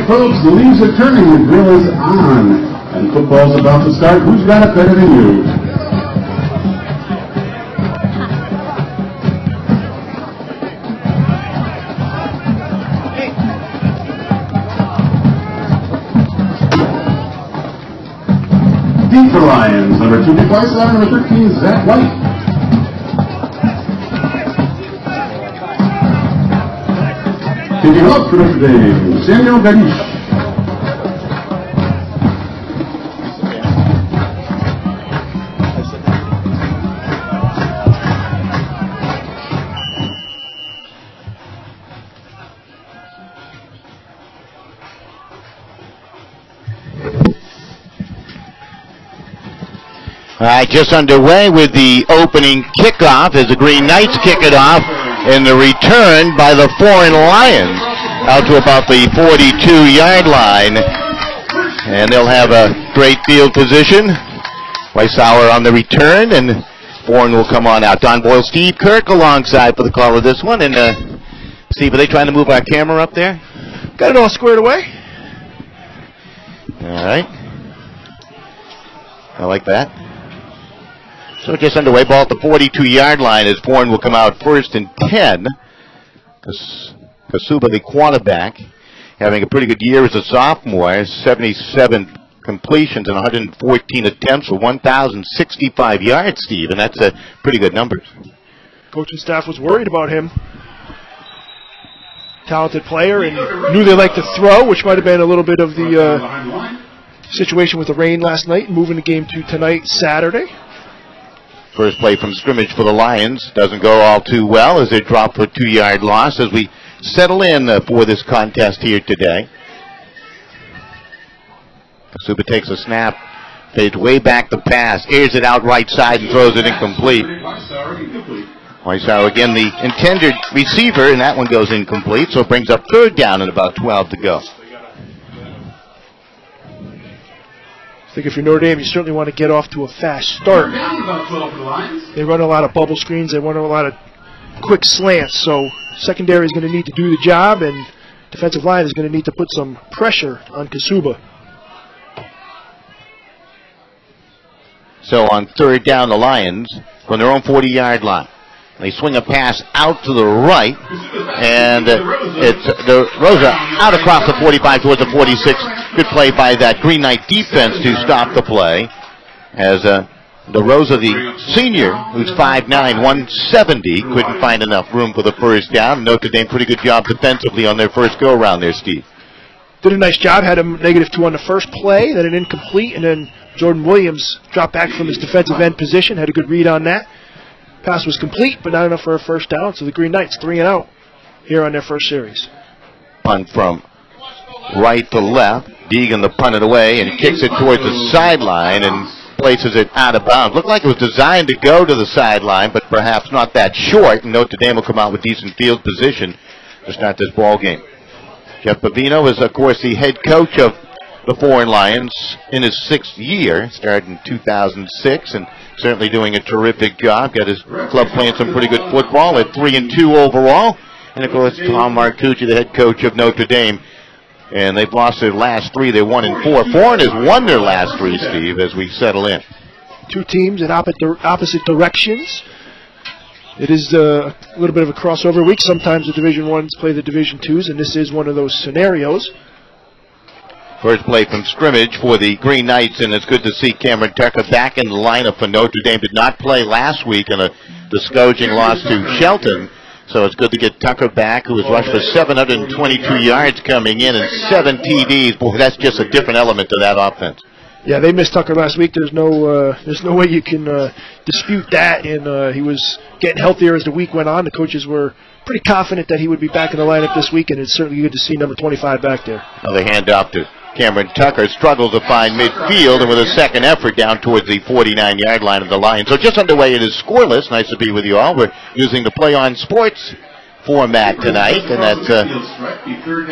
Folks, the leaves are turning, the drill is on, and football's about to start. Who's got it better than you? Deep for Lions, number 2, Nick Weiss, number 13, Zach White. Kicking off for Notre Dame, Samuel Gadish. All right, just underway with the opening kickoff as the Green Knights kick it off, and the return by the Foran Lions out to about the 42-yard line. And they'll have a great field position. Weissauer on the return, and Foran will come on out. Don Boyle, Steve Kirk alongside for the call of this one. And Steve, are they trying to move our camera up there? Got it all squared away. All right. I like that. So just underway, ball at the 42-yard line as Foran will come out first and 10. Kasuba, the quarterback, having a pretty good year as a sophomore, 77 completions and 114 attempts for 1,065 yards, Steve, and that's a pretty good number. Coaching staff was worried about him. Talented player, and knew they liked to throw, which might have been a little bit of the situation with the rain last night, moving the game to tonight, Saturday. First play from scrimmage for the Lions doesn't go all too well as they drop for a 2-yard loss as we settle in for this contest here today. Kasuba takes a snap, fades way back the pass, airs it out right side and throws it incomplete. Weissauer again the intended receiver, and that one goes incomplete, so it brings up third down and about 12 to go. I think if you're Notre Dame, you certainly want to get off to a fast start. They run a lot of bubble screens. They run a lot of quick slants. So secondary is going to need to do the job, and defensive line is going to need to put some pressure on Kasuba. So on third down, the Lions from their own 40-yard line. They swing a pass out to the right, and it's the Rosa out across the 45 towards the 46. Good play by that Green Knight defense to stop the play. As the Rosa, the senior, who's 5'9", 170, couldn't find enough room for the first down. Notre Dame, pretty good job defensively on their first go-around there, Steve. Did a nice job, had a -2 on the first play, then an incomplete, and then Jordan Williams dropped back from his defensive end position, had a good read on that. Pass was complete, but not enough for a first down, so the Green Knights 3-0 here on their first series. Punt from right to left. Deegan the punt it away and kicks it towards the sideline and places it out of bounds. Looked like it was designed to go to the sideline, but perhaps not that short, and Notre Dame will come out with decent field position to start this ball game. Jeff Bavino is, of course, the head coach of the Foran Lions in his 6th year, started in 2006, and certainly doing a terrific job. Got his club playing some pretty good football at 3-2 overall. And, of course, Tom Marcucci, the head coach of Notre Dame. And they've lost their last 3. They're 1-4. Foran has won their last 3, Steve, as we settle in. Two teams in opposite directions. It is a little bit of a crossover week. Sometimes the Division I's play the Division II's, and this is one of those scenarios. First play from scrimmage for the Green Knights, and it's good to see Cameron Tucker back in the lineup for Notre Dame. Did not play last week in a discouraging loss to Shelton, so it's good to get Tucker back, who has rushed for 722 yards coming in and 7 TDs. Boy, that's just a different element to that offense. Yeah, they missed Tucker last week. There's no way you can dispute that. And he was getting healthier as the week went on. The coaches were pretty confident that he would be back in the lineup this week, and it's certainly good to see number 25 back there. Another handoff to Cameron Tucker. Struggles to find midfield, and with a second effort down towards the 49-yard line of the Lions. So just underway, it is scoreless. Nice to be with you all. We're using the Play On Sports format tonight, and that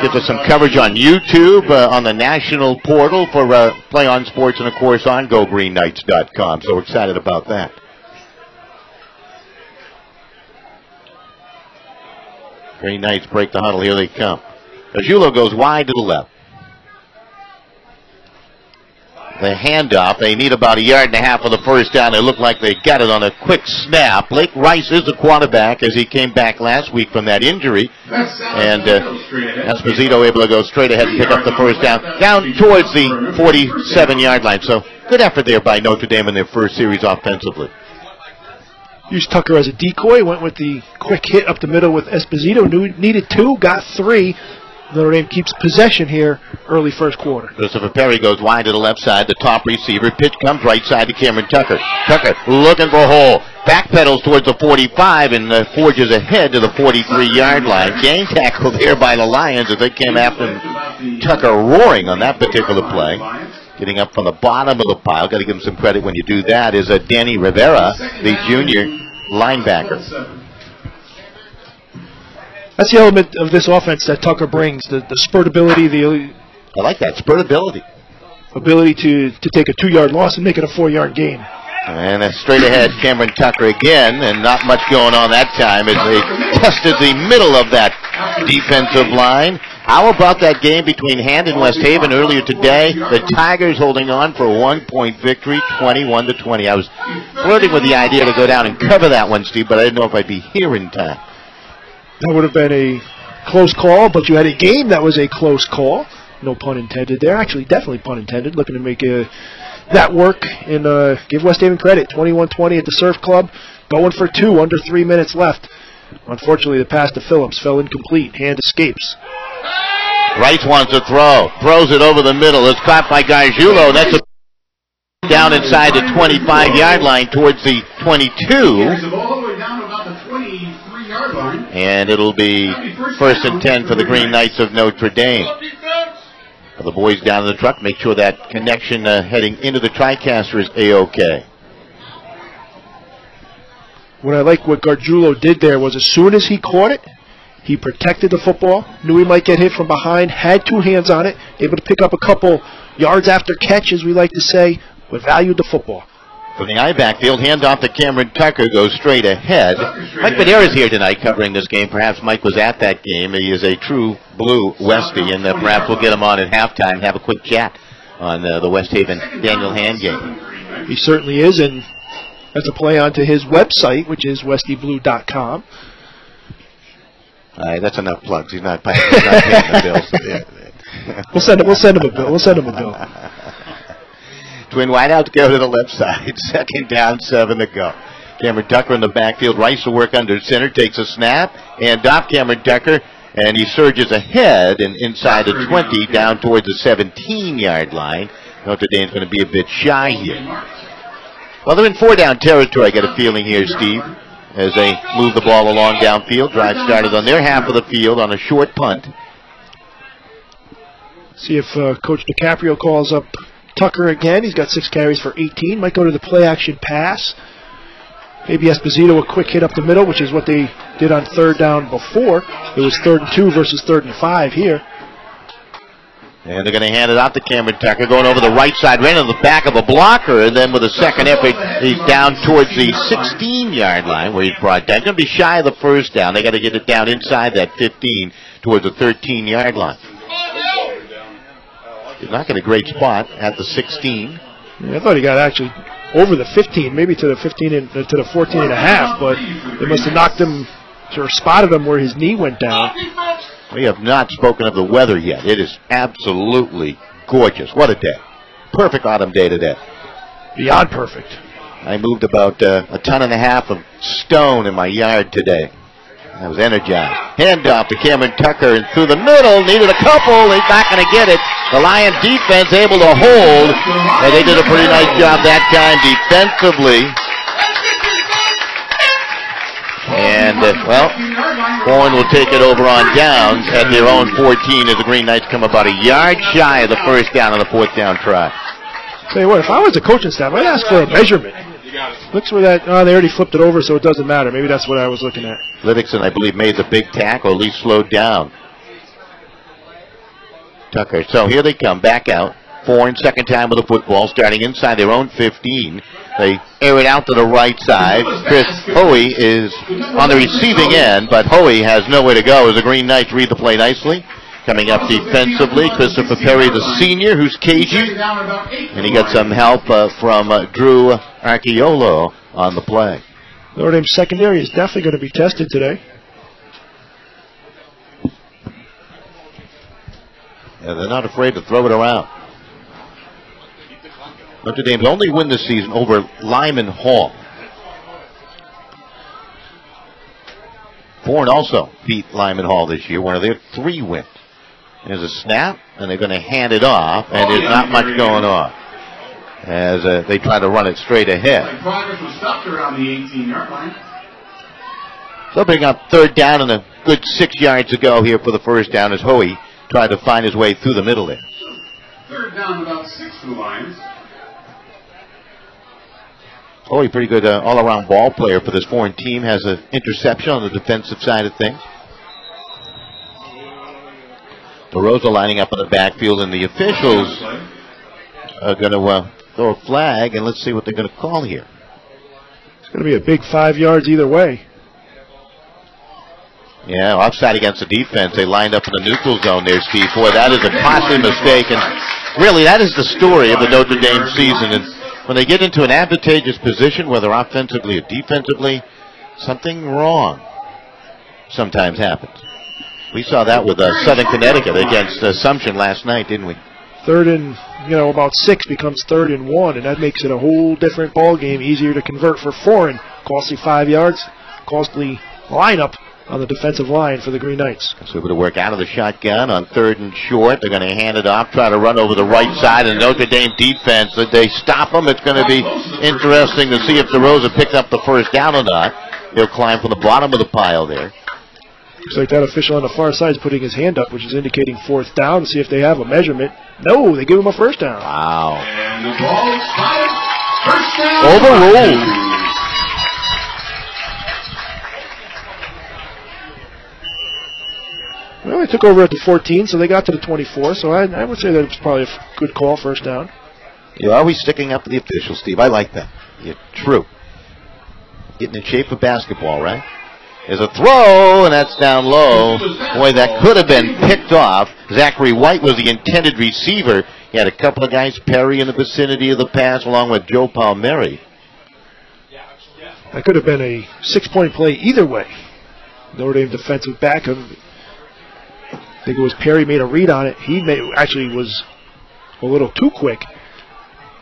gives us some coverage on YouTube, on the national portal for Play On Sports, and of course on GoGreenKnights.com. So we're excited about that. Green Knights break the huddle. Here they come. Ajulo goes wide to the left. The handoff, they need about 1.5 yards for the first down. They look like they got it on a quick snap. Blake Rice is the quarterback as he came back last week from that injury. And Esposito able to go straight ahead and pick up the first down towards the 47-yard line. So good effort there by Notre Dame in their first series offensively. Used Tucker as a decoy, went with the quick hit up the middle with Esposito. Needed 2, got 3. Notre Dame keeps possession here early first quarter. Christopher Perry goes wide to the left side. The top receiver. Pitch comes right side to Cameron Tucker. Tucker looking for a hole. Backpedals towards the 45 and forges ahead to the 43-yard line. Gang tackle there by the Lions as they came after Tucker roaring on that particular play. Getting up from the bottom of the pile. Got to give him some credit when you do that. Is Danny Rivera, the junior linebacker. That's the element of this offense that Tucker brings, the spurtability, I like that, spurtability. Ability to take a 2-yard loss and make it a 4-yard gain. And straight ahead, Cameron Tucker again, and not much going on that time as they tested the middle of that defensive line. How about that game between Hand and West Haven earlier today? The Tigers holding on for a 1-point victory, 21-20. I was flirting with the idea to go down and cover that one, Steve, but I didn't know if I'd be here in time. That would have been a close call, but you had a game that was a close call. No pun intended there. Actually, definitely pun intended. Looking to make that work and give West Haven credit. 21-20 at the Surf Club. Going for 2, under 3 minutes left. Unfortunately, the pass to Phillips fell incomplete. Hand escapes. Rice wants to throw. Throws it over the middle. It's caught by Gargiulo. That's down inside the 25-yard line towards the 22. And it'll be 1st and 10 for the Green Knights of Notre Dame. The boys down in the truck, make sure that connection heading into the TriCaster is A-OK. What I like what Gargiulo did there was as soon as he caught it, he protected the football, knew he might get hit from behind, had 2 hands on it, able to pick up a couple yards after catch, as we like to say, but valued the football. From the I backfield, handoff to Cameron Tucker, goes straight ahead. Mike Madera is here tonight covering this game. Perhaps Mike was at that game. He is a true blue Westie, and perhaps we'll get him on at halftime and have a quick chat on the West Haven Daniel Hand game. He certainly is, and that's a play on to his website, which is westieblue.com. That's enough plugs. He's not paying the bills. We'll send him a bill. We'll send him a bill. Twin wideouts go to the left side. 2nd down, 7 to go. Cameron Tucker in the backfield. Rice will work under center. Takes a snap. And off Cameron Tucker. And he surges ahead and inside the 20 down towards the 17-yard line. Notre Dame's going to be a bit shy here. Well, they're in 4-down territory, I get a feeling here, Steve, as they move the ball along downfield. Drive started on their half of the field on a short punt. See if Coach DiCaprio calls up Tucker again. He's got 6 carries for 18. Might go to the play-action pass. Maybe Esposito a quick hit up the middle, which is what they did on 3rd down before. It was 3rd and 2 versus 3rd and 5 here. And they're going to hand it out to Cameron Tucker, going over the right side, ran on the back of a blocker, and then with a second effort, he's down towards the 16-yard line where he's brought down. Going to be shy of the first down. They got to get it down inside that 15 towards the 13-yard line. He's not in a great spot at the 16. Yeah, I thought he got actually over the 15, maybe to the 15 and to the 14 and a half, but they must have knocked him or spotted him where his knee went down. We have not spoken of the weather yet. It is absolutely gorgeous. What a day. Perfect autumn day today. Beyond perfect. I moved about 1.5 tons of stone in my yard today. I was energized. Handoff to Cameron Tucker and through the middle. Needed a couple. He's not going to get it. The Lion defense able to hold, and they did a pretty nice job that time defensively. And, well, Foran will take it over on downs at their own 14 as the Green Knights come about a yard shy of the first down on the fourth down try. Tell you what, if I was the coaching staff, I'd ask for a measurement. Looks for that. Oh, they already flipped it over, so it doesn't matter. Maybe that's what I was looking at. Liddickson, I believe, made the big tackle, at least slowed down Tucker. So here they come, back out. Foran, second time with the football, starting inside their own 15. They air it out to the right side. Chris Hoey is on the receiving end, but Hoey has nowhere to go as the Green Knights read the play nicely. Coming up defensively, Christopher Perry, the senior, who's cagey. And he got some help from Drew Archiolo on the play. Notre Dame secondary is definitely going to be tested today. Yeah, they're not afraid to throw it around. Notre Dame's only win this season over Lyman Hall. Foran also beat Lyman Hall this year, one of their 3 wins. There's a snap, and they're going to hand it off, and there's not much going on as they try to run it straight ahead. Progress was stopped around the 18-yard line. They'll bring up third down and a good 6 yards to go here for the first down as Hoey tried to find his way through the middle there. Third down, about 6 for the Lions. Hoey, pretty good all-around ball player for this Foran team. Has an interception on the defensive side of things. DeRosa lining up in the backfield, and the officials are going to throw a flag, and let's see what they're going to call here. It's going to be a big 5 yards either way. Yeah, offside against the defense. They lined up in the neutral zone there, Steve. Boy, that is a costly mistake, and really that is the story of the Notre Dame season. And when they get into an advantageous position, whether offensively or defensively, something wrong sometimes happens. We saw that with Southern Connecticut against Assumption last night, didn't we? Third and, about 6 becomes 3rd and 1, and that makes it a whole different ball game, easier to convert for Foran. Costly 5 yards, costly lineup on the defensive line for the Green Knights. So able to work out of the shotgun on 3rd and short. They're going to hand it off, try to run over the right side, and Notre Dame defense, that they stop them. It's going to be interesting to see if DeRosa picked up the first down or not. He'll climb from the bottom of the pile there. Looks like that official on the far side is putting his hand up, which is indicating 4th down, to see if they have a measurement. No, they give him a first down. Wow. And the ball is spotted. First down. Overruled. Well, they took over at the 14, so they got to the 24, so I would say that it's probably a good call, first down. You're always sticking up to the officials, Steve. I like that. You're true. Getting in shape for basketball, right? There's a throw, and that's down low. Boy, that could have been picked off. Zachary White was the intended receiver. He had a couple of guys, Perry in the vicinity of the pass, along with Joe Palmieri. That could have been a 6-point play either way. Notre Dame defensive back. I think it was Perry made a read on it. He actually was a little too quick,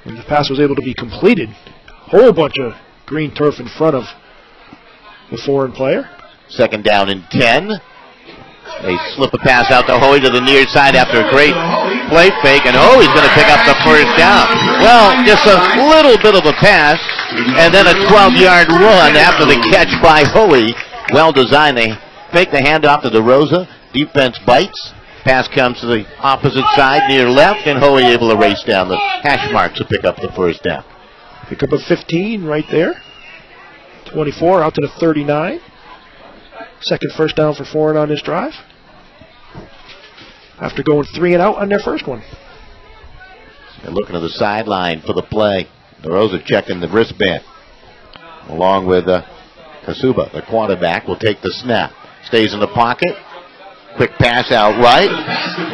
and the pass was able to be completed. Whole bunch of green turf in front of the Foran player. Second down and 10. They slip a pass out to Hoey to the near side after a great play fake, and Hoey's going to pick up the first down. Well, just a little bit of a pass, and then a 12-yard run after the catch by Hoey. Well designed. They fake the handoff to DeRosa. Defense bites. Pass comes to the opposite side near left, and Hoey able to race down the hash marks to pick up the first down. Pick up a 15 right there. 24 out to the 39. Second first down for Foran on this drive, after going 3 and out on their first one. They're looking to the sideline for the play. DeRosa checking the wristband, along with Kasuba, the quarterback, will take the snap. Stays in the pocket. Quick pass out right.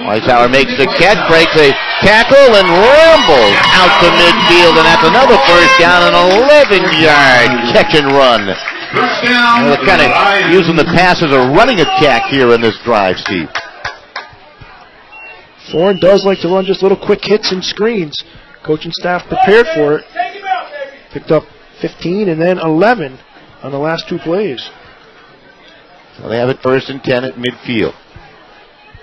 Weishauer makes the catch, breaks a tackle, and rambles out to midfield, and that's another first down, an 11-yard catch and run. First down. They're kind of using the pass as a running attack here in this drive, Steve. Foran does like to run just little quick hits and screens. Coaching staff prepared for it. Picked up 15 and then 11 on the last 2 plays. So they have it first and 10 at midfield.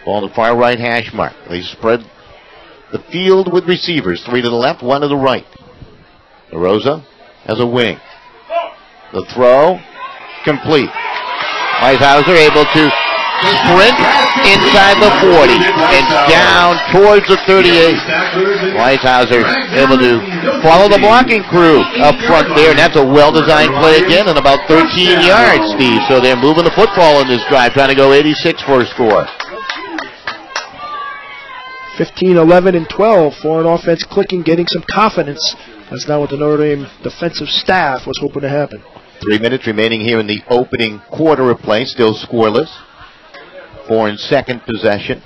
Ball on the far right hash mark. They spread the field with receivers. 3 to the left, 1 to the right. DeRosa has a wing. The throw, complete. Whitehauser able to sprint inside the 40 and down towards the 38. Whitehauser able to follow the blocking crew up front there, and that's a well-designed play again, and about 13 yards, Steve. So they're moving the football in this drive, trying to go 86 for a score. 15, 11, and 12. Foreign offense clicking, getting some confidence. That's not what the Notre Dame defensive staff was hoping to happen. 3 minutes remaining here in the opening quarter of play, still scoreless. Foreign second possession.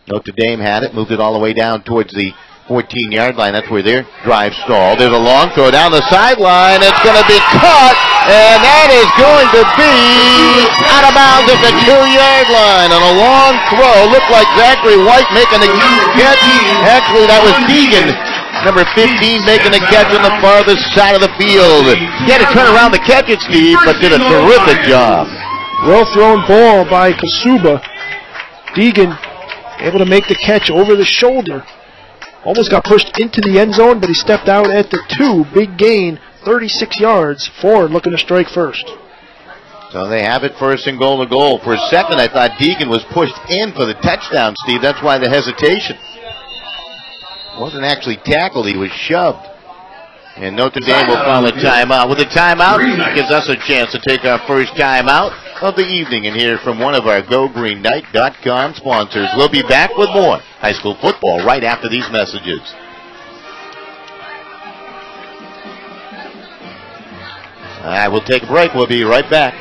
Notre Dame had it, moved it all the way down towards the 14-yard line. That's where their drive stalled. There's a long throw down the sideline. It's going to be caught, and that is going to be out of bounds at the 2-yard line. On a long throw, looked like Zachary White making the catch. Actually, that was Deegan, number 15, making the catch on the farthest side of the field. He had to turn around to catch it, Steve, but did a terrific job. Well thrown ball by Kasuba. Deegan able to make the catch over the shoulder. Almost got pushed into the end zone, but he stepped out at the 2. Big gain, 36 yards. Foreign looking to strike first. So they have it first and goal to goal. For a second, I thought Deegan was pushed in for the touchdown, Steve. That's why the hesitation. Wasn't actually tackled, he was shoved. And Notre Dame will call a timeout. With a timeout, it gives us a chance to take our first timeout of the evening and hear from one of our GoGreenKnight.com sponsors. We'll be back with more high school football right after these messages. All right, we'll take a break. We'll be right back.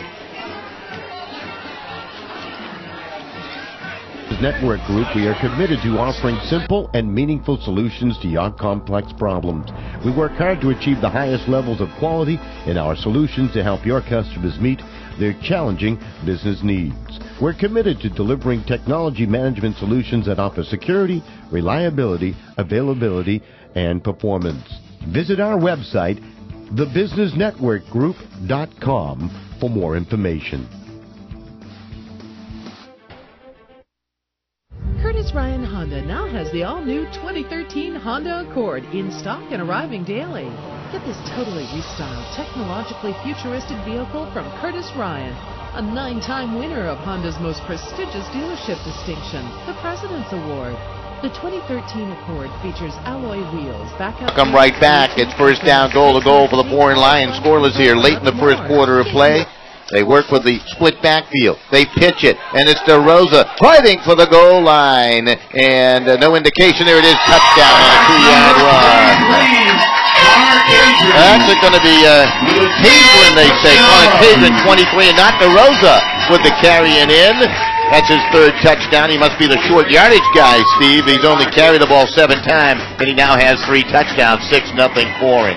Network Group, we are committed to offering simple and meaningful solutions to your complex problems. We work hard to achieve the highest levels of quality in our solutions to help your customers meet their challenging business needs. We're committed to delivering technology management solutions that offer security, reliability, availability, and performance. Visit our website, thebusinessnetworkgroup.com, for more information. Curtis Ryan Honda now has the all-new 2013 Honda Accord in stock and arriving daily. Get this totally restyled, technologically futuristic vehicle from Curtis Ryan, a 9-time winner of Honda's most prestigious dealership distinction, the President's Award. The 2013 Accord features alloy wheels, backup... Come right back. It's first down, goal to goal for the Foreign Lions. Scoreless here late in the first quarter of play. They work with the split backfield. They pitch it, and it's DeRosa fighting for the goal line. And no indication. There it is, touchdown on a 2-yard run. That's going to be Hazelin, they say. Connor Hazelin, 23, and not DeRosa with the carrying in. That's his third touchdown. He must be the short yardage guy, Steve. He's only carried the ball 7 times, and he now has 3 touchdowns, 6-0 Foreign.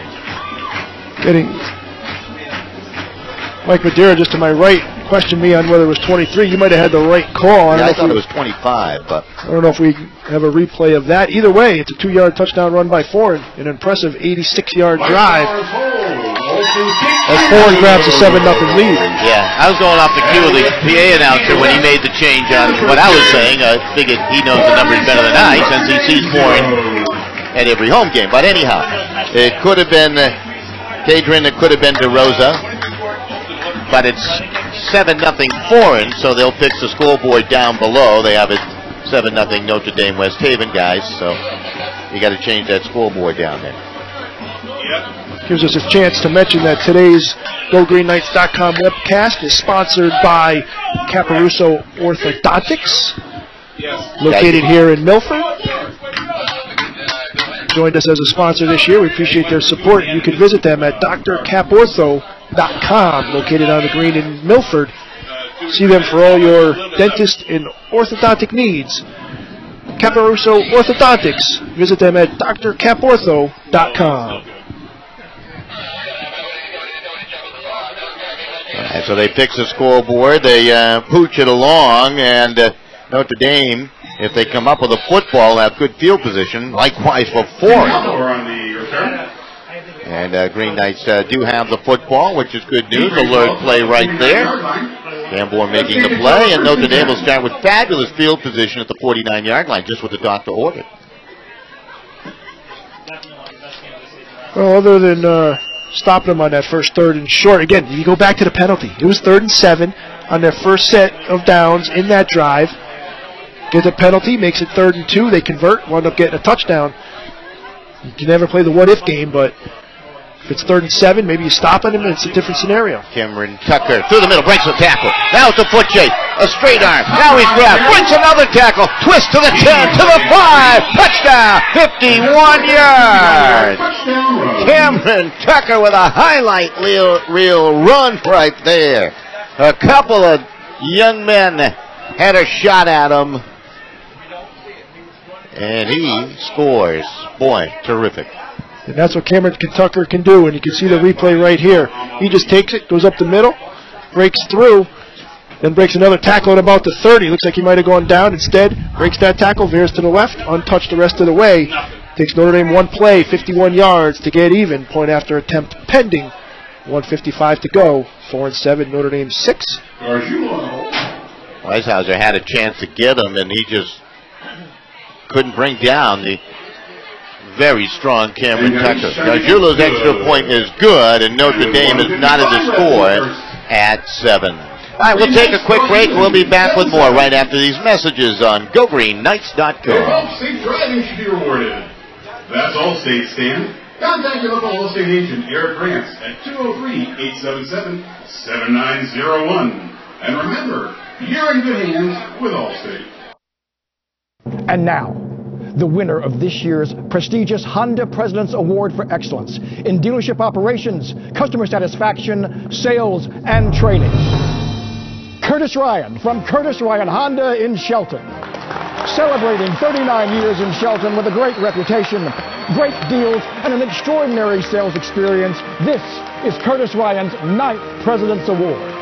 Mike Madeira, just to my right, questioned me on whether it was 23. You might have had the right call. I thought it was 25, but I don't know if we have a replay of that. Either way, it's a 2-yard touchdown run by Foreign, an impressive 86-yard drive. As Foreign grabs a 7-0 lead. Yeah, I was going off the cue of the PA announcer when he made the change on what I was saying. I figured he knows the numbers better than I, since he sees Foreign at every home game. But anyhow, it could have been Cadrin, it could have been DeRosa. But it's 7-0 Foreign, so they'll fix the scoreboard down below. They have it 7-0 Notre Dame West Haven, guys, so you got to change that scoreboard down there. Gives us a chance to mention that today's GoGreenKnights.com webcast is sponsored by Caparuso Orthodontics, located here in Milford. Joined us as a sponsor this year. We appreciate their support. You can visit them at drcaportho.com, located on the green in Milford. See them for all your dentist and orthodontic needs. Caparuso Orthodontics. Visit them at drcaportho.com. And so they fix the scoreboard. They pooch it along, and Notre Dame, if they come up with a football, have good field position. Likewise for Foreign. And Green Knights do have the football, which is good news. Alert play right there. Gamboa making the play, and Notre Dame will start with fabulous field position at the 49-yard line, just what the doctor ordered. Well, other than stopping them on that first 3rd and short, again, you go back to the penalty. It was 3rd and 7 on their first set of downs in that drive. Get the penalty, makes it 3rd and 2. They convert, wound up getting a touchdown. You can never play the what-if game, but if it's 3rd and 7, maybe you stop on him and it's a different scenario. Cameron Tucker through the middle, breaks the tackle. Now it's a foot chase, a straight arm. Now he's grabbed, breaks another tackle, twist to the 10, to the 5, touchdown, 51 yards. Cameron Tucker with a highlight reel run right there. A couple of young men had a shot at him, and he scores. Boy, terrific. And that's what Cameron Tucker can do, and you can see the replay right here. He just takes it, goes up the middle, breaks through, then breaks another tackle at about the 30. Looks like he might have gone down. Instead, breaks that tackle, veers to the left, untouched the rest of the way. Takes Notre Dame one play, 51 yards to get even. Point after attempt pending. 1:55 to go. 4-7, Notre Dame 6. Weishauser had a chance to get him, and he just couldn't bring down the very strong Cameron Tucker. Gargiulo's extra point is good, and Notre Dame is not in the score at 7. All right, we'll take a quick break. We'll be back with more right after these messages on GoGreenKnights.com. All-State driving should be rewarded. That's All-State, Stan. Contact your local All-State agent, Eric Grants, at 203-877-7901. And remember, you're in good hands with All-State. And now, the winner of this year's prestigious Honda President's Award for Excellence in Dealership Operations, Customer Satisfaction, Sales, and Training. Curtis Ryan from Curtis Ryan Honda in Shelton. Celebrating 39 years in Shelton with a great reputation, great deals, and an extraordinary sales experience, this is Curtis Ryan's 9th President's Award.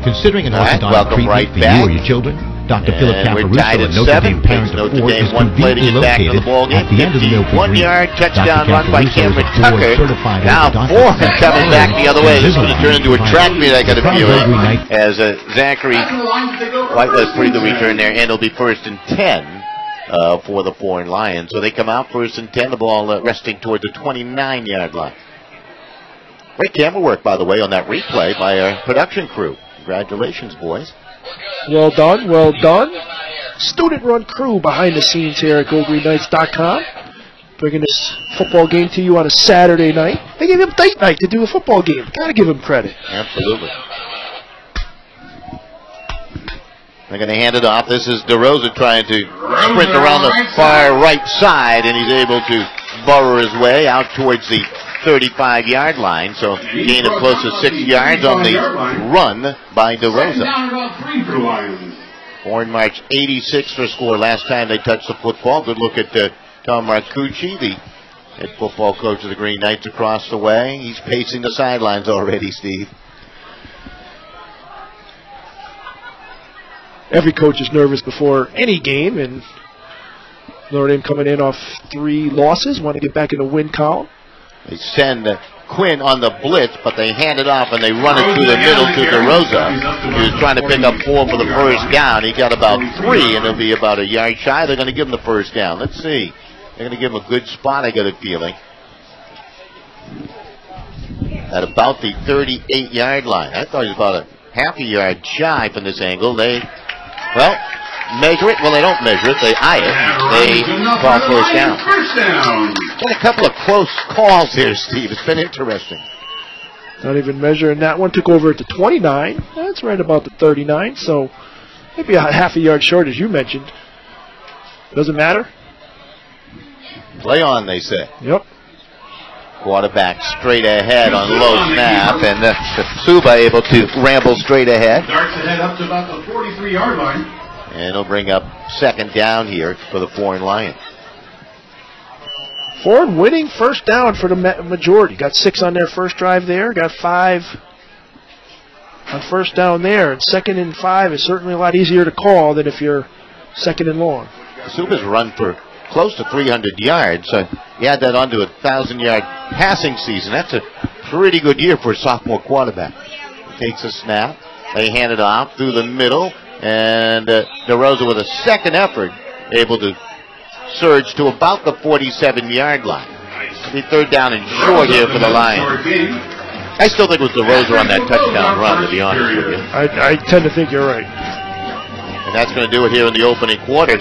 Considering an orthodontic treatment for you or your children, Dr. Philip Caparuso, a Notre Dame parent of 4, is conveniently located at the end of the Milford. 1-yard touchdown run by Cameron Tucker. Now Foran coming back the other way. This is going to turn into a track meet, I got a feeling, as Zachary Whiteless pretty good return there, and it'll be 1st and 10 for the Foran Lions. So they come out 1st and 10, the ball resting toward the 29-yard line. Great camera work, by the way, on that replay by our production crew. Congratulations, boys. Well done, well done. Student-run crew behind the scenes here at GoGreenKnights.com. Bringing this football game to you on a Saturday night. They gave him date night to do a football game. Got to give him credit. Absolutely. They're going to hand it off. This is DeRosa trying to sprint around the far right side, and he's able to burrow his way out towards the 35-yard line, so gain of close to 6 yards on the run by DeRosa. Foran marched 86 for score last time they touched the football. Good look at Tom Marcucci, the head football coach of the Green Knights, across the way. He's pacing the sidelines already, Steve. Every coach is nervous before any game, and Notre Dame coming in off 3 losses, want to get back in the win column. They send Quinn on the blitz, but they hand it off and they run it through the middle to DeRosa. He was trying to pick up 4 for the first down. He got about 3, and it'll be about a yard shy. They're going to give him the first down. Let's see. They're going to give him a good spot, I got a feeling. At about the 38-yard line. I thought he was about a half a yard shy from this angle. Well, measure it. Well, they don't measure it. They eye it. They call first down. Been a couple of close calls here, Steve. It's been interesting. Not even measuring that one. Took over at the 29. That's right about the 39. So maybe a half a yard short, as you mentioned. Doesn't matter. Play on, they say. Yep. Quarterback straight ahead on low snap, and Suba able to ramble straight ahead. Darts ahead up to about the 43-yard line. And it'll bring up 2nd down here for the Foran Lions. Foran winning first down for the majority. Got 6 on their first drive there. Got 5 on first down there. And 2nd and 5 is certainly a lot easier to call than if you're 2nd and long. Suba's run for close to 300 yards. So you add that onto a 1,000-yard passing season. That's a pretty good year for a sophomore quarterback. Takes a snap. They hand it off through the middle. And DeRosa with a second effort able to surge to about the 47-yard line. It'll be third down and short here for the Lions. I still think it was DeRosa on that touchdown run, to be honest with you. I tend to think you're right. And that's going to do it here in the opening quarter.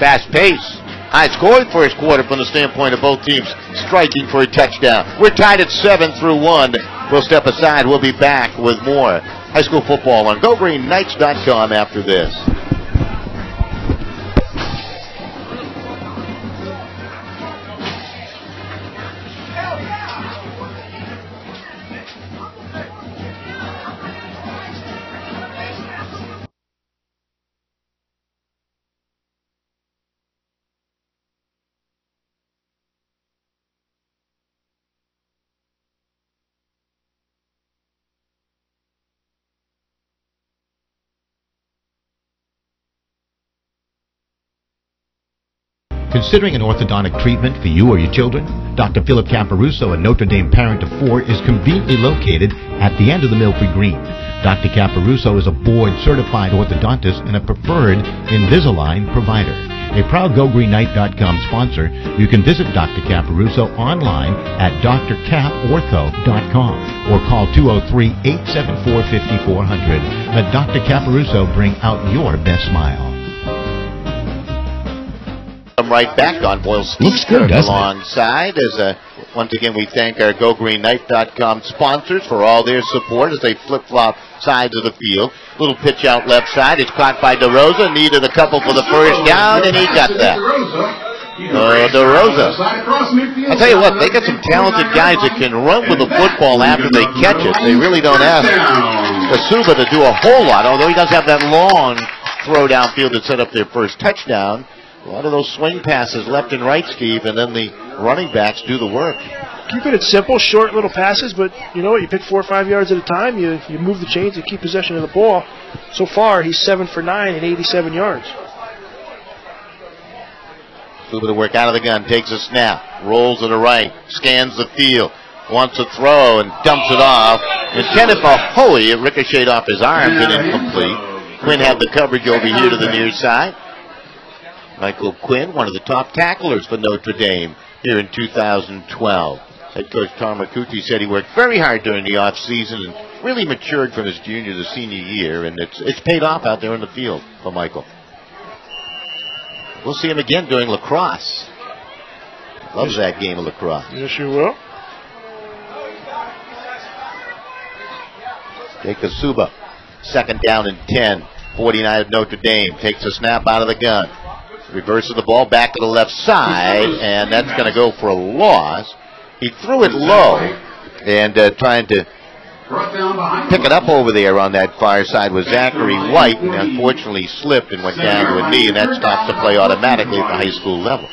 Fast pace. High-scoring first quarter from the standpoint of both teams striking for a touchdown. We're tied at 7-1. We'll step aside. We'll be back with more high school football on GoGreenKnights.com after this. Considering an orthodontic treatment for you or your children? Dr. Philip Caparuso, a Notre Dame parent of 4, is conveniently located at the end of the Milford Green. Dr. Caparuso is a board-certified orthodontist and a preferred Invisalign provider. A proud GoGreenKnight.com sponsor, you can visit Dr. Caparuso online at drcaportho.com or call 203-874-5400. Let Dr. Caparuso bring out your best smile. Right back on Boyle Looks good, doesn't alongside as once again we thank our GoGreenKnight.com sponsors for all their support as they flip-flop sides of the field. Little pitch out left side. It's caught by DeRosa. Needed a couple for the first down, and he got that. DeRosa. I'll tell you what, they got some talented guys that can run with the football after they catch it. They really don't ask Asuba to do a whole lot, although he does have that long throw downfield that set up their first touchdown. A lot of those swing passes left and right, Steve, and then the running backs do the work. Keeping it simple, short little passes, but you know what? You pick 4 or 5 yards at a time. You move the chains and keep possession of the ball. So far, he's 7 for 9 and 87 yards. Moving to work out of the gun, takes a snap, rolls to the right, scans the field, wants to throw and dumps it off. Intended for Hoey, it ricocheted off his arms and incomplete. Quinn had the coverage over here to the near side. Michael Quinn, one of the top tacklers for Notre Dame here in 2012. Head coach Tom Rakuti said he worked very hard during the offseason and really matured from his junior to senior year, and it's paid off out there in the field for Michael. We'll see him again doing lacrosse. Loves that game of lacrosse. Yes, you will. Jake Asuba, second down and 10. 49 of Notre Dame takes a snap out of the gun. Reverses the ball back to the left side, and that's going to go for a loss. He threw it low, and trying to pick it up over there on that far side was Zachary White, and unfortunately slipped and went down to a knee, and that stops the play automatically at the high school level.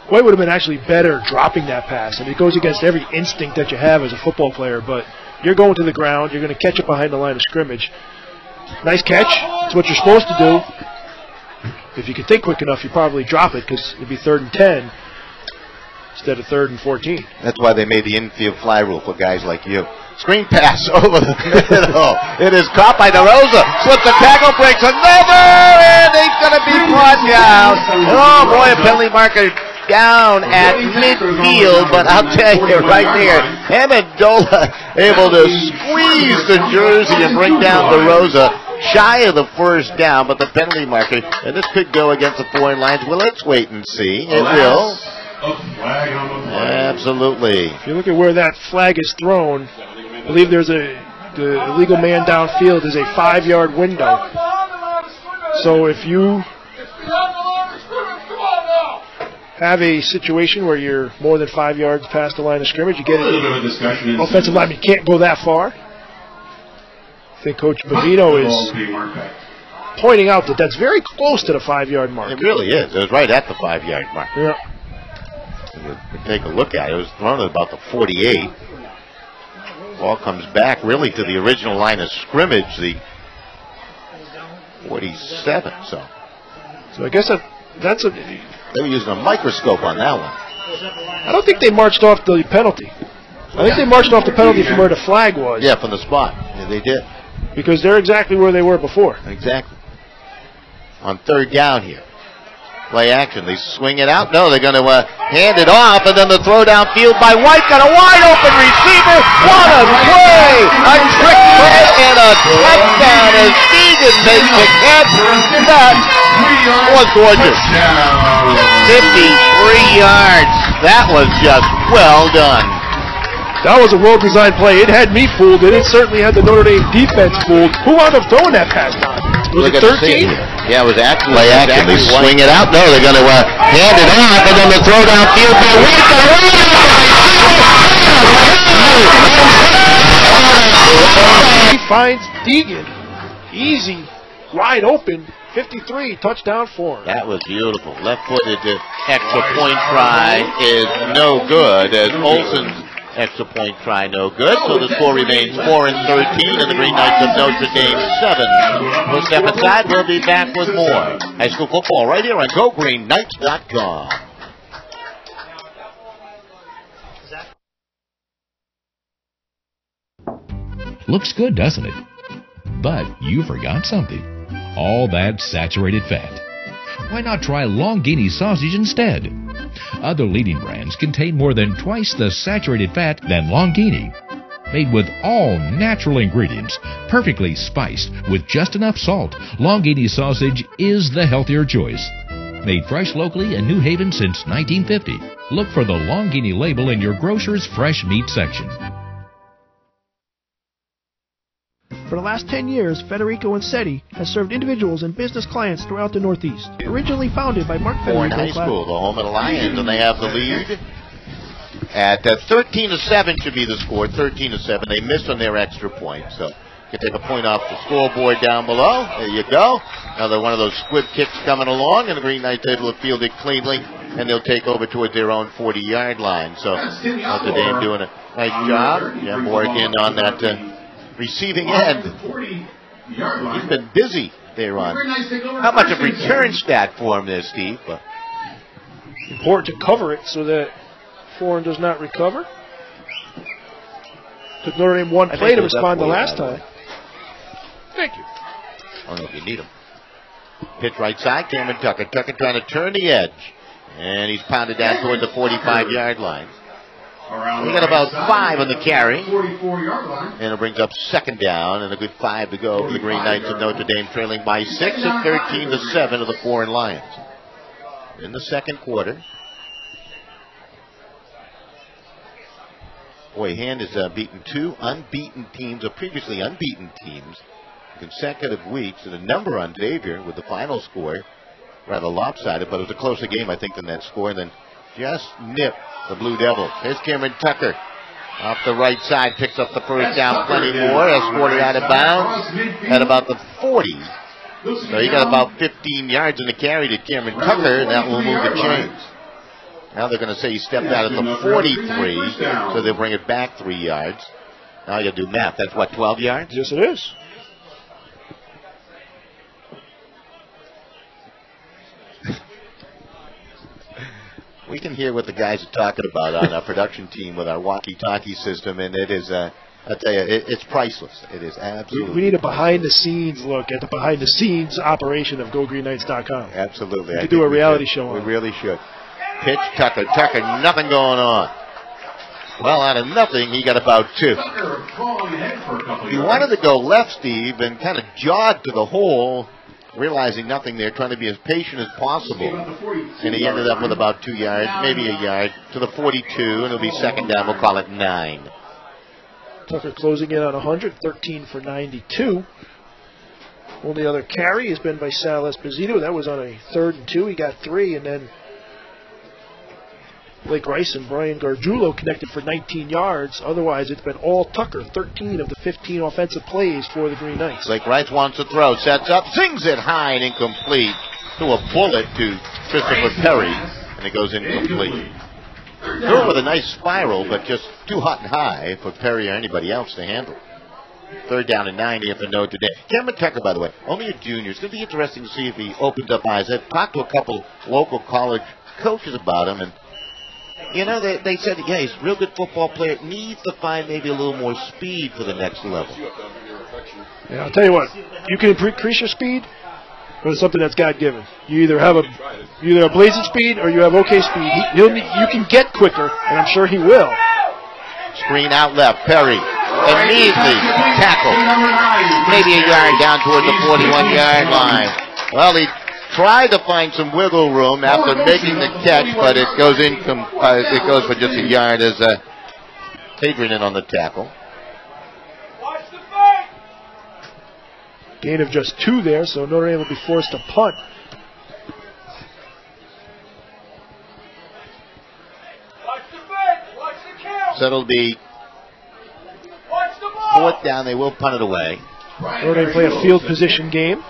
White would have been actually better dropping that pass, and it goes against every instinct that you have as a football player, but you're going to the ground, you're going to catch it behind the line of scrimmage. Nice catch. It's what you're supposed to do. If you could think quick enough, you'd probably drop it because it'd be 3rd and 10 instead of 3rd and 14. That's why they made the infield fly rule for guys like you. Screen pass over the middle. It is caught by DeRosa. Slips the tackle, breaks another, and he's going to be brought down. Oh, boy, a penalty marker down at midfield, but I'll tell you right there, Amendola able to squeeze the jersey and bring down DeRosa. Shy of the first down, but the penalty marker, and this could go against the Foran Lions. Well, let's wait and see. It will. Absolutely. If you look at where that flag is thrown, I believe there's the illegal man downfield is a 5-yard window. So if you have a situation where you're more than 5 yards past the line of scrimmage, you get it. Offensive lineman can't go that far. I think Coach Bavino is pointing out that that's very close to the 5-yard mark. It really is. It was right at the 5-yard mark. Yeah. You take a look at it. It was thrown at about the 48. Ball comes back really to the original line of scrimmage, the 47. So I guess that's a. They were using a microscope on that one. I don't think they marched off the penalty. I think they marched off the penalty from where the flag was. Yeah, from the spot. Yeah, they did. Because they're exactly where they were before. Exactly. on third down here. Play action. They swing it out. No, they're going to hand it off, and then the throw downfield by White. Got a wide open receiver. What a play! A trick play and a touchdown as Deegan makes the catch. That was gorgeous. 53 yards. That was just well done. That was a well-designed play. It had me fooled, and it certainly had the Notre Dame defense fooled. Who wound up throwing that pass? Was it 13? Yeah, it was actually play action. They swing it out. No, they're going to hand it off, and then the throw downfield by White. He finds Deegan. Easy, wide open. 53, touchdown Foran. That was beautiful. Left-footed extra point try is no good, as Olsen's extra point try no good. So the score remains 4-13, and the Green Knights of Notre Dame 7. We'll step aside. We'll be back with more high school football right here on GoGreenKnights.com. Looks good, doesn't it? But you forgot something. All that saturated fat. Why not try Longini sausage instead? Other leading brands contain more than twice the saturated fat than Longini. Made with all natural ingredients, perfectly spiced with just enough salt, Longini sausage is the healthier choice. Made fresh locally in New Haven since 1950. Look for the Longini label in your grocer's fresh meat section. For the last 10 years, Federico Insetti has served individuals and business clients throughout the Northeast. Originally founded by Mark Foran Federico. High School, the home of the Lions, and they have the lead at 13-7 should be the score. 13-7. They missed on their extra point, so you can take a point off the scoreboard down below. There you go. Another one of those squib kicks coming along, and the Green Knights able to field it cleanly, and they'll take over towards their own 40-yard line. So Notre Dame doing a nice job. Jim Morgan on that receiving end. He's been busy there on. Not much of a return stat for him there, Steve. But important to cover it so that Foran does not recover. Took Notre Dame one play to respond the last time. Thank you. I don't know if you need him. Pitch right side, Cameron Tucker. Tucker trying to turn the edge. And he's pounded down towards the 45-yard line. We got about 5 on the carry. And it brings up second down and a good 5 to go for the Green Knights of Notre Dame, trailing by 6 at 13-7 of the Foran Lions. In the second quarter. Boy, Hand has beaten 2 unbeaten teams, or previously unbeaten teams, consecutive weeks, and a number on Xavier with the final score. Rather lopsided, but it was a closer game, I think, than that score. And then just nipped the Blue Devils. Here's Cameron Tucker off the right side, picks up the first down, plenty more, escorted out of bounds at about the 40. So he got about 15 yards in the carry to Cameron Tucker, and that will move the chains. Now they're going to say he stepped out at the 43, so they'll bring it back 3 yards. Now you got to do math. That's what, 12 yards? Yes, it is. We can hear what the guys are talking about on our production team with our walkie-talkie system, and it is, I'll tell you, it's priceless. It is absolutely. We need a behind-the-scenes look at the behind-the-scenes operation of GoGreenKnights.com. Absolutely. We could do a reality show on it. We really should. Pitch, Tucker, nothing going on. Well, out of nothing, he got about 2. He wanted to go left, Steve, and kind of jogged to the hole, realizing nothing there, trying to be as patient as possible. And he ended up with about 2 yards, maybe a yard, to the 42, and it'll be second down. We'll call it 9. Tucker closing in on 100, 13 for 92. Only other carry has been by Sal Esposito. That was on a 3rd and 2. He got 3, and then Blake Rice and Brian Gargiulo connected for 19 yards. Otherwise, it's been all Tucker, 13 of the 15 offensive plays for the Green Knights. Blake Rice wants to throw, sets up, sings it high and incomplete to a bullet to Christopher Perry, and it goes incomplete. Threw it with a nice spiral, but just too hot and high for Perry or anybody else to handle. 3rd down and 9 here for Notre Dame. Cameron Tucker, by the way, only a junior. It's going to be interesting to see if he opens up eyes. I've talked to a couple local college coaches about him, and you know, they said, yeah, he's a real good football player. Needs to find maybe a little more speed for the next level. Yeah, I'll tell you what. You can increase your speed, But it's something that's God-given. You either have a blazing speed or you have okay speed. You can get quicker, and I'm sure he will. Screen out left, Perry. And Measley tackle. Maybe a yard down toward the 41-yard line. Well, he tried to find some wiggle room after making the catch, but it goes it goes for just a yard as Hadrian in on the tackle. Gain of just 2 there, so Notre Dame will be forced to punt. So it'll be 4th down. They will punt it away. Notre Dame play a field position game.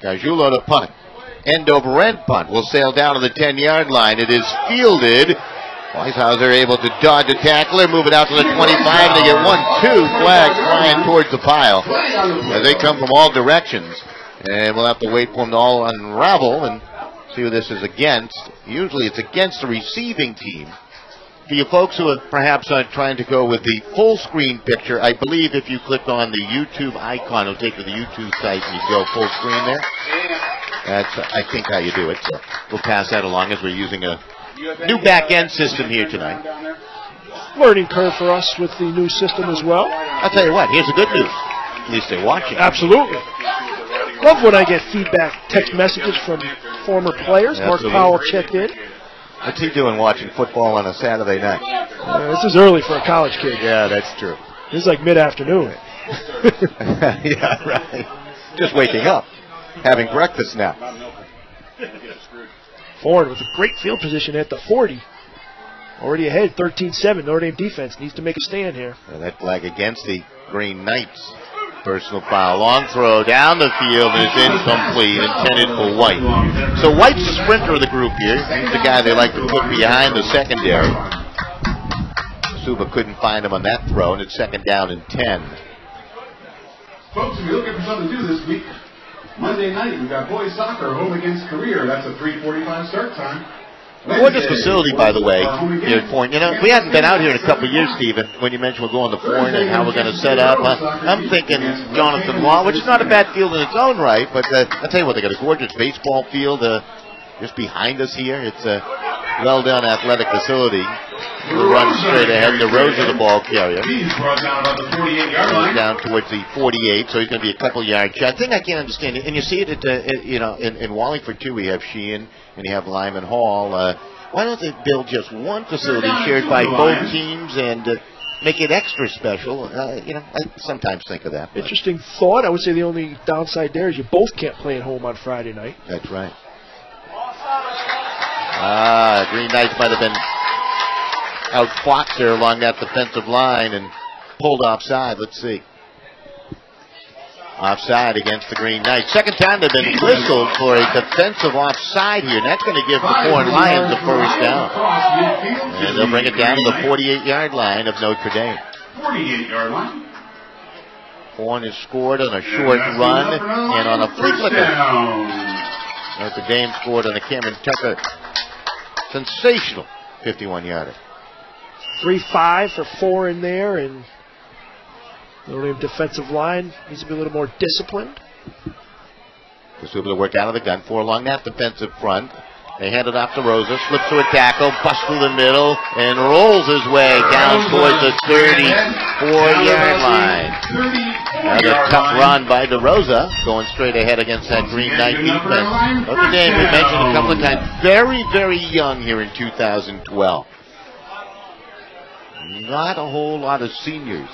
Gargiulo to punt. End over end punt will sail down to the 10-yard line. It is fielded. Weishauser able to dodge a tackler, move it out to the 25, and they get 1-2 flags flying towards the pile. As they come from all directions, and we'll have to wait for them to all unravel and see who this is against. Usually it's against the receiving team. For you folks who are perhaps trying to go with the full screen picture, I believe if you click on the YouTube icon, it'll take you to the YouTube site and you go full screen there. That's, I think, how you do it. So we'll pass that along as we're using a new back-end system here tonight. Learning curve for us with the new system as well. I'll tell you what, here's the good news. At least they're watching. Absolutely. Love when I get feedback text messages from former players. Mark Powell checked in. What's he doing watching football on a Saturday night? This is early for a college kid. Yeah, that's true. This is like mid-afternoon. Yeah, right. Just waking up. Having breakfast now. Foran with a great field position at the 40. Already ahead, 13-7. Notre Dame defense needs to make a stand here. And that flag against the Green Knights. Personal foul. Long throw down the field and it's incomplete, intended for White. So White's the sprinter of the group here. He's the guy they like to put behind the secondary. Suba couldn't find him on that throw, and it's 2nd down and 10. Folks, if you're looking for something to do this week, Monday night we've got boys soccer home against Career. That's a 3:45 start time. Gorgeous facility, by the way, here at Foran. You know, we haven't been out here in a couple of years, Stephen, when you mentioned we're going to Foran and how we're going to set up. I'm thinking Jonathan Law, which is not a bad field in its own right, but I'll tell you what, they got a gorgeous baseball field just behind us here. It's a well-done athletic facility. We'll run straight ahead. DeRosa, the ball carrier. He's down towards the 48, so he's going to be a couple yards shy. The thing I can't understand, and you see it in Wallingford too, we have Sheehan and you have Lyman Hall. Why don't they build just one facility shared by both teams and make it extra special? I sometimes think of that. Interesting thought. I would say the only downside there is you both can't play at home on Friday night. That's right. Green Knights might have been outfoxed there along that defensive line and pulled offside. Let's see. Offside against the Green Knights. Second time they've been whistled for a defensive offside here. And that's going to give the Foran Lions the first down. And they'll bring it down to the 48-yard line of Notre Dame. 48-yard line. Foran has scored on a short run and on a flea flicker. Notre Dame scored on a Cameron Tucker sensational 51-yarder. 3-5 for Foran there, and Notre Dame defensive line needs to be a little more disciplined. Just able to work out of the gun for along that defensive front. They hand it off to Rosa, slips through a tackle, busts through the middle, and rolls his way down towards the 34-yard line. Another tough run by DeRosa, going straight ahead against that Green Knight defense. Notre Dame, we mentioned a couple of times, very, very young here in 2012. Not a whole lot of seniors.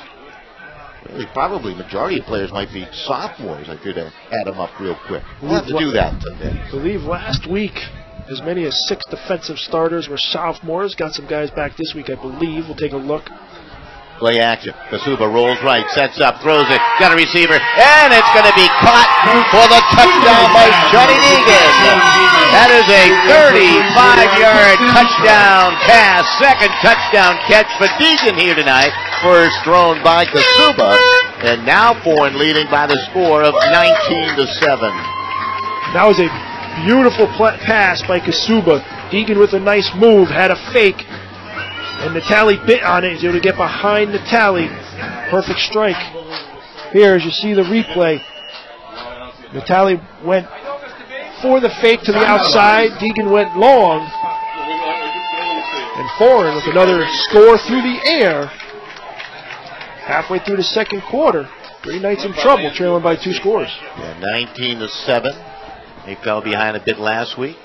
Really, probably majority of players might be sophomores. I could add them up real quick. We'll have to do that today. I believe last week as many as 6 defensive starters were sophomores. Got some guys back this week, I believe. We'll take a look. Play action. Kasuba rolls right, sets up, throws it, got a receiver, and it's going to be caught for the touchdown by Johnny Deegan. That is a 35-yard touchdown pass, second touchdown catch for Deegan here tonight. First thrown by Kasuba, and now Foran leading by the score of 19-7. That was a beautiful pass by Kasuba. Deegan with a nice move, had a fake. And Natali bit on it. He's able to get behind Natali. Perfect strike. Here, as you see the replay, Vitale went for the fake to the outside. Deegan went long. And Foran with another score through the air. Halfway through the second quarter. Green Knights in trouble, trailing by 2 scores. Yeah, 19-7. They fell behind a bit last week.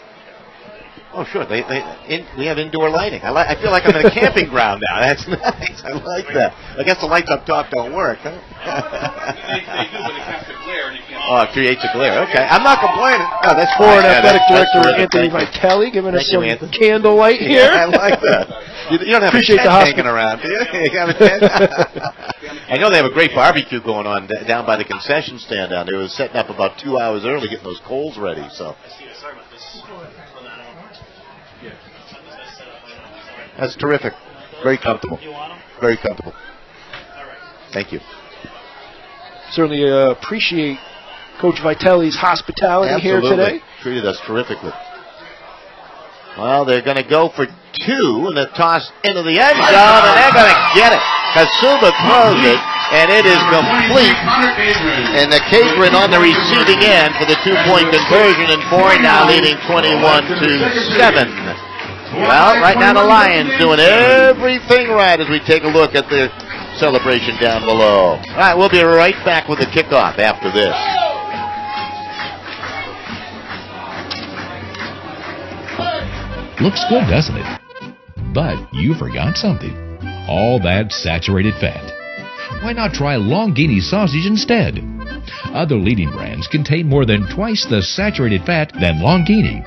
Oh, sure. We have indoor lighting. I feel like I'm in a camping ground now. That's nice. I like that. I guess the lights up top don't work, huh? They do, but it casts a glare and you can't. Oh, it creates a glare. Okay. I'm not complaining. Oh, that's Foran Athletic Director Anthony Vitale giving us some candlelight here. Yeah, I like that. You don't have Appreciate a tent hanging around, do you? You have a tent? I know they have a great barbecue going on down by the concession stand down there. They were setting up about 2 hours early, getting those coals ready. So that's terrific. Very comfortable. Very comfortable. Thank you. Certainly appreciate Coach Vitale's hospitality here today. Treated us terrifically. Well, they're going to go for 2 and a toss into the end zone, and they're going to get it. Kasuba throws it, and it is complete. And the Catron on the receiving end for the 2-point conversion, and Foran now leading 21-7. Well, right now the Lions doing everything right as we take a look at the celebration down below. All right, we'll be right back with the kickoff after this. Looks good, doesn't it? But you forgot something. All that saturated fat. Why not try Longini sausage instead? Other leading brands contain more than twice the saturated fat than Longini.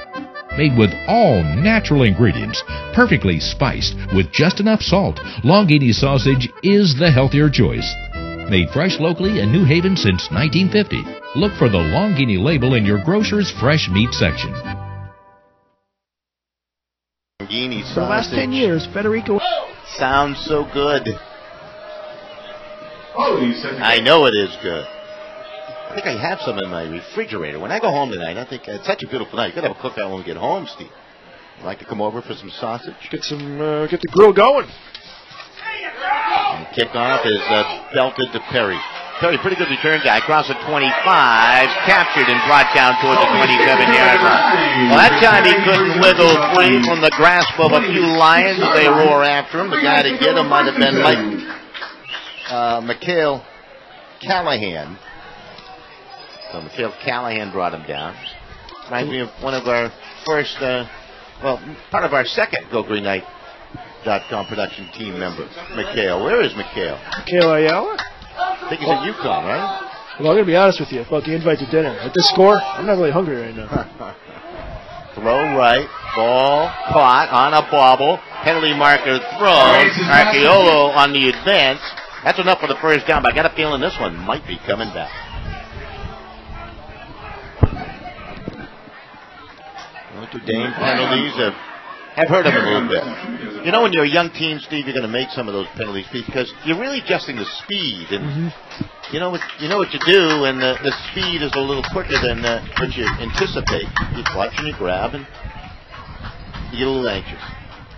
Made with all natural ingredients, perfectly spiced with just enough salt, Longini sausage is the healthier choice. Made fresh locally in New Haven since 1950. Look for the Longini label in your grocer's fresh meat section. For the last 10 years, Federico sounds so good. I know it is good. I think I have some in my refrigerator. When I go home tonight, I think it's such a beautiful night. You got to have a cookout when we get home, Steve. Would like to come over for some sausage? Get the grill going. And kickoff is belted to Perry. Perry, pretty good return guy. Across the 25, captured and brought down towards the 27-yard line. Well, that time he couldn't wiggle free from the grasp of a few Lions. They roar after him. The guy to get him might have been Mikhail Callahan. So Mikhail Callahan brought him down. Reminds me of one of our first, part of our second GoGreenKnight.com production team member, Mikhail. Where is Mikhail? Mikhail Ayala? I think he's at UConn, right? Well, I'm going to be honest with you about the invite to dinner. At this score, I'm not really hungry right now. Throw right, ball caught on a bobble, penalty marker thrown, Archeolo on the advance. That's enough for the first down, but I got a feeling this one might be coming back. Notre Dame penalties have hurt him a little bit. You know, when you're a young team, Steve, you're going to make some of those penalties because you're really adjusting the speed, and you know what you do, and the speed is a little quicker than what you anticipate. You watch and you grab, and you get a little anxious.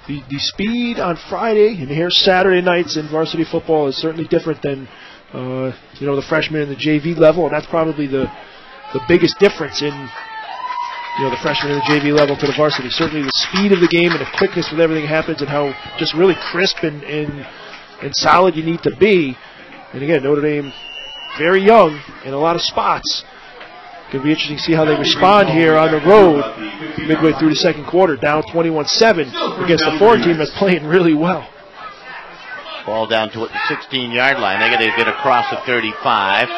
The speed on Friday and here Saturday nights in varsity football is certainly different than the freshmen in the JV level, and that's probably the biggest difference in the freshman and the JV level to the varsity. Certainly the speed of the game and the quickness with everything happens and how just really crisp and solid you need to be. And again, Notre Dame very young in a lot of spots. Going to be interesting to see how they respond here on the road midway through the second quarter, down 21-7 against the Foran team that's playing really well. Ball down to the 16-yard line. They got to get across the 35.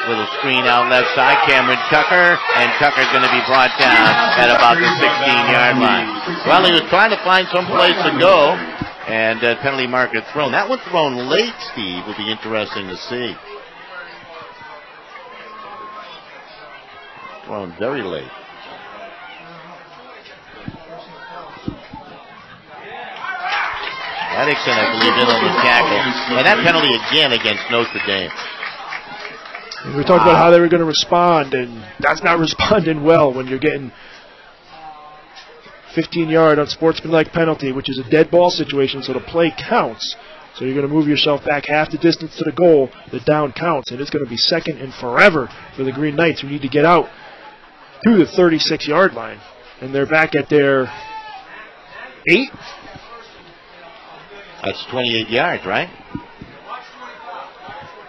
Little screen out left side, Cameron Tucker, and Tucker's going to be brought down at about the 16-yard line. Well, he was trying to find some place to go, and penalty marker thrown. That one thrown late, Steve, would be interesting to see. Thrown very late. Eddickson, I believe, in on the tackle. And that penalty again against Notre Dame. And we talked about how they were going to respond, and that's not responding well when you're getting 15-yard unsportsmanlike penalty, which is a dead ball situation, so the play counts. So you're going to move yourself back half the distance to the goal. The down counts, and it's going to be second and forever for the Green Knights, who need to get out to the 36-yard line. And they're back at their 8. That's 28 yards, right?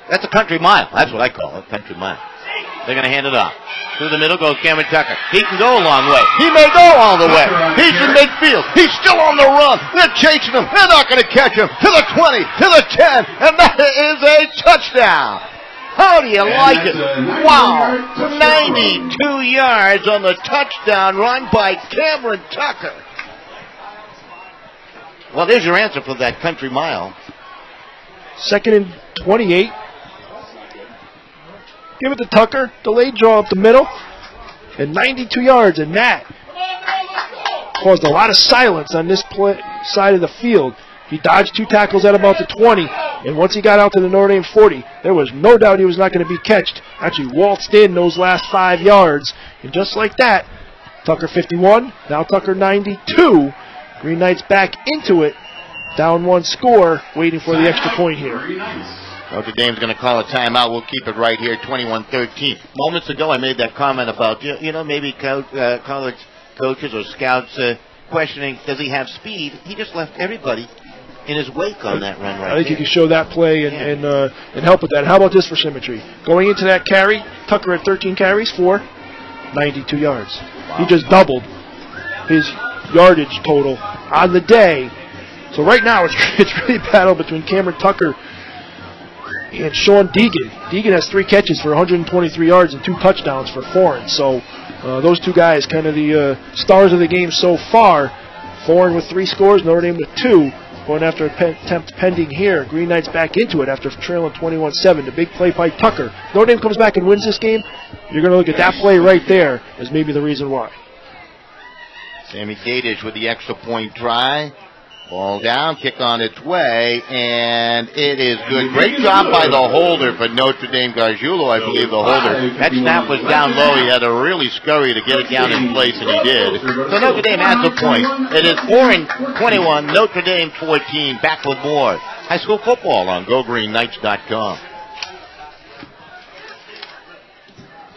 That's a country mile. That's what I call it, country mile. They're going to hand it off. Through the middle goes Cameron Tucker. He can go a long way. He may go all the way. He's in midfield. He's still on the run. They're chasing him. They're not going to catch him. To the 20, to the 10, and that is a touchdown. How do you like it? Wow. 92 yards on the touchdown run by Cameron Tucker. Well, there's your answer for that country mile. Second and 28. Give it to Tucker. Delayed draw up the middle. And 92 yards. And that caused a lot of silence on this side of the field. He dodged 2 tackles at about the 20. And once he got out to the Notre Dame 40, there was no doubt he was not going to be catched. Actually waltzed in those last 5 yards. And just like that, Tucker 51. Now Tucker 92. Green Knights back into it. Down 1 score. Waiting for the extra point here. Notre Dame's going to call a timeout. We'll keep it right here, 21-13. Moments ago, I made that comment about, maybe college coaches or scouts questioning, does he have speed? He just left everybody in his wake on that run right there. I think you can show that play and help with that. How about this for symmetry? Going into that carry, Tucker had 13 carries for 92 yards. Wow. He just doubled his yardage total on the day. So right now, it's really a battle between Cameron Tucker and Sean Deegan. Deegan has 3 catches for 123 yards and 2 touchdowns for Foran. So those 2 guys kind of the stars of the game so far. Foran with 3 scores, Notre Dame with 2. Going after an attempt pending here. Green Knights back into it after trailing 21-7. The big play by Tucker. Notre Dame comes back and wins this game. You're going to look at that play right there as maybe the reason why. Sammy Gadish with the extra point try. Ball down, kick on its way, and it is good. Great job by the holder for Notre Dame. Gargiulo, I believe, the holder. That snap was down low. He had to really scurry to get it down in place, and he did. So Notre Dame has a point. It is Foran 21, Notre Dame 14. Back with more high school football on GoGreenKnights.com.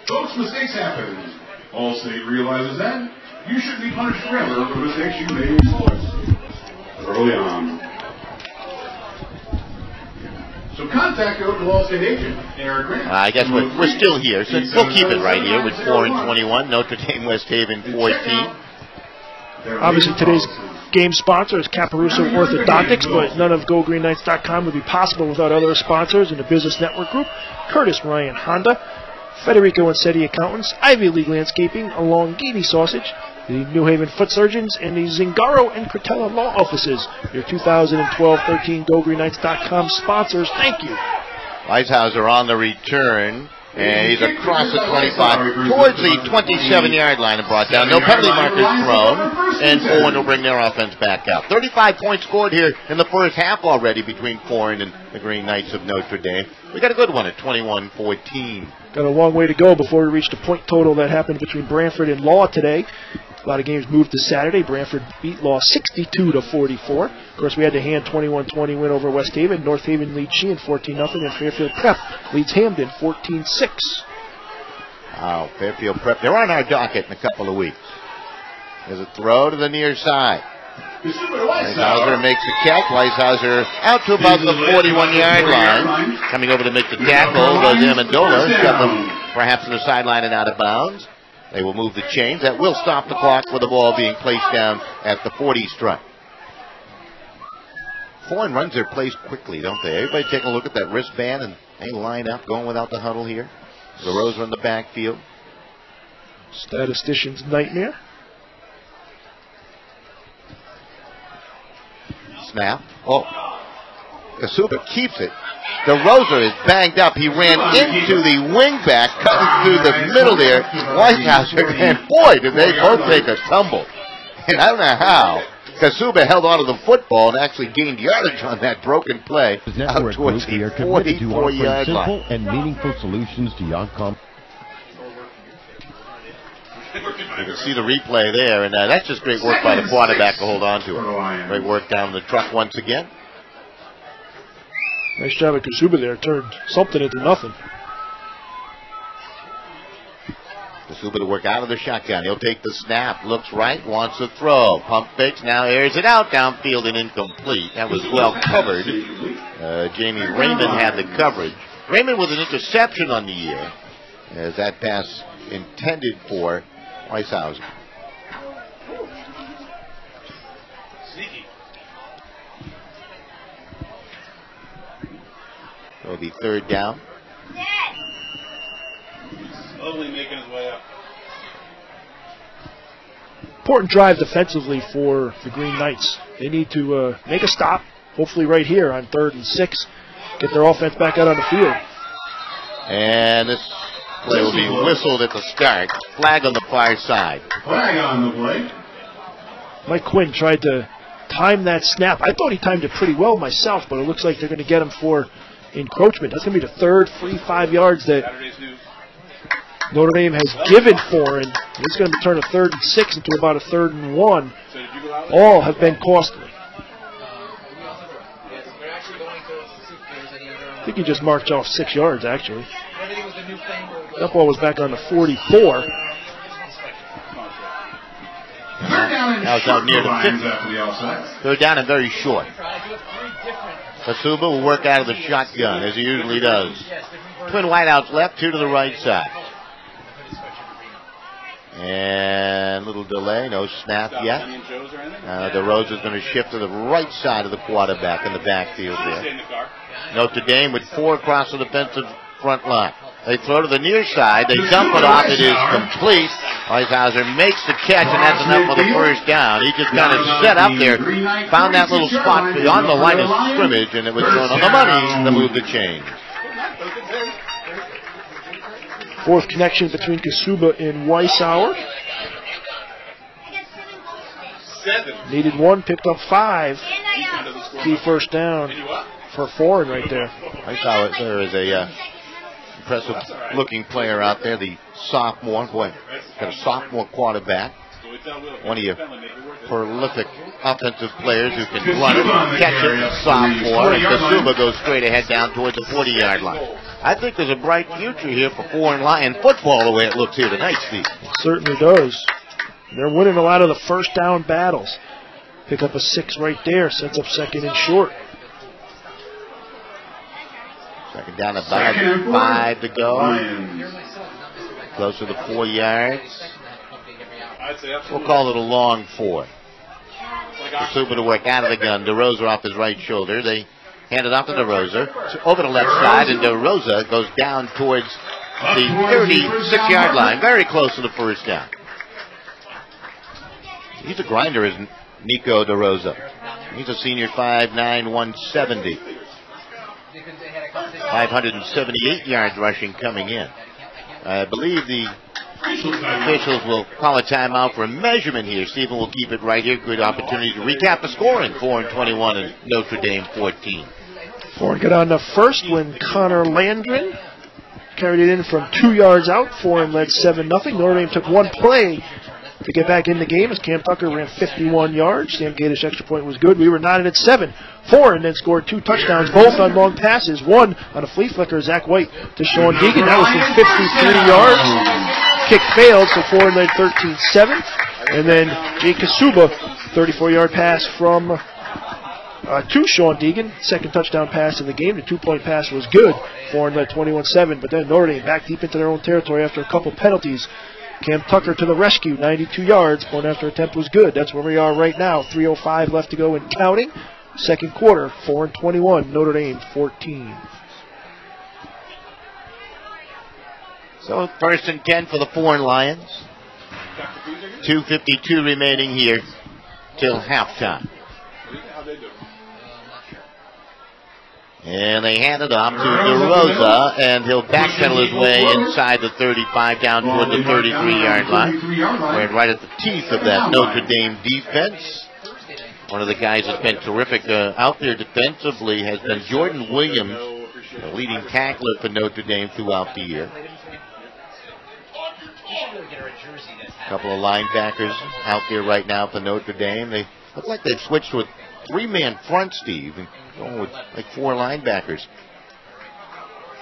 Folks, mistakes happen. All State realizes that. You shouldn't be punished forever for mistakes you made in sports. Early on. So contact your local All-State agent, Eric Grant. I guess we're still here, so we'll keep it right here with Foran 21, Notre Dame West Haven 14. Obviously today's game sponsor is Caparuso Orthodontics, but none of GoGreenKnights.com would be possible without other sponsors in the Business Network Group, Curtis Ryan Honda, Federico and Setti Accountants, Ivy League Landscaping, Alongini Sausage, the New Haven Foot Surgeons, and the Zingaro and Cretella Law Offices. Your 2012-13 GoGreenKnights.com sponsors. Thank you. Weishauser on the return, and he's across the 25 towards the 27-yard line and brought down. No penalty markers thrown, and Foran will bring their offense back up. 35 points scored here in the first half already between Foran and the Green Knights of Notre Dame. We got a good one at 21-14. Got a long way to go before we reach the point total that happened between Branford and Law today. A lot of games moved to Saturday. Branford beat Law 62-44. Of course, we had the Hand 21-20 win over West Haven. North Haven leads Sheehan 14-0, and Fairfield Prep leads Hamden 14-6. Wow, Fairfield Prep. They're on our docket in a couple of weeks. There's a throw to the near side. Weishauser makes the catch. Weishauser out to about the 41-yard line. Coming over to make the tackle was Amendola. Got them perhaps on the sideline and out of bounds. They will move the chains. That will stop the clock with the ball being placed down at the 40 strike. Foran runs their plays quickly, don't they? Everybody take a look at that wristband and they line up going without the huddle here. LaRose on the backfield. Statistician's nightmare. Snap. Oh. Kasuba keeps it. DeRosa is banged up. He ran into the wingback, cutting through the middle there. Weishauser, and boy, did they both take a tumble. And I don't know how. Kasuba held onto the football and actually gained yardage on that broken play out towards the 44-yard line. Simple and meaningful solutions to your You can see the replay there, and that's just great work by the quarterback to hold on to it. Great work down the truck once again. Nice job at Kasuba there. Turned something into nothing. Kasuba to work out of the shotgun. He'll take the snap. Looks right. Wants to throw. Pump fakes. Now airs it out downfield and incomplete. That was well covered. Jamie Raymond had the coverage. Raymond with an interception on the year, as that pass intended for Weishauser. It'll be third down. Slowly making his way up. Important drive defensively for the Green Knights. They need to make a stop, hopefully right here on 3rd and 6. Get their offense back out on the field. And this play will be whistled at the start. Flag on the far side. Flag on the play. Mike Quinn tried to time that snap. I thought he timed it pretty well myself, but it looks like they're going to get him for encroachment. That's going to be the third free 5 yards that Notre Dame has given Foran. It's going to turn a 3rd and 6 into about a 3rd and 1. All have been costly. I think he just marked off 6 yards, actually. That ball was back on the 44. That was out near the 50. Third down and very short. Kasuba will work out of the shotgun, as he usually does. Twin wideouts left, 2 to the right side. And little delay, no snap yet. DeRosa's going to shift to the right side of the quarterback in the backfield there. Notre Dame with 4 across the defensive front line. They throw to the near side. They dump it off. It is complete. Weishauser makes the catch, and that's enough for the first down. He just kind of set up there, found that little spot beyond the line of scrimmage, and it was thrown on the money to move the chain. 4th connection between Kasuba and Weishauser. Needed 1, picked up 5. Key first down for Foran right there. Weishauser is a impressive looking player out there, the sophomore. Boy, got a sophomore quarterback. One of your prolific offensive players who can run it, catch it, sophomore. And Kasuba goes straight ahead down towards the 40-yard line. I think there's a bright future here for Foran Lion football the way it looks here tonight, Steve. It certainly does. They're winning a lot of the first down battles. Pick up a 6 right there, sets up 2nd and short. Second down, about 5 to go. Closer to 4 yards. We'll call it a long 4. Kasuba to work out of the gun. DeRosa off his right shoulder. They hand it off to DeRosa. Over the left side, and DeRosa goes down towards the 36-yard line. Very close to the first down. He's a grinder, isn't Nico DeRosa? He's a senior, 5'9", 170. 578 yards rushing coming in. I believe the officials will call a timeout for a measurement here. Stephen will keep it right here. Good opportunity to recap the scoring. 4-21 and Notre Dame 14. Foran got on the first when Connor Landrin carried it in from 2 yards out. Foran led 7-0. Notre Dame took 1 play to get back in the game as Cam Tucker ran 51 yards. Sam Gatish extra point was good. We were knotted at 7. Foran then scored 2 touchdowns, both on long passes. One on a flea flicker, Zach White to Sean Deegan. That was from 53 yards. Kick failed, so Foran led 13-7. And then Jake Kasuba, 34-yard pass from to Sean Deegan. Second touchdown pass of the game. The 2-point pass was good. Foran led 21-7, but then Notre Dame back deep into their own territory after a couple penalties. Cam Tucker to the rescue, 92 yards. Point after attempt was good. That's where we are right now. 3:05 left to go and counting. Second quarter, 4-21, Notre Dame 14. So 1st and 10 for the Foran Lions. 2:52 remaining here till halftime. And they hand it off to DeRosa, and he'll backpedal his way inside the 35 down toward the 33-yard line. We're right at the teeth of that Notre Dame defense. One of the guys that's been terrific out there defensively has been Jordan Williams, the leading tackler for Notre Dame throughout the year. A couple of linebackers out there right now for Notre Dame. They look like they've switched with three-man front, Steve, and going with like 4 linebackers.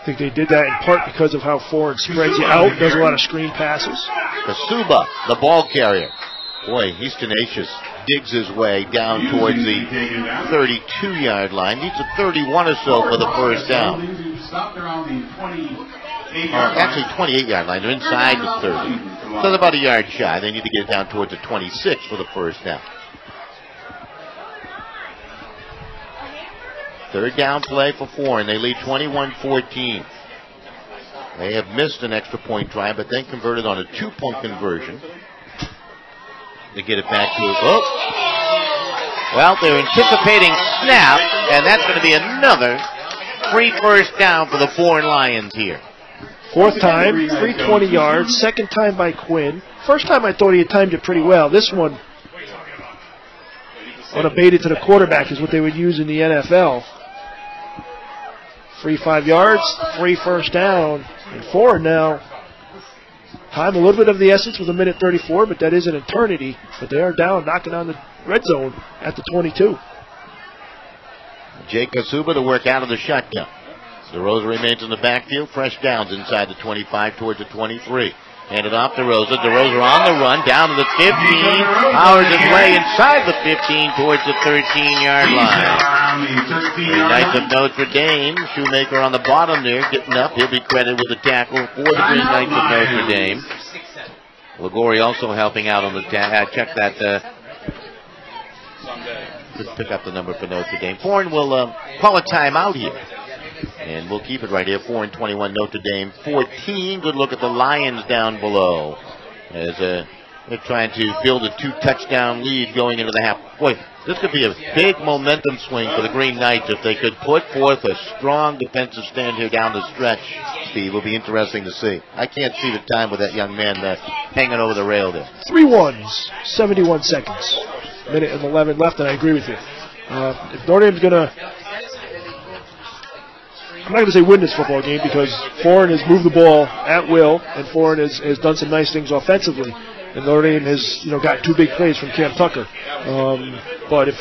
I think they did that in part because of how Foran spreads you out, does a lot of screen passes. Kasuba, the ball carrier. Boy, he's tenacious. Digs his way down towards the 32-yard line. Needs a 31 or so for the first down. Actually, 28-yard line. They're inside the 30. So they're about a yard shy. They need to get it down towards the 26 for the first down. Third down play for Foran. They lead 21-14. They have missed an extra point drive, but then converted on a 2-point conversion to get it back to well, they're anticipating snap, and that's going to be another free first down for the Foran Lions here. Fourth time, 320 yards. Second time by Quinn. First time I thought he had timed it pretty well. This one, unabated to the quarterback, is what they would use in the NFL. Free 5 yards, free first down. And Foran now, time a little bit of the essence with 1:34, but that is an eternity. But they are down, knocking on the red zone at the 22. Jake Kasuba to work out of the shotgun. DeRosa remains in the backfield. Fresh downs inside the 25 towards the 23. Handed off to DeRosa. DeRosa on the run, down to the 15. Powers his way inside the 15 towards the 13-yard line. The Knights of Notre Dame. Shoemaker on the bottom there, getting up. He'll be credited with the tackle for the Green Knights of Notre Dame. Ligori also helping out on the check that. Just pick up the number for Notre Dame. Foran will call a timeout here. And we'll keep it right here. 4-21, Notre Dame 14. Good look at the Lions down below as they're trying to build a 2-touchdown lead going into the half. Boy, this could be a big momentum swing for the Green Knights if they could put forth a strong defensive stand here down the stretch. Steve, will be interesting to see. I can't see the time with that young man hanging over the rail there. 3 ones, 71 seconds. Minute and 11 left, and I agree with you. If Notre Dame's going to, I'm not going to say win this football game because Foran has moved the ball at will, and Foran has done some nice things offensively. And Notre Dame has, got 2 big plays from Cam Tucker. But if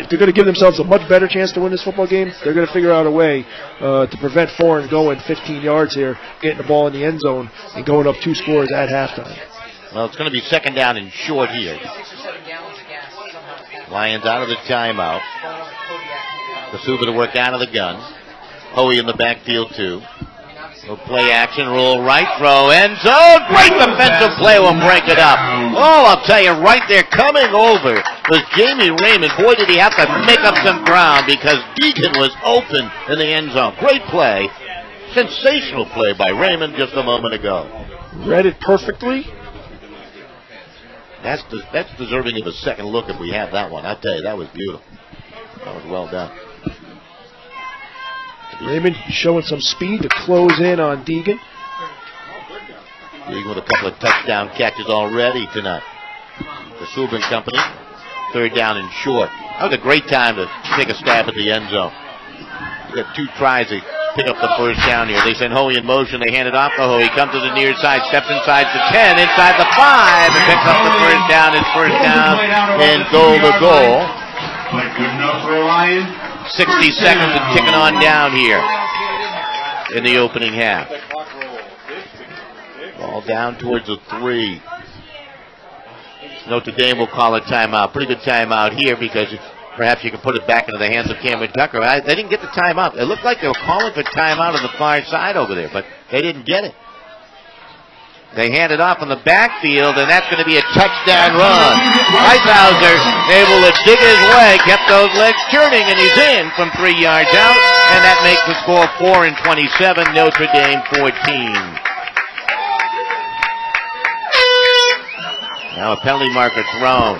they're going to give themselves a much better chance to win this football game, they're going to figure out a way to prevent Foran going 15 yards here, getting the ball in the end zone, and going up 2 scores at halftime. Well, it's going to be second down and short here. Lions out of the timeout. Kasuba to work out of the gun. Hoey in the backfield, too. Little play action, roll right, throw, end zone. Great defensive play will break it up. Oh, I'll tell you, right there, coming over was Jamie Raymond. Boy, did he have to make up some ground because Deacon was open in the end zone. Great play. Sensational play by Raymond just a moment ago. Read it perfectly. That's deserving of a second look if we have that one. I'll tell you, that was beautiful. That was well done. Raymond showing some speed to close in on Deegan. Deegan with a couple of touchdown catches already tonight. The Subin Company, third down and short. That was a great time to take a stab at the end zone. We got 2 tries to pick up the first down here. They send Hoey in motion. They hand it off to Hoey. Comes to the near side. Steps inside the 10. Inside the 5. And picks up the first down. It's first down and goal to goal. Good enough for a Lion. 60 seconds and ticking on down here in the opening half. Ball down towards the 3. Notre Dame will call a timeout. Pretty good timeout here because perhaps you can put it back into the hands of Cameron Tucker. They didn't get the timeout. It looked like they were calling for timeout on the far side over there, but they didn't get it. They hand it off in the backfield, and that's going to be a touchdown run. Reithauser able to dig his way, kept those legs turning, and he's in from 3 yards out, and that makes the score 4-27, Notre Dame 14. Now a penalty marker thrown.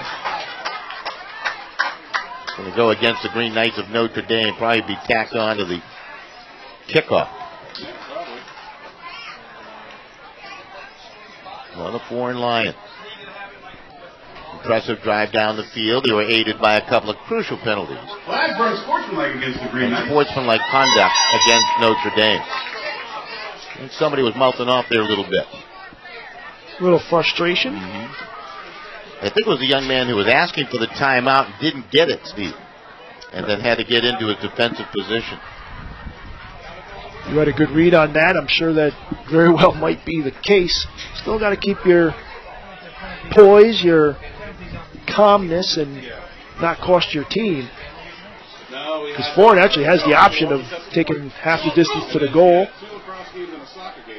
It's going to go against the Green Knights of Notre Dame, probably be tacked on to the kickoff. Well, the Foran Lions. Impressive drive down the field. They were aided by a couple of crucial penalties. Flag for sportsmanlike against the Green Knights. Sportsmanlike conduct against Notre Dame. I think somebody was mouthing off there a little bit. A little frustration. I think it was the young man who was asking for the timeout and didn't get it, Steve. and then had to get into a defensive position. You had a good read on that. I'm sure that very well might be the case. Still got to keep your poise, your calmness, and not cost your team. Because Foran actually has the option of taking half the distance to the goal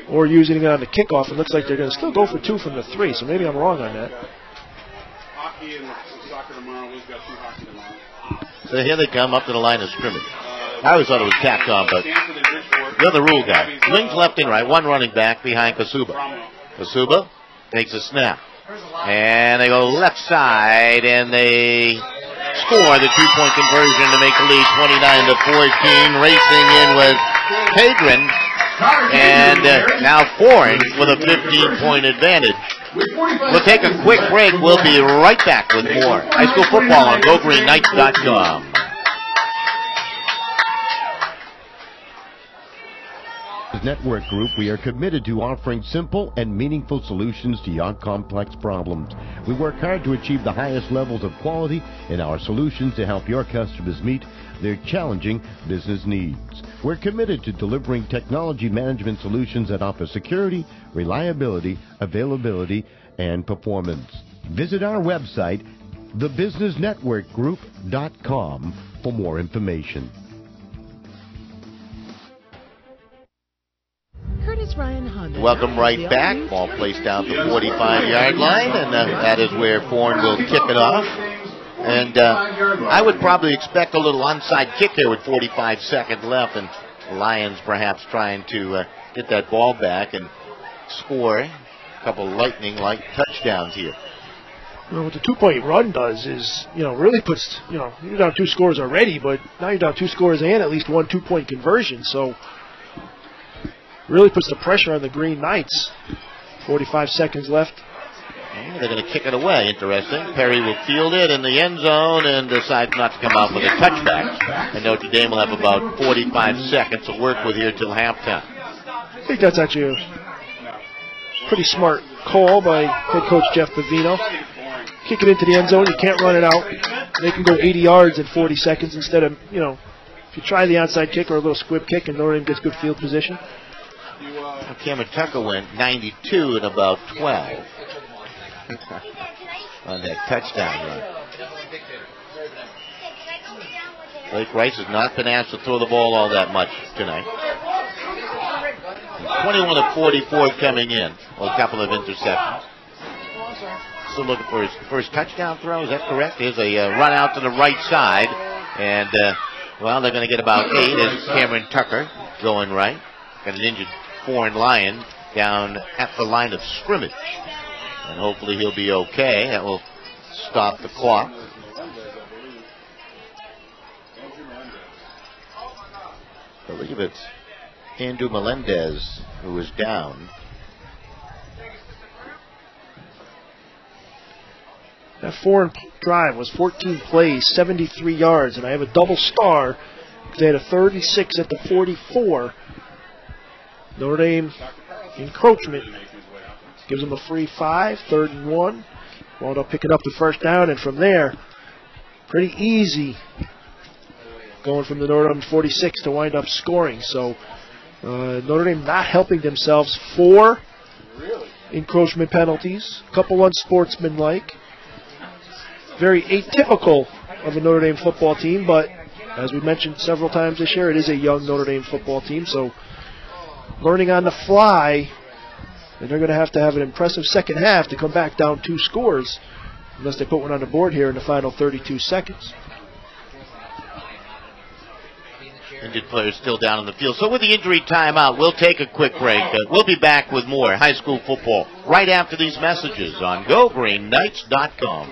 or using it on the kickoff. It looks like they're going to still go for 2 from the 3, so maybe I'm wrong on that. So here they come up to the line of scrimmage. I always thought it was tacked on, but you're the rule guy. Wings left and right, one running back behind Kasuba. Kasuba takes a snap. And they go left side, and they score the 2-point conversion to make the lead 29-14. Racing in with Hadron, and now Foran with a 15-point advantage. We'll take a quick break. We'll be right back with more high school football on GoGreenKnights.com. Network Group, we are committed to offering simple and meaningful solutions to your complex problems. We work hard to achieve the highest levels of quality in our solutions to help your customers meet their challenging business needs. We're committed to delivering technology management solutions that offer security, reliability, availability, and performance. Visit our website, thebusinessnetworkgroup.com, for more information. Welcome right back. Ball placed down the 45-yard line, and that is where Foran will kick it off. And I would probably expect a little onside kick here with 45 seconds left, and the Lions perhaps trying to get that ball back and score a couple lightning-like touchdowns here. Well, what the 2-point run does is, really puts, you're down 2 scores already, but now you're down 2 scores and at least 1 2-point conversion, so really puts the pressure on the Green Knights. 45 seconds left. And they're going to kick it away. Interesting. Perry will field it in the end zone and decides not to come out with a touchback. And Notre Dame will have about 45 seconds to work with here till halftime. I think that's actually a pretty smart call by head coach Jeff Bavino. Kick it into the end zone. You can't run it out. They can go 80 yards in 40 seconds instead of, if you try the onside kick or a little squib kick and Notre Dame gets good field position. Cameron Tucker went 92 in about 12 on that touchdown run. Blake Rice has not been asked to throw the ball all that much tonight. 21 of 44 coming in. Well, a couple of interceptions. Still looking for his first touchdown throw. Is that correct? Here's a run out to the right side. And, they're going to get about 8 as Cameron Tucker going right. Got an injured Foran Lion down at the line of scrimmage. And hopefully he'll be okay. That will stop the clock. I believe it's Andrew Melendez who is down. That Foran drive was 14 plays, 73 yards, and I have a double star. They had a 36 at the 44. Notre Dame encroachment gives them a free 5, 3rd and 1. Wound up picking up the first down, and from there, pretty easy going from the Notre Dame 46 to wind up scoring. So Notre Dame not helping themselves. 4 encroachment penalties, a couple unsportsmanlike. Very atypical of a Notre Dame football team, but as we mentioned several times this year, it is a young Notre Dame football team, so learning on the fly, and they're going to have an impressive second half to come back down 2 scores, unless they put one on the board here in the final 32 seconds. Injured players still down on the field. So with the injury timeout, we'll take a quick break. We'll be back with more high school football right after these messages on GoGreenKnights.com.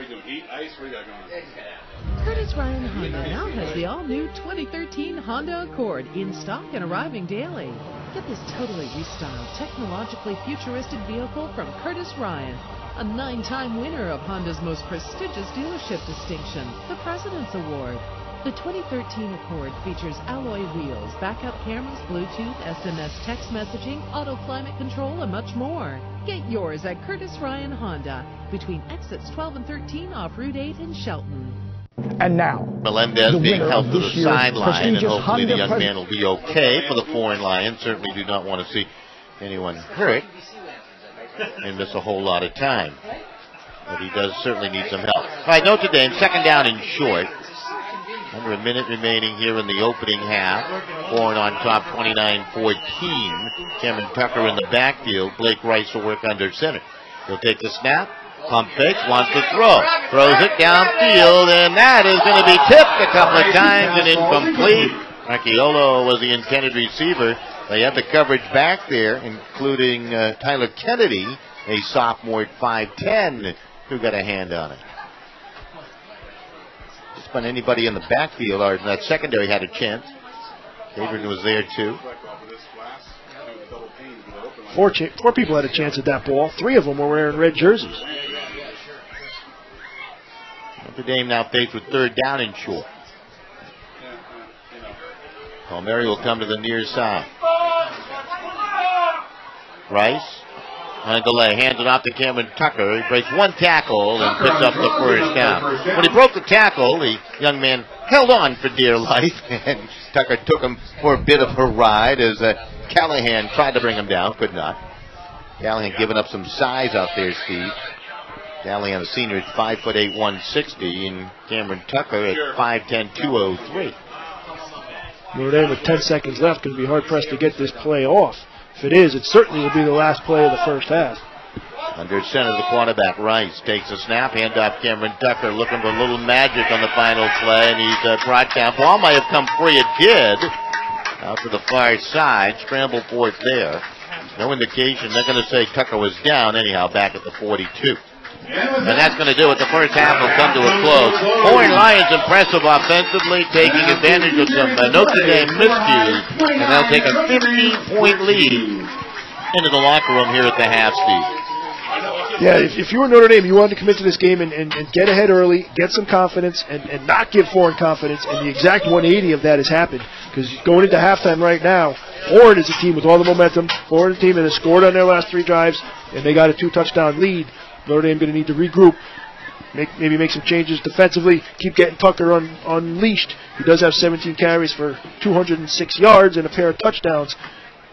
Curtis Ryan Honda now has the all-new 2013 Honda Accord in stock and arriving daily. Get this totally restyled, technologically futuristic vehicle from Curtis Ryan, a 9-time winner of Honda's most prestigious dealership distinction, the President's Award. The 2013 Accord features alloy wheels, backup cameras, Bluetooth, SMS text messaging, auto climate control, and much more. Get yours at Curtis Ryan Honda between exits 12 and 13 off Route 8 in Shelton. And now, Melendez the being winner held of to this the year's sideline, and prestigious hopefully the Honda young man will be okay for the Foran Lions. Certainly do not want to see anyone hurt and miss a whole lot of time. But he does certainly need some help. All right, Notre Dame, second down and short. Under a minute remaining here in the opening half. Foran on top, 29-14. Cameron Tucker in the backfield. Blake Rice will work under center. He'll take the snap. Pump fakes, wants to throw. Throws it downfield, and that is going to be tipped a couple of times and incomplete. Archiolo was the intended receiver. They had the coverage back there, including Tyler Kennedy, a sophomore at 5'10", who got a hand on it. Just about anybody in the backfield or in that secondary had a chance. Adrian was there too. Four people had a chance at that ball. 3 of them were wearing red jerseys. Notre Dame now faced with third down and short. Palmieri will come to the near side. Rice on a delay, hands it off to Cameron Tucker. He breaks one tackle and picks up the first down. When he broke the tackle, the young man held on for dear life, and Tucker took him for a bit of a ride as Callahan tried to bring him down, could not. Callahan giving up some size out there, Steve. Callahan, a senior, at 5'8", 160, and Cameron Tucker at 5'10", 203. Notre Dame with 10 seconds left can be hard-pressed to get this play off. If it is, it certainly will be the last play of the first half. Under center, the quarterback, Rice, takes a snap, hand off Cameron Tucker, looking for a little magic on the final play, and he's brought down. Ball might have come free, it did. Out to the far side, scramble for it there. No indication, they're going to say Tucker was down anyhow back at the 42. And that's going to do it. The first half will come to a close. Foran Lions impressive offensively, taking advantage of some Notre Dame miscues, and they'll take a 15-point lead into the locker room here at the half, Steve. Yeah, if you were Notre Dame, you wanted to come into this game and get ahead early, get some confidence, and not give Foran confidence, and the exact 180 of that has happened. Because going into halftime right now, Foran is a team with all the momentum. Foran is a team that has scored on their last 3 drives, and they got a 2-touchdown lead. Notre Dame going to need to regroup, maybe make some changes defensively, keep getting Tucker unleashed. He does have 17 carries for 206 yards and a pair of touchdowns.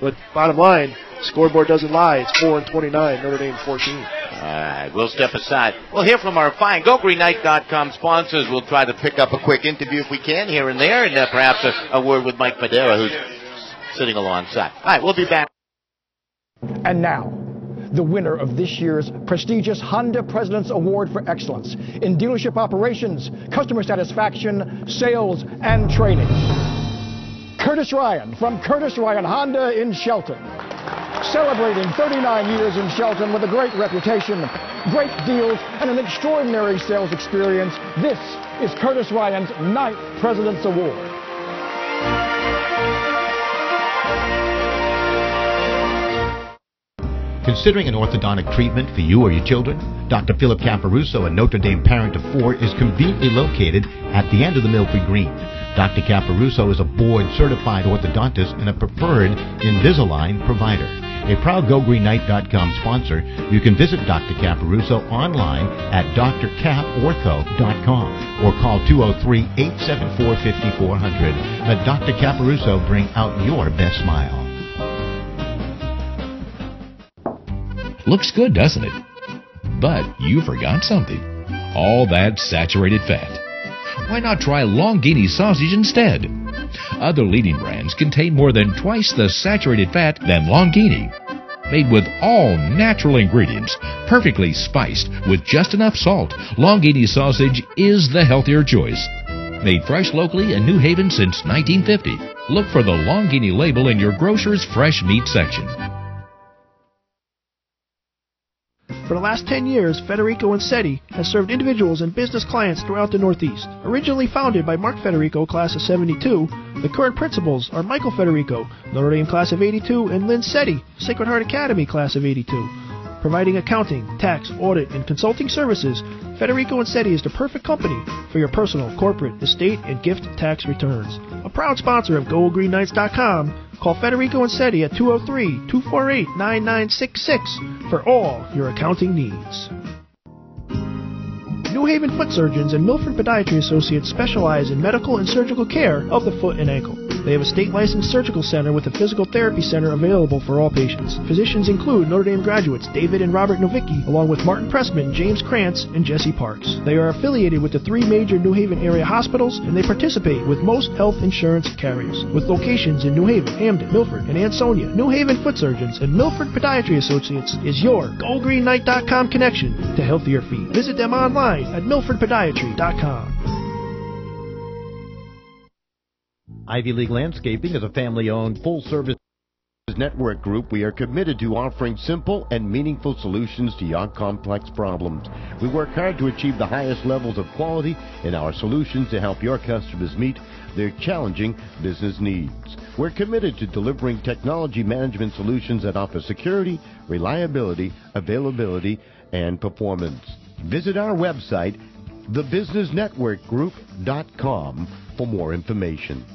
But bottom line, scoreboard doesn't lie. It's 4-29, Notre Dame 14. All right, we'll step aside. We'll hear from our fine GoGreenKnight.com sponsors. We'll try to pick up a quick interview if we can here and there, and perhaps a word with Mike Madera, who's sitting alongside. All right, we'll be back. And now, the winner of this year's prestigious Honda President's Award for Excellence in Dealership Operations, Customer Satisfaction, Sales, and Training. Curtis Ryan from Curtis Ryan Honda in Shelton. Celebrating 39 years in Shelton with a great reputation, great deals, and an extraordinary sales experience, this is Curtis Ryan's 9th President's Award. Considering an orthodontic treatment for you or your children? Dr. Philip Caparuso, a Notre Dame parent of 4, is conveniently located at the end of the Milford Green. Dr. Caparuso is a board-certified orthodontist and a preferred Invisalign provider. A proud GoGreenKnight.com sponsor, you can visit Dr. Caparuso online at drcaportho.com or call 203-874-5400. Let Dr. Caparuso bring out your best smile. Looks good, doesn't it? But you forgot something. All that saturated fat. Why not try Longini sausage instead? Other leading brands contain more than twice the saturated fat than Longini. Made with all natural ingredients, perfectly spiced with just enough salt, Longini sausage is the healthier choice. Made fresh locally in New Haven since 1950. Look for the Longini label in your grocer's fresh meat section. For the last 10 years, Federico & Seti has served individuals and business clients throughout the Northeast. Originally founded by Mark Federico, class of 72, the current principals are Michael Federico, Notre Dame class of 82, and Lynn Seti, Sacred Heart Academy class of 82. Providing accounting, tax, audit, and consulting services, Federico & Seti is the perfect company for your personal, corporate, estate, and gift tax returns. A proud sponsor of GoGreenKnights.com, call Federico & Seti at 203-248-9966 for all your accounting needs. New Haven Foot Surgeons and Milford Podiatry Associates specialize in medical and surgical care of the foot and ankle. They have a state-licensed surgical center with a physical therapy center available for all patients. Physicians include Notre Dame graduates David and Robert Novicki, along with Martin Pressman, James Krantz, and Jesse Parks. They are affiliated with the 3 major New Haven area hospitals, and they participate with most health insurance carriers. With locations in New Haven, Hamden, Milford, and Ansonia, New Haven Foot Surgeons and Milford Podiatry Associates is your GoGreenKnight.com connection to healthier feet. Visit them online at milfordpodiatry.com. Ivy League Landscaping is a family-owned, full-service network group. We are committed to offering simple and meaningful solutions to your complex problems. We work hard to achieve the highest levels of quality in our solutions to help your customers meet their challenging business needs. We're committed to delivering technology management solutions that offer security, reliability, availability, and performance. Visit our website, thebusinessnetworkgroup.com, for more information.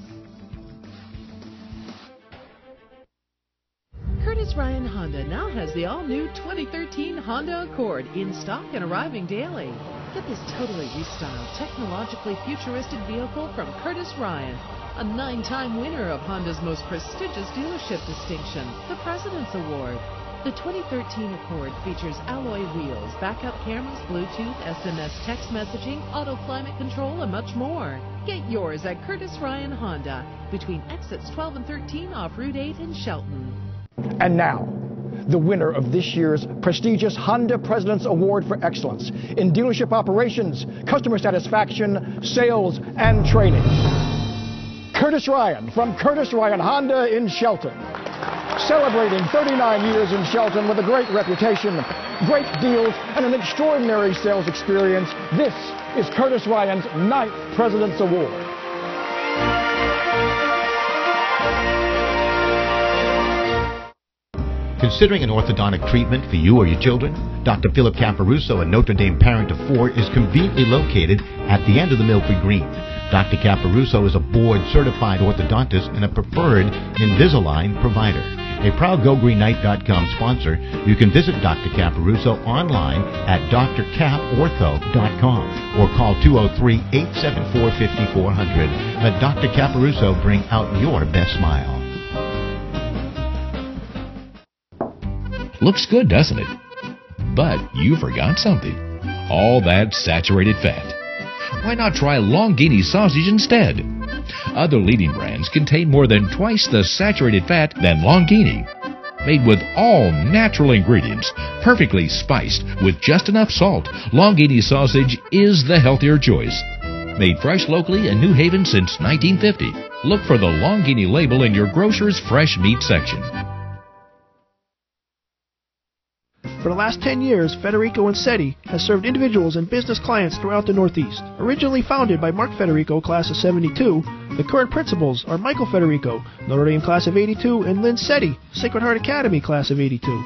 Curtis Ryan Honda now has the all-new 2013 Honda Accord in stock and arriving daily. Get this totally restyled, technologically futuristic vehicle from Curtis Ryan, a 9-time winner of Honda's most prestigious dealership distinction, the President's Award. The 2013 Accord features alloy wheels, backup cameras, Bluetooth, SMS text messaging, auto climate control, and much more. Get yours at Curtis Ryan Honda, between exits 12 and 13 off Route 8 in Shelton. And now, the winner of this year's prestigious Honda President's Award for Excellence in Dealership Operations, Customer Satisfaction, Sales, and Training. Curtis Ryan from Curtis Ryan Honda in Shelton. Celebrating 39 years in Shelton with a great reputation, great deals, and an extraordinary sales experience, this is Curtis Ryan's 9th President's Award. Considering an orthodontic treatment for you or your children? Dr. Philip Caparuso, a Notre Dame parent of 4, is conveniently located at the end of the Milford Green. Dr. Caparuso is a board-certified orthodontist and a preferred Invisalign provider. A proud GoGreenKnight.com sponsor, you can visit Dr. Caparuso online at drcaportho.com or call 203-874-5400. Let Dr. Caparuso bring out your best smile. Looks good, doesn't it? But you forgot something. All that saturated fat. Why not try Longini sausage instead? Other leading brands contain more than twice the saturated fat than Longini. Made with all natural ingredients, perfectly spiced with just enough salt, Longini sausage is the healthier choice. Made fresh locally in New Haven since 1950. Look for the Longini label in your grocer's fresh meat section. For the last 10 years, Federico Insetti has served individuals and business clients throughout the Northeast. Originally founded by Mark Federico, class of 72, the current principals are Michael Federico, Notre Dame class of 82, and Lynn Setti, Sacred Heart Academy class of 82.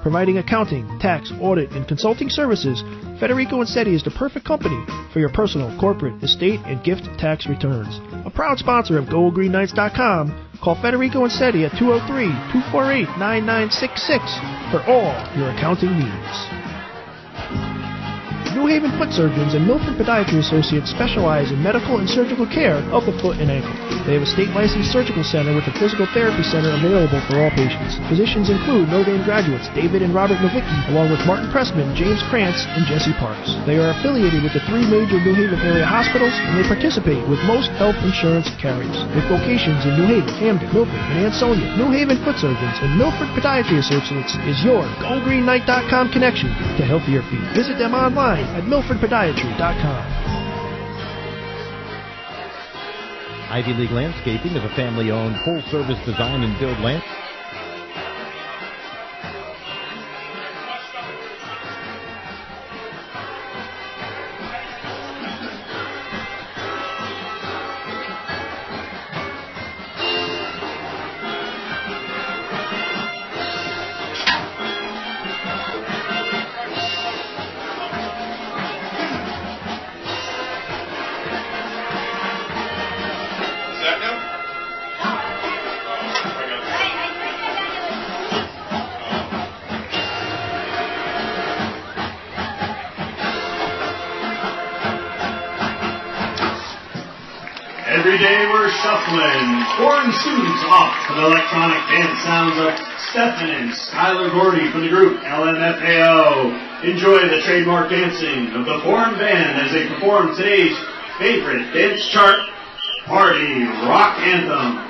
Providing accounting, tax, audit, and consulting services, Federico Insetti is the perfect company for your personal, corporate, estate, and gift tax returns. A proud sponsor of GoGreenKnights.com, call Federico Insetti at 203-248-9966 for all your accounting needs. New Haven Foot Surgeons and Milford Podiatry Associates specialize in medical and surgical care of the foot and ankle. They have a state-licensed surgical center with a physical therapy center available for all patients. Physicians include Notre Dame graduates David and Robert Novicki, along with Martin Pressman, James Krantz, and Jesse Parks. They are affiliated with the 3 major New Haven area hospitals, and they participate with most health insurance carriers. With locations in New Haven, Hamden, Milford, and Ansonia, New Haven Foot Surgeons and Milford Podiatry Associates is your GoGreenKnight.com connection to healthier feet. Visit them online at milfordpodiatry.com. Ivy League Landscaping is a family-owned, full-service design and build land. Every day we're shuffling. Foreign students off to the electronic dance sounds of Stefan and Skylar Gordy from the group LMFAO. Enjoy the trademark dancing of the Foreign band as they perform today's favorite dance chart party rock anthem.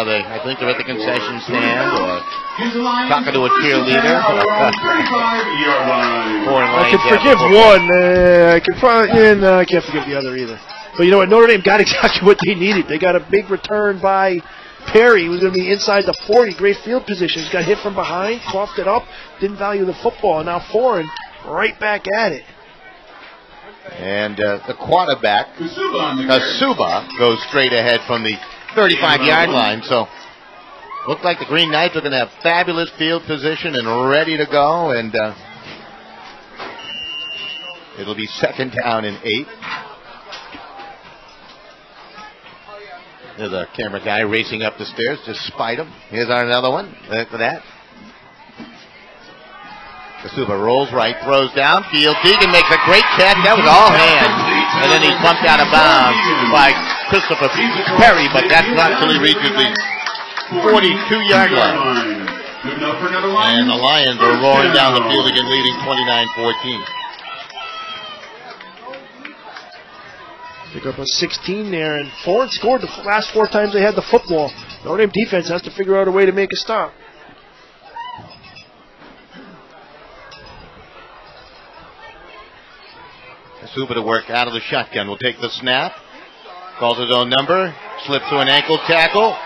I think they're at the concession stand or talking to a cheerleader. I can forgive one. I can't forgive the other either. But you know what? Notre Dame got exactly what they needed. They got a big return by Perry, who's going to be inside the 40. Great field position. He's got hit from behind, coughed it up, didn't value the football, and now Foran right back at it. And the quarterback, Kasuba, goes straight ahead from the 35-yard line, so looked like the Green Knights are going to have fabulous field position and ready to go, and it'll be 2nd down and 8. There's a camera guy racing up the stairs, just spied him. Here's another one, look at that. Kasuba rolls right, throws downfield. Deegan makes a great catch. That was all hands. And then he's bumped out of bounds by Christopher Perry, but that's not until he reaches the 42-yard line. And the Lions are roaring down the field again, leading 29-14. Pick up a 16 there, and Foran scored the last 4 times they had the football. Notre Dame defense has to figure out a way to make a stop. Kasuba to work out of the shotgun. Will take the snap. Calls his own number. Slips to an ankle tackle.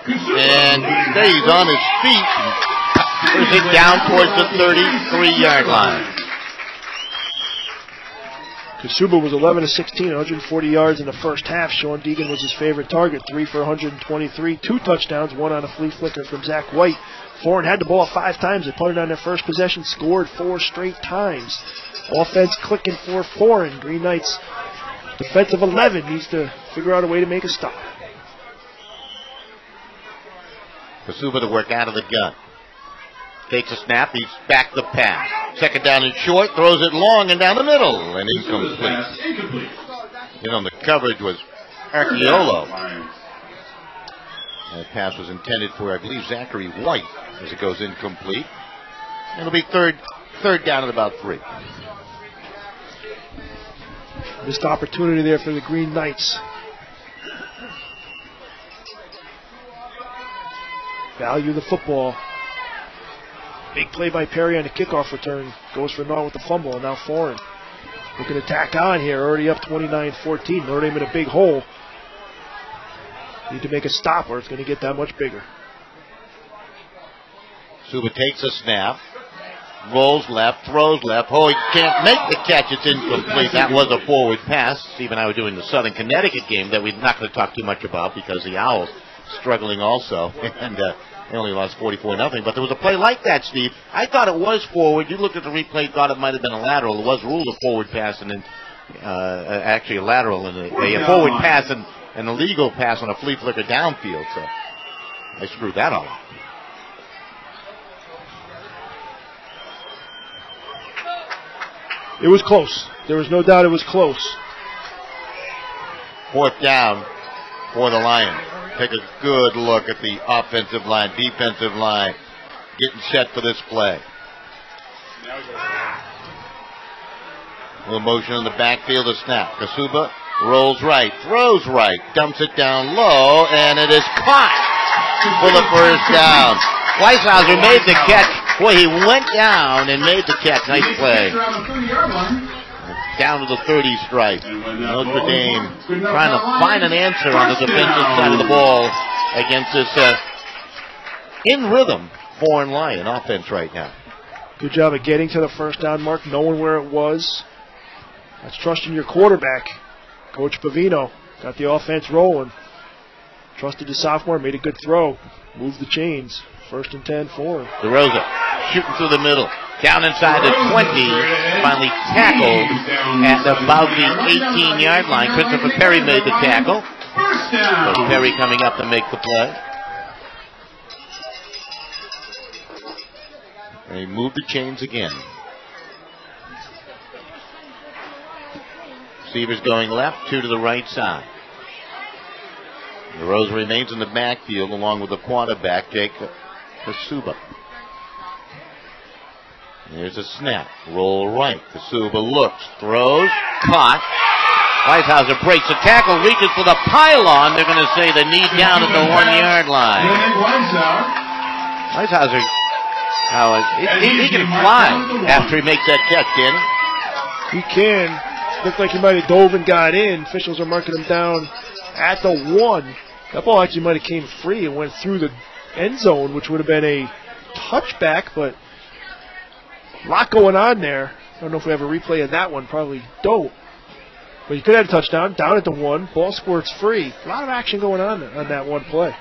And stays on his feet. Pushes it down towards the 33-yard line. Kasuba was 11 of 16, 140 yards in the first half. Sean Deegan was his favorite target, 3 for 123, 2 touchdowns, 1 on a flea flicker from Zach White. Foran had the ball 5 times. They punted on their first possession, scored 4 straight times. Offense clicking for Foran. Green Knights defensive 11 needs to figure out a way to make a stop. Kasuba to work out of the gun. Takes a snap. He's back the pass. 2nd down and short. Throws it long and down the middle. And incomplete. On the coverage was Archeolo. That pass was intended for, I believe, Zachary White as it goes incomplete. It'll be third down at about 3. Missed opportunity there for the Green Knights. Value the football. Big play by Perry on the kickoff return. Goes for naught with the fumble, and now Foran looking to tack on here. Already up 29-14. Notre Dame in a big hole. Need to make a stop or it's going to get that much bigger. Suba takes a snap. Rolls left, throws left. Oh, he can't make the catch. It's incomplete. That was a forward pass. Steve and I were doing the Southern Connecticut game that we're not going to talk too much about because the Owls struggling also. And they only lost 44-0. But there was a play like that, Steve. I thought it was forward. You looked at the replay, thought it might have been a lateral. It was ruled a forward pass and then actually a lateral. And a forward pass and an illegal pass on a flea flicker downfield. So I screwed that all up. It was close. There was no doubt it was close. 4th down for the Lions. Take a good look at the offensive line, defensive line, getting set for this play. A little motion in the backfield, a snap. Kasuba rolls right, throws right, dumps it down low, and it is caught for the first down. Weishauser made the catch Boy, he went down and made the catch. Nice play. Down to the 30 stripe. Notre Dame trying to find an answer on the defensive side of the ball against this in rhythm Foran Lion offense right now. Good job of getting to the first down mark, knowing where it was. That's trusting your quarterback. Coach Pavino got the offense rolling. Trusted the sophomore, made a good throw. Moved the chains. 1st and 10 for him. DeRosa shooting through the middle. Down inside the 20. Finally tackled at about the 18-yard line. Christopher Perry made the tackle. So Perry coming up to make the play. And he moved the chains again. Receivers going left, 2 to the right side. DeRosa remains in the backfield along with the quarterback, Jacob Kasuba. Here's a snap. Roll right. Kasuba looks, throws, caught. Weishauser breaks the tackle, reaches for the pylon. They're going to say the knee down at the 1-yard line. Weishauser, he can fly after he makes that catch, can he? He can. Looked like he might have dove and got in. Officials are marking him down at the 1. That ball actually might have came free and went through the end zone, which would have been a touchback, but a lot going on there. I don't know if we have a replay of that one. Probably don't. But you could have a touchdown down at the 1. Ball squirts free. A lot of action going on that one play.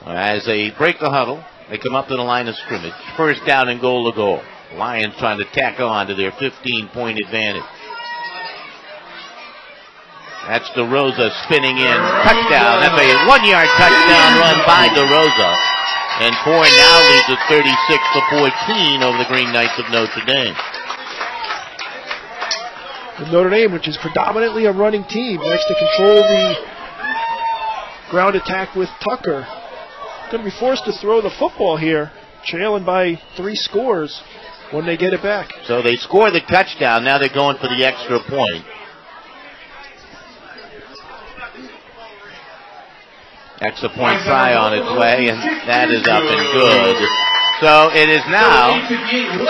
As they break the huddle, they come up to the line of scrimmage. 1st down and goal to goal. Lions trying to tack on to their 15-point advantage. That's DeRosa spinning in. Touchdown. That's a 1-yard touchdown run by DeRosa. And Foran now leads at 36-14 over the Green Knights of Notre Dame. And Notre Dame, which is predominantly a running team, likes to control the ground attack with Tucker. Going to be forced to throw the football here, trailing by 3 scores when they get it back. So they score the touchdown. Now they're going for the extra point. Extra point try on its way, and that is up and good. So it is now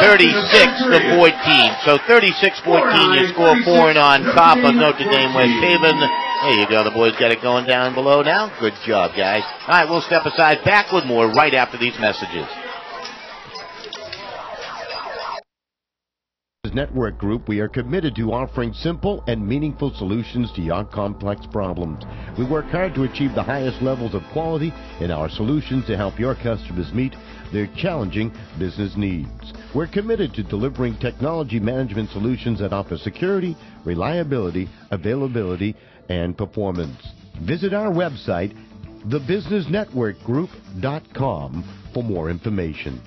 36-14. So 36-14, you score Foran on top of Notre Dame West Haven. There you go, the boys got it going down below now. Good job, guys. All right, we'll step aside, back with more right after these messages. Network Group, we are committed to offering simple and meaningful solutions to your complex problems. We work hard to achieve the highest levels of quality in our solutions to help your customers meet their challenging business needs. We're committed to delivering technology management solutions that offer security, reliability, availability, and performance. Visit our website, thebusinessnetworkgroup.com, for more information.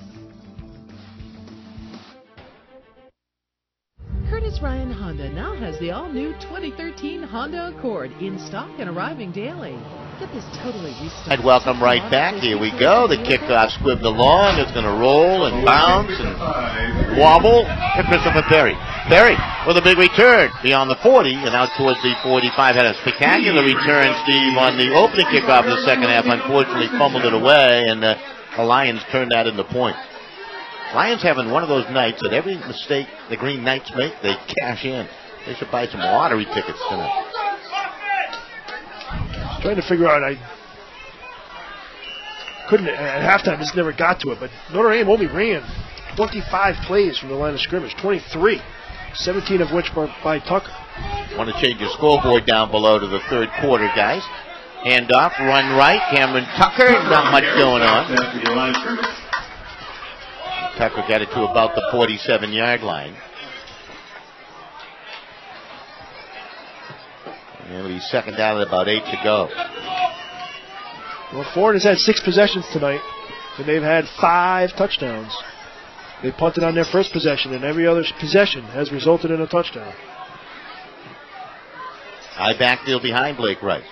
Curtis Ryan Honda now has the all-new 2013 Honda Accord in stock and arriving daily. Get this totally restocked. Welcome right back. Here we go. The kickoff squibbed along. It's going to roll and bounce and wobble to Christopher Perry. Perry with a big return beyond the 40 and out towards the 45. Had a spectacular return, Steve, on the opening kickoff of the second half. Unfortunately, fumbled it away, and the Lions turned that into points. Lions having one of those nights that every mistake the Green Knights make, they cash in. They should buy some lottery tickets tonight. Trying to figure out, I couldn't, at halftime, just never got to it, but Notre Dame only ran 25 plays from the line of scrimmage, 23, 17 of which were by Tucker. Want to change your scoreboard down below to the third quarter, guys. Hand off, run right, Cameron Tucker, not much going on. Tucker got it to about the 47-yard line. And it'll be second down at about 8 to go. Well, Foran has had 6 possessions tonight, and they've had 5 touchdowns. They punted on their first possession, and every other possession has resulted in a touchdown. High backfield behind Blake Rice.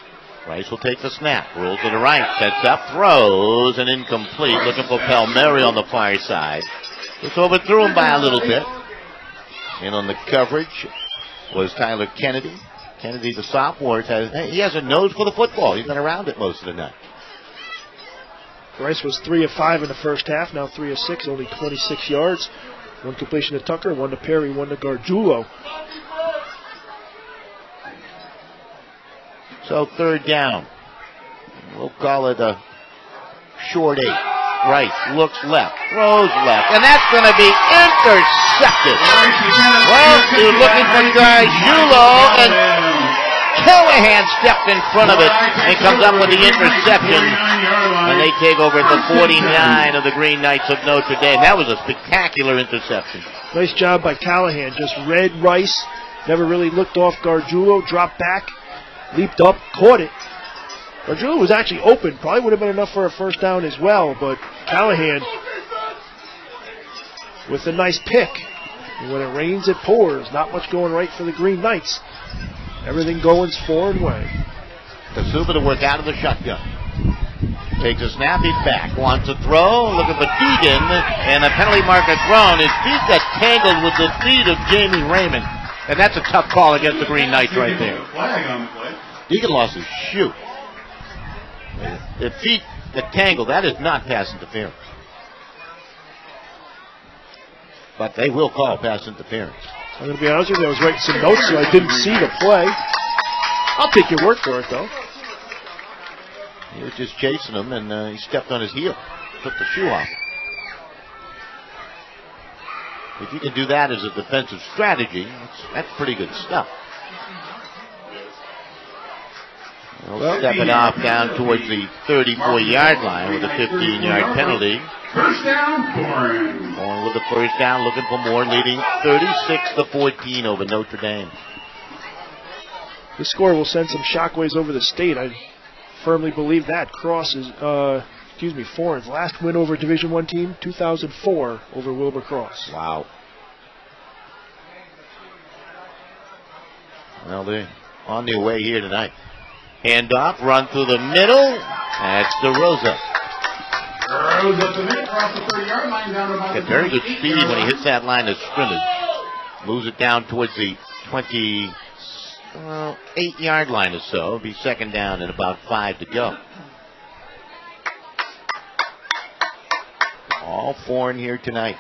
Rice will take the snap, rolls to the right, sets up, throws, and incomplete. Looking for Palmieri on the far side. Just overthrew him by a little bit. And on the coverage was Tyler Kennedy. Kennedy, the sophomore, he has a nose for the football. He's been around it most of the night. Rice was 3 of 5 in the first half, now 3 of 6, only 26 yards. 1 completion to Tucker, 1 to Perry, 1 to Gargiulo. So 3rd down. We'll call it a short 8. Rice looks left, throws left, and that's going to be intercepted. Well, you're looking for Gargiulo, and Callahan stepped in front of it and comes up with the interception. And they take over at the 49 of the Green Knights of Notre Dame. That was a spectacular interception. Nice job by Callahan. Just read Rice, never really looked off Gargiulo, dropped back, leaped up, caught it. Gargiulo was actually open. Probably would have been enough for a first down as well, but Callahan with a nice pick. And when it rains, it pours. Not much going right for the Green Knights. Everything going's Foran way. Kasuba to work out of the shotgun. Takes a snap, he's back. Wants to throw, looking for Deegan, and a penalty marker thrown. His feet got tangled with the feet of Jamie Raymond. And that's a tough call against the Green Knights right there. Deegan lost his shoe. The feet get tangled. That is not pass interference. But they will call pass interference. I'm going to be honest with you, I was writing some notes, so I didn't see the play. I'll take your word for it, though. He was just chasing him, and he stepped on his heel. Took the shoe off. If you can do that as a defensive strategy, that's pretty good stuff. Well, stepping off down towards the 34-yard line with a 15-yard penalty. First down, Foran. Going with the first down, looking for more, leading 36-14 over Notre Dame. This score will send some shockwaves over the state. I firmly believe that. Foran's last win over a Division I team, 2004, over Wilbur Cross. Wow. Well, they're on their way here tonight. Handoff, run through the middle. That's DeRosa. DeRosa to the across the 30-yard line down about Got very good speed when he hits that line of scrimmage. Moves it down towards the 28-yard line or so. It'll be second down and about 5 to go. All Foran here tonight.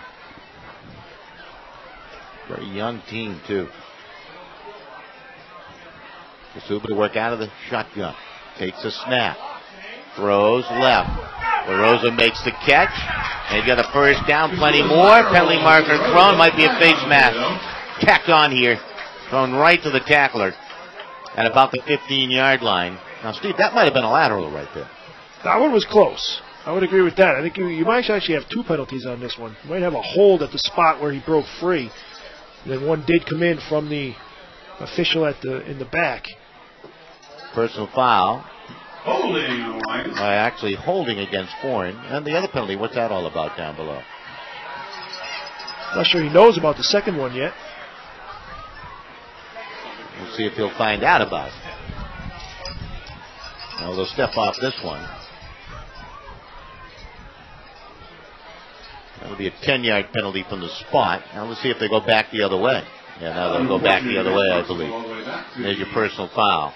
Very young team, too. Kasuba to work out of the shotgun. Takes a snap. Throws left. LaRosa makes the catch. And he's got a first down. Plenty more. Penalty marker thrown. Might be a face mask. Tacked on here. Thrown right to the tackler at about the 15-yard line. Now, Steve, that might have been a lateral right there. That one was close. I would agree with that. I think you might actually have 2 penalties on this one. You might have a hold at the spot where he broke free. And then one did come in from the official in the back. Personal foul. Holding, actually holding against Foran. And the other penalty, what's that all about down below? Not sure he knows about the second one yet. We'll see if he'll find out about it. Now they'll step off this one. That'll be a 10-yard penalty from the spot. Now let's see if they go back the other way. Yeah, now they'll go back the other way, I believe. There's your personal foul.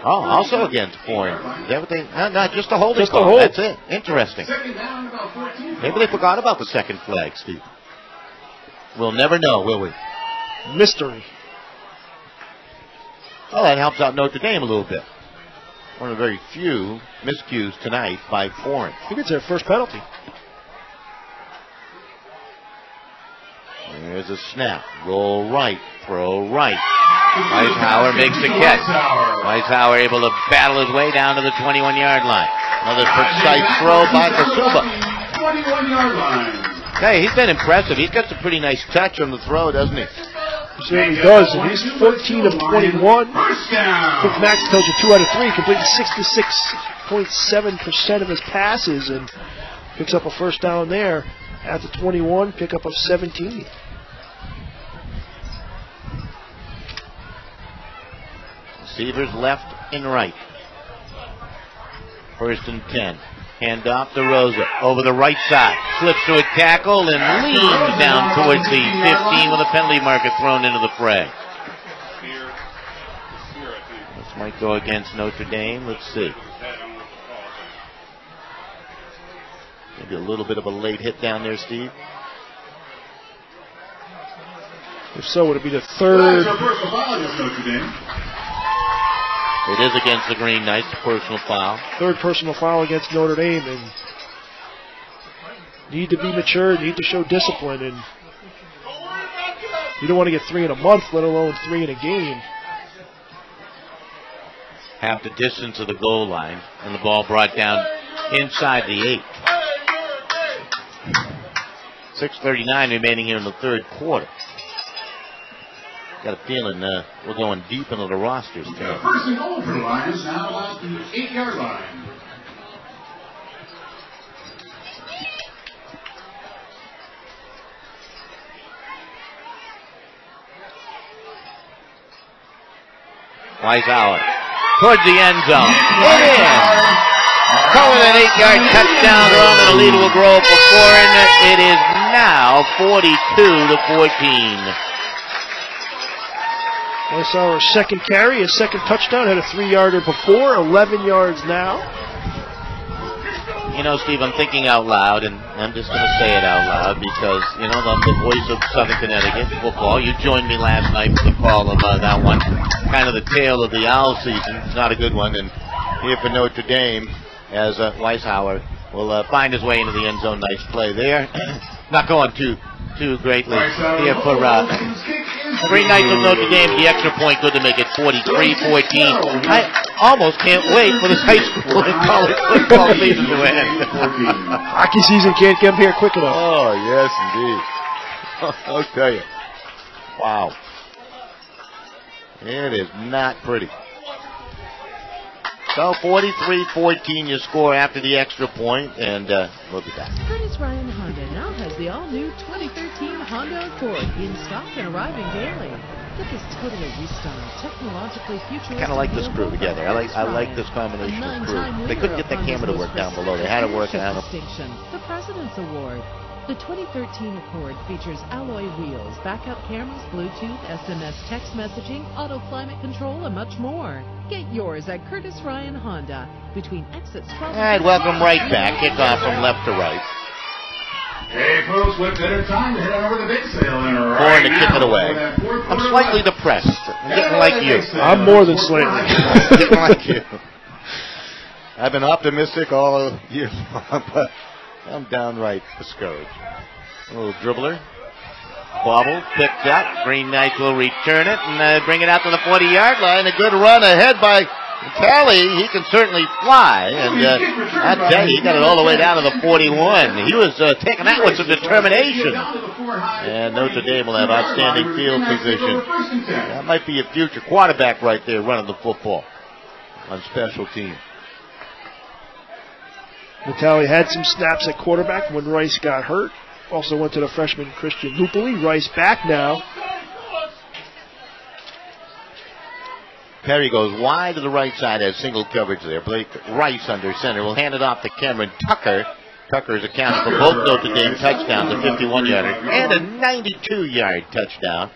Oh, also against Foran. Is that what they... No, just a holding call. Hold. That's it. Interesting. Maybe they forgot about the second flag, Steve. We'll never know, will we? Mystery. Well, that helps out Notre Dame a little bit. One of the very few miscues tonight by Foran. I think it's their first penalty. There's a snap. Roll right. Throw right. Weishauer makes the catch. Weishauer able to battle his way down to the 21-yard line. Another precise throw by Kasuba. 21-yard line. Hey, he's been impressive. He's got some pretty nice touch on the throw, doesn't he? He certainly does, and he's 14 of 21. Quick Max tells you 2 out of 3, completing 66.7% of his passes, and picks up a first down there at the 21, pickup of 17. Receivers left and right. First and 10. Hand off to Rosa. Over the right side. Slips through a tackle and leans down towards the 15 with a penalty marker thrown into the fray. This might go against Notre Dame. Let's see. Maybe a little bit of a late hit down there, Steve. If so, would it be the third? It is against the Green Knights, personal foul. Third personal foul against Notre Dame, and need to be mature, need to show discipline, and you don't want to get 3 in a month, let alone 3 in a game. Half the distance of the goal line, and the ball brought down inside the 8. 6:39 remaining here in the third quarter. Got a feeling we're going deep into the rosters. Yeah, first and goal for the Lions, now at the 8-yard line. Weishauer towards the end zone. It is. Calling an 8-yard touchdown run, and the lead will grow for Foran. It is now 42-14. Weishauer's second carry, his second touchdown, had a 3-yarder before, 11 yards now. You know, Steve, I'm thinking out loud, and I'm just going to say it out loud because, you know, I'm the voice of Southern Connecticut football. You joined me last night for the call of that one. Kind of the tale of the owl season. It's not a good one. And here for Notre Dame, as Weishauer will find his way into the end zone. Nice play there. Not going too greatly here for the Green Knights of Notre Dame. The extra point good to make it 43-14. I almost can't wait for this high school and college football season to end. Hockey season can't get here quick enough. Oh, yes, indeed. I'll tell you. Wow. It is not pretty. So 43-14 your score after the extra point, and we'll be back. Curtis Ryan Honda now has the all-new 2013 Honda Accord in stock and arriving daily. Get this totally restyled, technologically futuristic. Kind of like this crew together. I like this combination of crew. They couldn't get the camera to work down below. They had it working out. The President's Award. The 2013 Accord features alloy wheels, backup cameras, Bluetooth, SMS text messaging, auto climate control, and much more. Get yours at Curtis Ryan Honda between exits 12 All right, welcome right back. Kickoff from left to right. Hey, folks, what better time to head on over to the big sale than Foran to kick it away. I'm slightly depressed. I'm getting like you. I'm more than slightly. Getting like you. I've been optimistic all year long, but I'm downright discouraged. A little dribbler. Bobble, picked up. Green Knights will return it and bring it out to the 40-yard line. A good run ahead by Talley. He can certainly fly. And I tell you, he got it all the way down to the 41. He was taking that with some determination. And Notre Dame will have outstanding field position. That might be a future quarterback right there running the football on special team. Natali had some snaps at quarterback when Rice got hurt. Also went to the freshman Christian Hupoli. Rice back now. Perry goes wide to the right side, has single coverage there. Blake Rice under center will hand it off to Cameron Tucker. Tucker is accounted for both Notre Dame touchdowns, a 51-yarder and a 92-yard touchdown.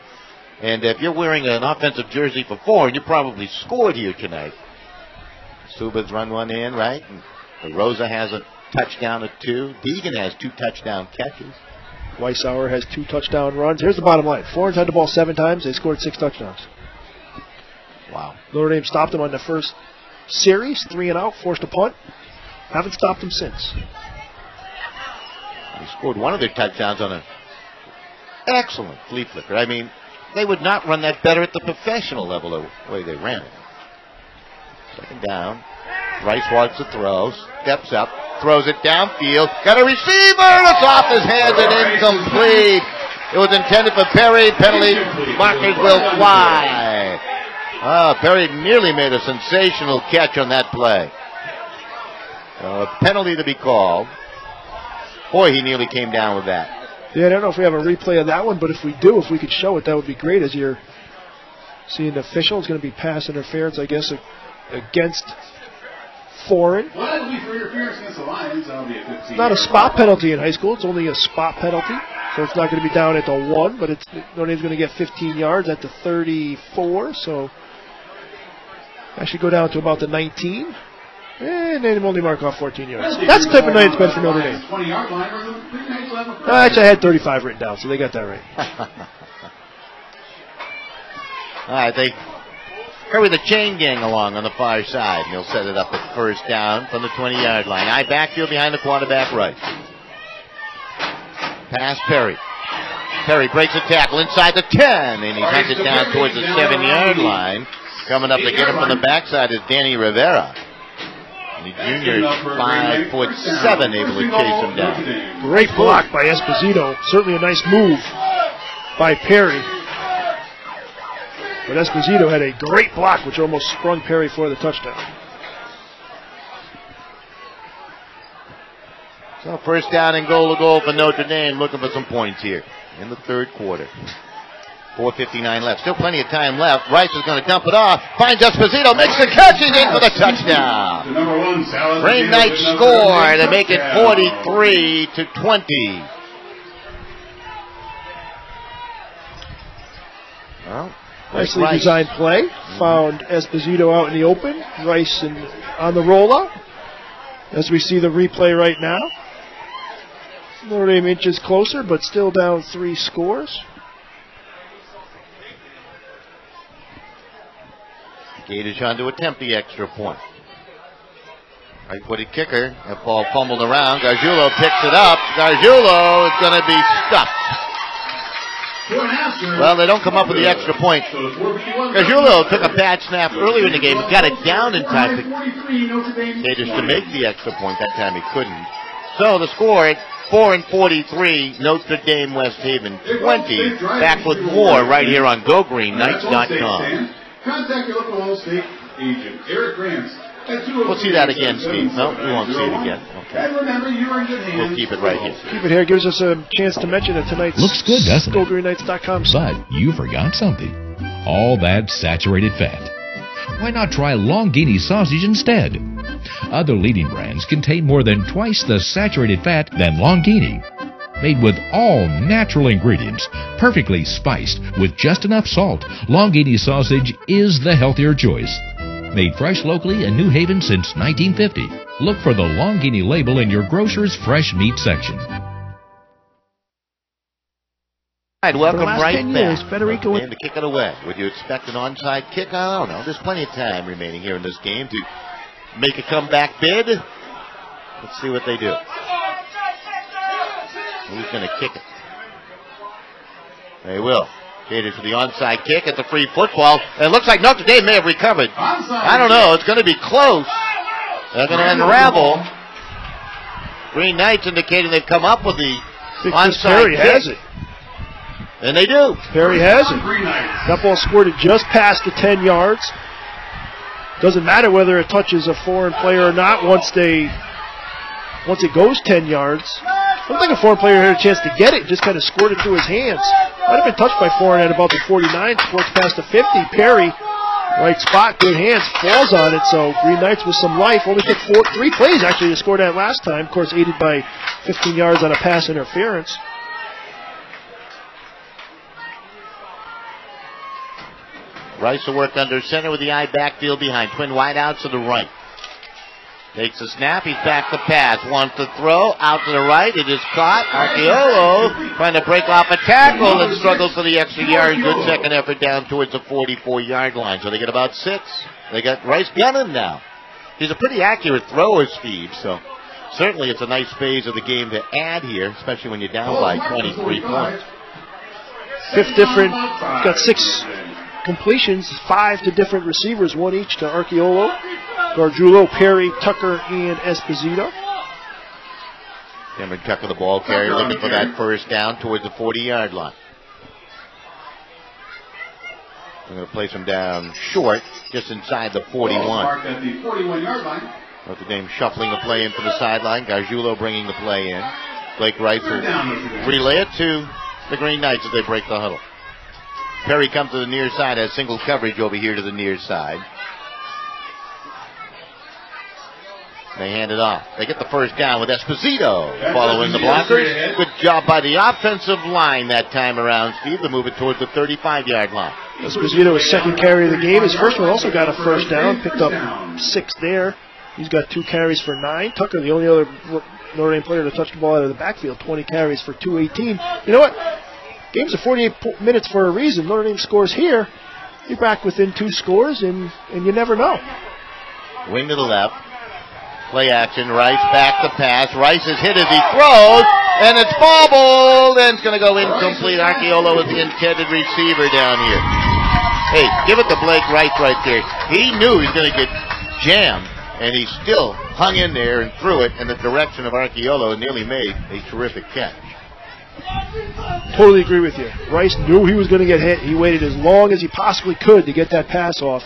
And if you're wearing an offensive jersey for Foran, you probably scored here tonight. Subas run one in, right? And Rosa has a touchdown of 2. Deegan has 2 touchdown catches. Weishauer has 2 touchdown runs. Here's the bottom line. Foran's had the ball 7 times. They scored 6 touchdowns. Wow. Notre Dame stopped them on the first series, 3 and out, forced a punt. Haven't stopped them since. They scored one of their touchdowns on an excellent flea flicker. I mean, they would not run that better at the professional level the way they ran it. Second down. Rice wants to throw, steps up, throws it downfield. Got a receiver! It's off his hands and incomplete. It was intended for Perry. Penalty markers will fly. Perry nearly made a sensational catch on that play. Penalty to be called. Boy, he nearly came down with that. Yeah, I don't know if we have a replay of that one, but if we do, if we could show it, that would be great. As you're seeing the official, it's going to be pass interference, I guess, against Foran. Well, that'll be for interference against the Lions. That'll be a 15. Not a spot penalty in high school. It's only a spot penalty. So it's not going to be down at the 1, but Notre Dame's going to get 15 yards at the 34. So that should go down to about the 19. And they only mark off 14 yards. That's the type of night it's been for Notre Dame. 20-yard line or the Green Knights will have a Actually, I had 35 written down, so they got that right. All right, they carry the chain gang along on the far side. And he'll set it up at first down from the 20-yard line. High backfield behind the quarterback right. Pass Perry. Perry breaks a tackle inside the 10, and he hunts it down towards the 7-yard line. Coming up to get him from the backside is Danny Rivera. And the junior, 5'7", able to chase him down. Great block by Esposito. Certainly a nice move by Perry. But Esposito had a great block, which almost sprung Perry for the touchdown. So first down and goal to goal for Notre Dame, looking for some points here in the third quarter. 4:59 left. Still plenty of time left. Rice is going to dump it off. Finds Esposito, makes the catch, and in for the touchdown. Green Knights score to make it 43-20. Well, nicely designed play. Found Esposito out in the open. Rice on the rollout. As we see the replay right now. Notre Dame inches closer, but still down 3 scores. Gators trying to attempt the extra point. Right-footed kicker. That ball fumbled around. Gargiulo picks it up. Gargiulo is going to be stuffed. Well, they don't come up with the extra point. Gargiulo took a bad snap earlier in the game. Got it down in time for Gators to make the extra point. That time he couldn't. So the score at 4-43, Notre Dame West Haven 20. Back with more right here on GoGreenKnights.com. Contact your local state agent, Eric Grants. We'll see that again, Steve. No, we won't see it again. Okay. And remember, you're in good hands. We'll keep it right here. Keep it here. Gives us a chance to mention that tonight's looks good, doesn't it? GoGreenKnights.com. But you forgot something. All that saturated fat. Why not try Longini sausage instead? Other leading brands contain more than twice the saturated fat than Longini. Made with all natural ingredients, perfectly spiced with just enough salt, Longini sausage is the healthier choice. Made fresh locally in New Haven since 1950. Look for the Longini label in your grocer's fresh meat section. All right, welcome right 10 back. years, Federico And to kick it away. Would you expect an onside kick? I don't know. There's plenty of time remaining here in this game to make a comeback bid. Let's see what they do. Who's going to kick it? They will. Gators for the onside kick at the free football. And it looks like Notre Dame may have recovered. I don't know. It's going to be close. They're going to unravel. Green Knights indicating they've come up with the onside Perry kick. has it. And they do. Perry has it. That ball squirted just past the 10 yards. Doesn't matter whether it touches a foreign player or not once it goes 10 yards. I don't think a foreign player had a chance to get it. Just kind of squirted through his hands. Might have been touched by Foran at about the 49. Squirts past the 50. Perry, right spot, good hands, falls on it. So Green Knights with some life. Only took 3 plays actually to score that last time. Of course, aided by 15 yards on a pass interference. Rice will work under center with the eye backfield behind. Twin wideouts to the right. Takes a snap. He's back to pass. Wants to throw. Out to the right. It is caught. Archeolo trying to break off a tackle and struggles for the extra yard. Good second effort down towards the 44-yard line. So they get about 6. They got Rice gunning now. He's a pretty accurate thrower, Steve. So certainly it's a nice phase of the game to add here, especially when you're down by 23 points. Fifth different. Got 6 completions, 5 to different receivers, 1 each to Archeolo, Gargiulo, Perry, Tucker, and Esposito. Cameron Tucker, the ball carrier, looking for that first down towards the 40-yard line. I'm going to place him down short, just inside the 41. At the 41-yard line. Notre Dame shuffling the play in from the sideline. Gargiulo bringing the play in. Blake Rice will relay it to the Green Knights as they break the huddle. Perry comes to the near side, has single coverage over here to the near side. They hand it off. They get the first down with Esposito following the blockers. Good job by the offensive line that time around, Steve, to move it towards the 35-yard line. Esposito, his second carry of the game. His first one also got a first down, picked up 6 there. He's got 2 carries for 9. Tucker, the only other Notre Dame player to touch the ball out of the backfield, 20 carries for 218. You know what? Games are 48 minutes for a reason. Notre Dame scores here. You're back within 2 scores, and you never know. Wing to the left. Play action. Rice back to pass. Rice is hit as he throws, and it's bobbled, and it's going to go incomplete. Archeolo is the intended receiver down here. Hey, give it to Blake Rice right there. He knew he was going to get jammed, and he still hung in there and threw it in the direction of Archeolo and nearly made a terrific catch. Totally agree with you. Rice knew he was going to get hit. He waited as long as he possibly could to get that pass off.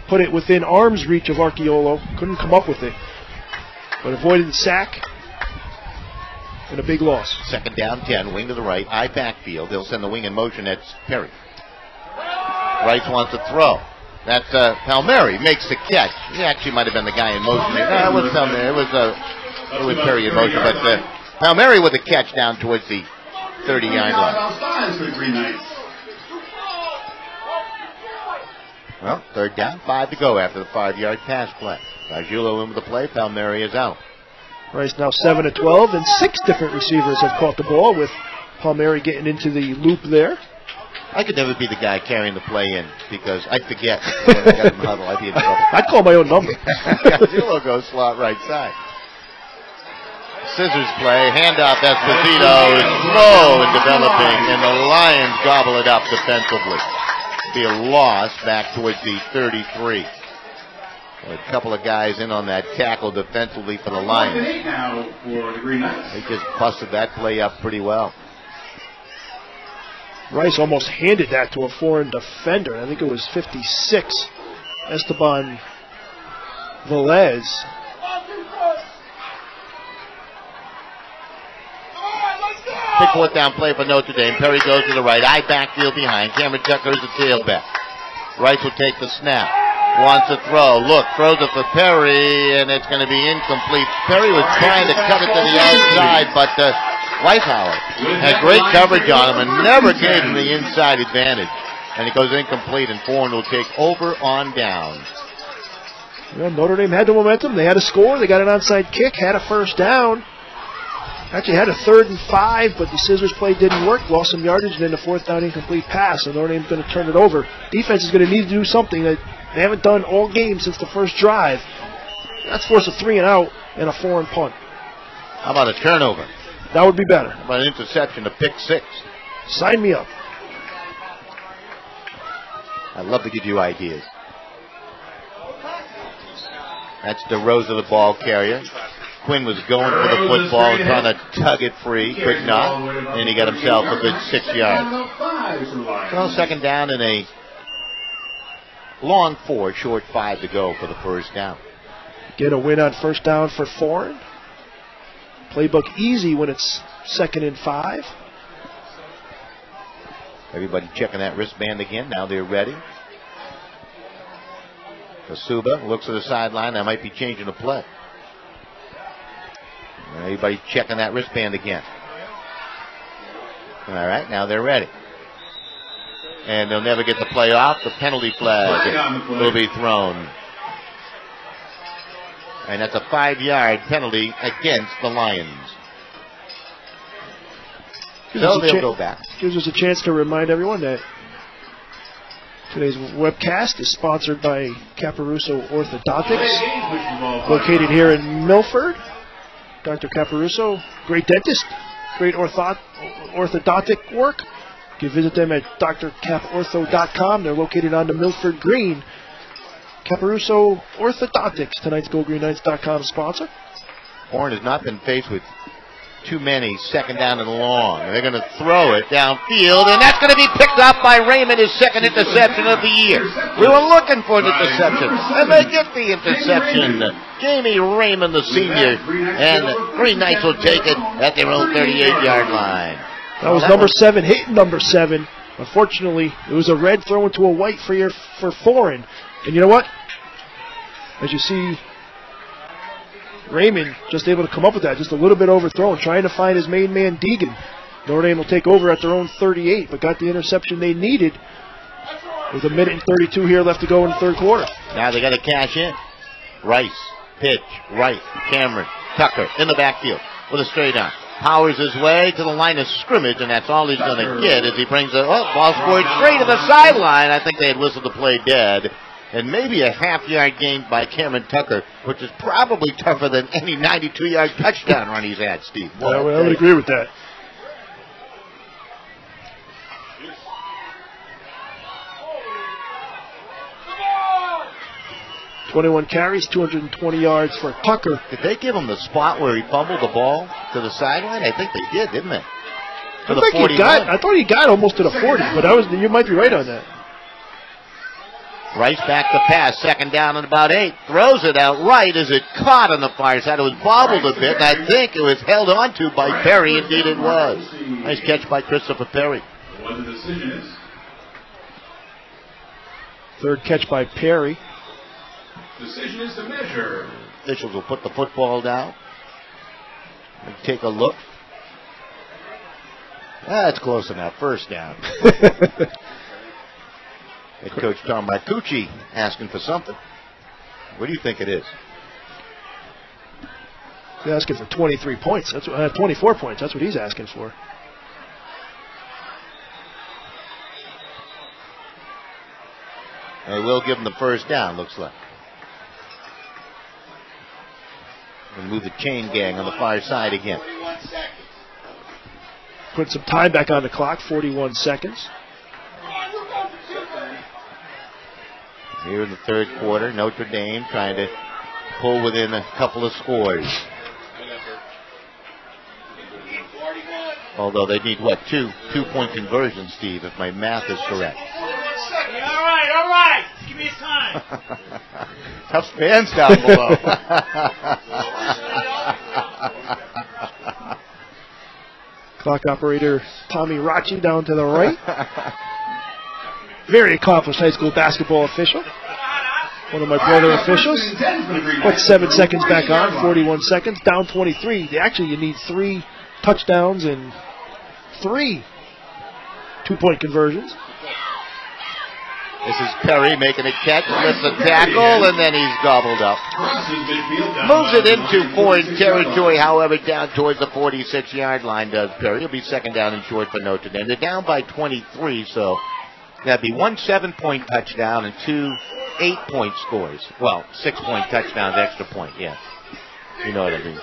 Put it within arm's reach of Archeolo. Couldn't come up with it. But avoided the sack. And a big loss. 2nd down, 10. Wing to the right. High backfield. They'll send the wing in motion. That's Perry. Rice wants to throw. That's Palmieri. Makes the catch. He actually might have been the guy in motion. It was Palmieri. It was Perry in motion. But Palmieri with the catch down towards the 30-yard line. Well, 3rd down, 5 to go after the 5-yard pass play. Gargiulo in with the play. Palmieri is out. Rice now 7 of 12, and 6 different receivers have caught the ball, with Palmieri getting into the loop there. I could never be the guy carrying the play in because I forget when I got in the huddle. I'd be in trouble. I'd call my own number. Gargiulo goes slot right side. Scissors play, handoff. Esposito is slow in developing, and the Lions gobble it up defensively. Be a loss back towards the 33. A couple of guys in on that tackle defensively for the Lions. They just busted that play up pretty well. Rice almost handed that to a foreign defender. I think it was 56, Esteban Velez. Big 4th down play for Notre Dame. Perry goes to the right. Eye backfield behind. Cameron Tucker is the tailback. Rice will take the snap. Wants to throw. Look, throws it for Perry, and it's going to be incomplete. Perry was trying to cut it to the outside, but Whitehauer had great coverage on him and never gave him the inside advantage. And it goes incomplete, and Foran will take over on down. Well, Notre Dame had the momentum. They had a score. They got an onside kick, had a 1st down. Actually had a 3rd and 5, but the scissors play didn't work. Lost some yardage, and then the 4th down incomplete pass. So Notre Dame's going to turn it over. Defense is going to need to do something that they haven't done all game since the first drive. That's force a 3 and out and a foreign punt. How about a turnover? That would be better. How about an interception, a pick 6? Sign me up. I'd love to give you ideas. That's DeRosa, the ball carrier. Quinn was going for the football, trying to tug it free, could not, and he got himself a good 6 yards. Well, 2nd down and a long 4, short 5 to go for the 1st down. Get a win on 1st down for Foran. Playbook easy when it's 2nd and 5. Everybody checking that wristband again. Now they're ready. Kasuba looks at the sideline. I might be changing the play. Everybody checking that wristband again. All right, now they're ready. And they'll never get the play off. The penalty flag will be thrown. And that's a 5-yard penalty against the Lions. So they'll go back. Gives us a chance to remind everyone that today's webcast is sponsored by Caparuso Orthodontics, located here in Milford. Dr. Caparuso, great dentist, great orthodontic work. You can visit them at drcaportho.com. They're located on the Milford Green. Caparuso Orthodontics, tonight's GoGreenKnights.com sponsor. Foran has not been faced with too many 2nd down and long. They're going to throw it downfield, and that's going to be picked up by Raymond, his 2nd interception of the year. We were looking for an interception, and they get the interception. Jamie Raymond, the senior, and the Green Knights will take it at their own 38-yard line. That was number 7, hitting number 7. Unfortunately, it was a red thrown to a white for Foran. And you know what? As you see, Raymond just able to come up with that, just a little bit overthrown, trying to find his main man, Deegan. Notre Dame will take over at their own 38, but got the interception they needed with 1:32 here left to go in the 3rd quarter. Now they got to cash in. Rice, pitch, right, Cameron Tucker in the backfield with a straight on. Powers his way to the line of scrimmage, and that's all he's going to get as he brings a ball scored straight to the sideline. I think they had whistled the play dead. And maybe a half-yard gain by Cameron Tucker, which is probably tougher than any 92-yard touchdown run he's had, Steve. Boy, I would agree with that. .21 carries, 220 yards for Tucker. Did they give him the spot where he fumbled the ball to the sideline? I think they did, didn't they? To the 41. I thought he got almost to the 40, but you might be right on that. Rice back to pass, second down and about 8. Throws it out right as it caught on the far side. It was bobbled a bit, and I think it was held onto by Perry. Indeed it was. Nice catch by Christopher Perry. What the decision is. Third catch by Perry. Decision is to measure. Officials will put the football down and take a look. That's close enough. First down. Head coach Tom Marcucci asking for something. What do you think it is? He's asking for 23 points. That's 24 points. That's what he's asking for. They will give him the first down, looks like. And move the chain gang on the far side again. Put some time back on the clock, 41 seconds. Here in the third quarter, Notre Dame trying to pull within a couple of scores. Although they need, what, two-point conversions, Steve, if my math is correct. All right. Give me time. Tough fans down below. Clock operator Tommy Rachi down to the right. Very accomplished high school basketball official. One of my brother officials. Put 7 seconds back on, 41 seconds, down 23. Actually, you need 3 touchdowns and 3 two-point conversions. This is Perry making a catch, lifts a tackle, and then he's gobbled up. Moves it into foreign territory, however, down towards the 46-yard line does Perry. It'll be second down and short for Notre Dame. They're down by 23, so that'd be 1 7-point touchdown and 2 8-point scores. Well, 6-point touchdowns, extra point, yeah. You know what I mean.